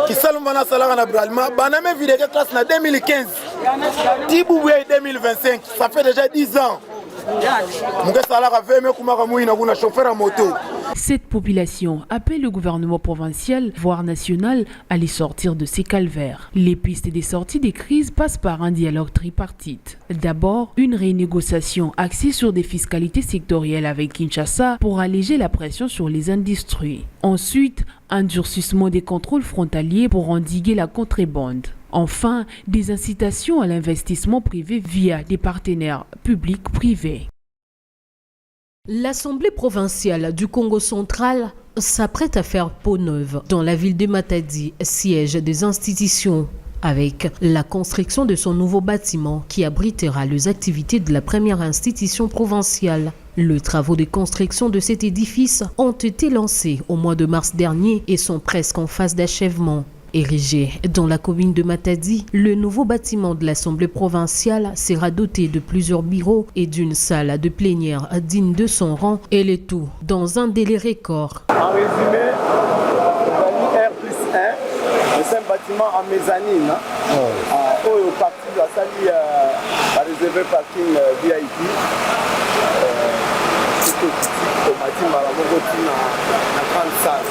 qui seulement na salaire na Bralima baname vidéo classe na 2015 Tiboubé 2025 ça fait déjà 10 ans. Mon salaire avait me kumaka muina kuna chauffeur à moto Cette population appelle le gouvernement provincial, voire national, à les sortir de ces calvaires. Les pistes des sorties des crises passent par un dialogue tripartite. D'abord, une renégociation axée sur des fiscalités sectorielles avec Kinshasa pour alléger la pression sur les industries. Ensuite, un durcissement des contrôles frontaliers pour endiguer la contrebande. Enfin, des incitations à l'investissement privé via des partenaires publics-privés. L'Assemblée provinciale du Congo central s'apprête à faire peau neuve dans la ville de Matadi, siège des institutions, avec la construction de son nouveau bâtiment qui abritera les activités de la première institution provinciale. Les travaux de construction de cet édifice ont été lancés au mois de mars dernier et sont presque en phase d'achèvement. Érigé dans la commune de Matadi, le nouveau bâtiment de l'Assemblée provinciale sera doté de plusieurs bureaux et d'une salle de plénière digne de son rang, et le tout dans un délai record. En résumé, R+1, c'est un bâtiment en mezzanine. Au parti de la salle, réservé parking VIP. C'est au bâtiment à la grande salle.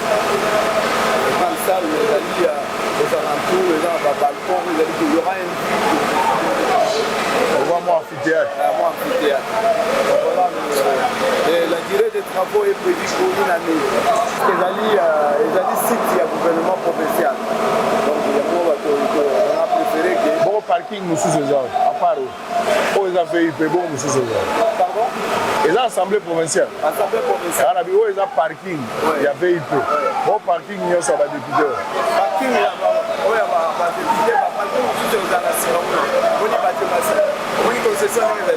La grande salle, aux alentours, les gens à balcon, il y aura un amphithéâtre. Voilà, la durée des travaux est prévue pour une année. Les alliés sites du gouvernement provincial. Donc, on a préféré que. Bon parking, nous sommes à part. Oh, ils ont fait bon, nous sommes Pardon? Ils ont assemblée provinciale. Assemblée provinciale. Ils ont parking, il y a VIP. Bon parking, il y a ça va député. Parking, il y a député, parking, tout est dans la sirène. On y va te passer. On y concession, on y va.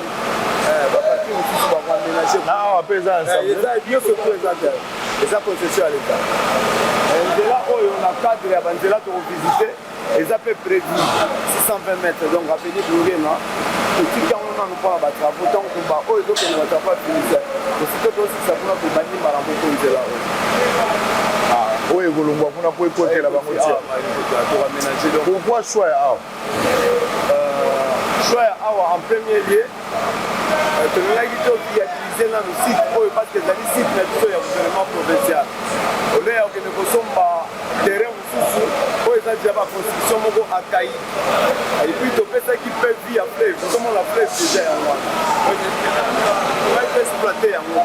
Parking, tout va aménager. Non, on peut ça ensemble. Ils ont bien fait pour les concessions à l'État. Et là, on a cadre, il y a pour visiter. Ils ont prévu 620 mètres, donc à venir pour rien. Petit quand on a pas de travaux, donc on va ils ont fait le pas finir. Aussi que aussi ça pour nous bannir par rapport au là. Oui, vous le voyez, on a pour côté là-bas. Pourquoi choix choix en premier lieu, tu as utilisé dans le site parce que dans le site, il y a le gouvernement provincial. On est en terrain où ils ont déjà la construction à Caï. Et puis, tu fais ça qui peut vivre après. Comment la flèche déjà en moi. On va exploiter en moi.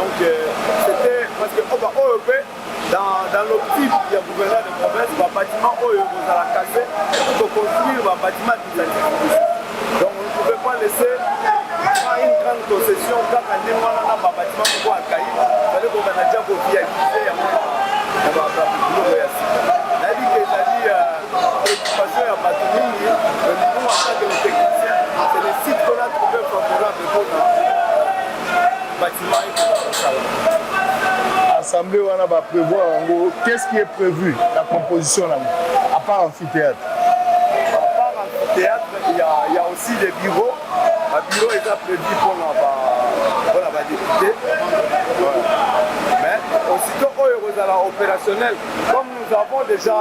Donc, c'était parce que dans l'optique du gouverneur de province, le bâtiment vous allez casser pour construire le bâtiment administratif. Donc, on ne pouvait pas laisser une grande concession quand on a un bâtiment à Caï. Il fallait qu'on a déjà pour viabiliser en moi. C'est le site qu'on a trouvé favorable pour le bâtiment. L'Assemblée va prévoir en gros qu'est-ce qui est prévu, la composition là, à part amphithéâtre. À part amphithéâtre, il y a aussi des bureaux. Le bureau est prévu pour la député. Mais aussitôt opérationnel, comme nous avons déjà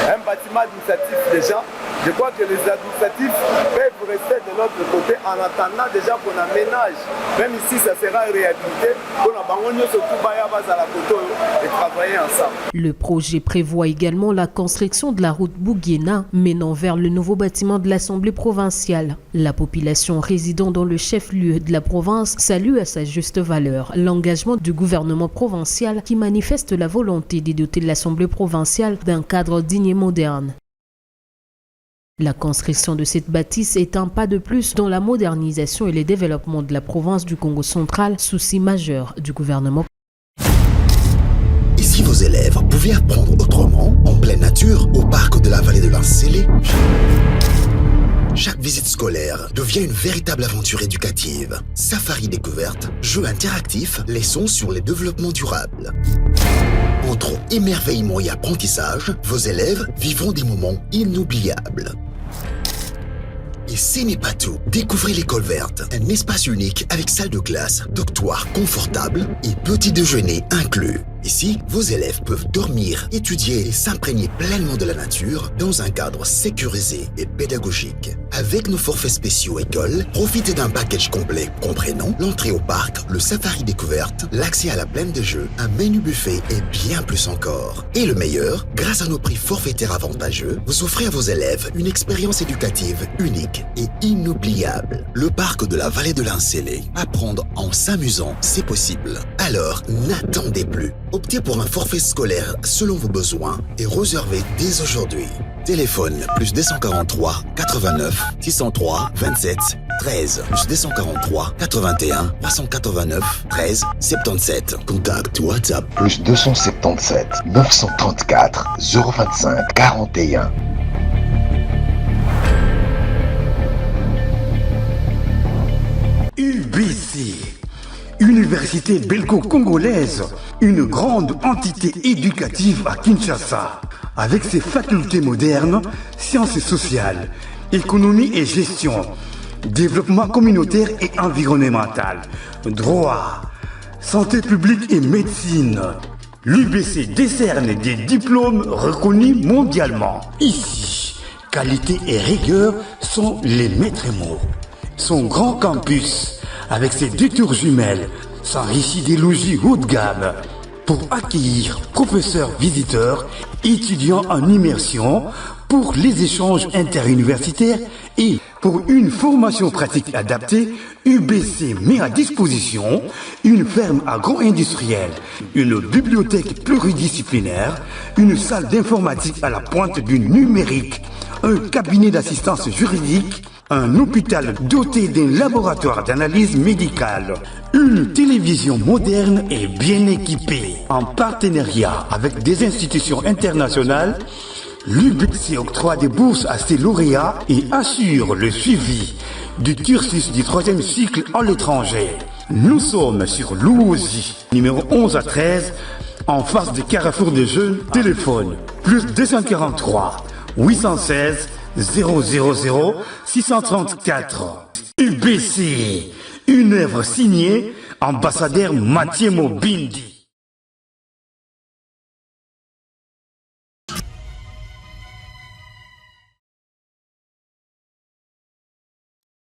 un bâtiment administratif déjà, je crois que les administratifs peuvent rester de l'autre côté en attendant déjà qu'on aménage. Même ici, ça sera réhabilité. Et travailler ensemble. Le projet prévoit également la construction de la route Bouguena menant vers le nouveau bâtiment de l'Assemblée provinciale. La population résidant dans le chef-lieu de la province salue à sa juste valeur l'engagement du gouvernement provincial qui manifeste la volonté de doter l'Assemblée provinciale d'un cadre digne et moderne. La construction de cette bâtisse est un pas de plus dans la modernisation et le développement de la province du Congo central, souci majeur du gouvernement. Et si vos élèves pouvaient apprendre autrement, en pleine nature, au parc de la vallée de l'Ancélé? Chaque visite scolaire devient une véritable aventure éducative. Safari découverte, jeux interactifs, leçons sur les développements durables. Entre émerveillement et apprentissage, vos élèves vivront des moments inoubliables. Et ce n'est pas tout. Découvrez l'école verte, un espace unique avec salle de classe, dortoir confortable et petit déjeuner inclus. Ici, vos élèves peuvent dormir, étudier et s'imprégner pleinement de la nature dans un cadre sécurisé et pédagogique. Avec nos forfaits spéciaux écoles, profitez d'un package complet comprenant l'entrée au parc, le safari découverte, l'accès à la plaine de jeux, un menu buffet et bien plus encore. Et le meilleur, grâce à nos prix forfaitaires avantageux, vous offrez à vos élèves une expérience éducative unique et inoubliable. Le parc de la vallée de l'Incélé. Apprendre en s'amusant, c'est possible. Alors, n'attendez plus. Optez pour un forfait scolaire selon vos besoins et réservez dès aujourd'hui. Téléphone plus 243 89 603 27 13 plus 243 81 389 13 77. Contact WhatsApp plus 277 934 025 41. UBC, Université belgo-congolaise, une grande entité éducative à Kinshasa, avec ses facultés modernes, sciences sociales, économie et gestion, développement communautaire et environnemental, droit, santé publique et médecine. L'UBC décerne des diplômes reconnus mondialement. Ici, qualité et rigueur sont les maîtres mots. Son grand campus, avec ses 2 tours jumelles, s'enrichit des logis haut de gamme pour accueillir professeurs visiteurs, étudiants en immersion, pour les échanges interuniversitaires et pour une formation pratique adaptée. UBC met à disposition une ferme agro-industrielle, une bibliothèque pluridisciplinaire, une salle d'informatique à la pointe du numérique, un cabinet d'assistance juridique, un hôpital doté d'un laboratoire d'analyse médicale, une télévision moderne et bien équipée. En partenariat avec des institutions internationales, l'UBC octroie des bourses à ses lauréats et assure le suivi du cursus du 3e cycle à l'étranger. Nous sommes sur Lououzi, numéro 11 à 13, en face de Carrefour des Jeunes. Téléphone plus 243 816 000 634. UBC, une œuvre signée ambassadeur Mathieu Mobindi.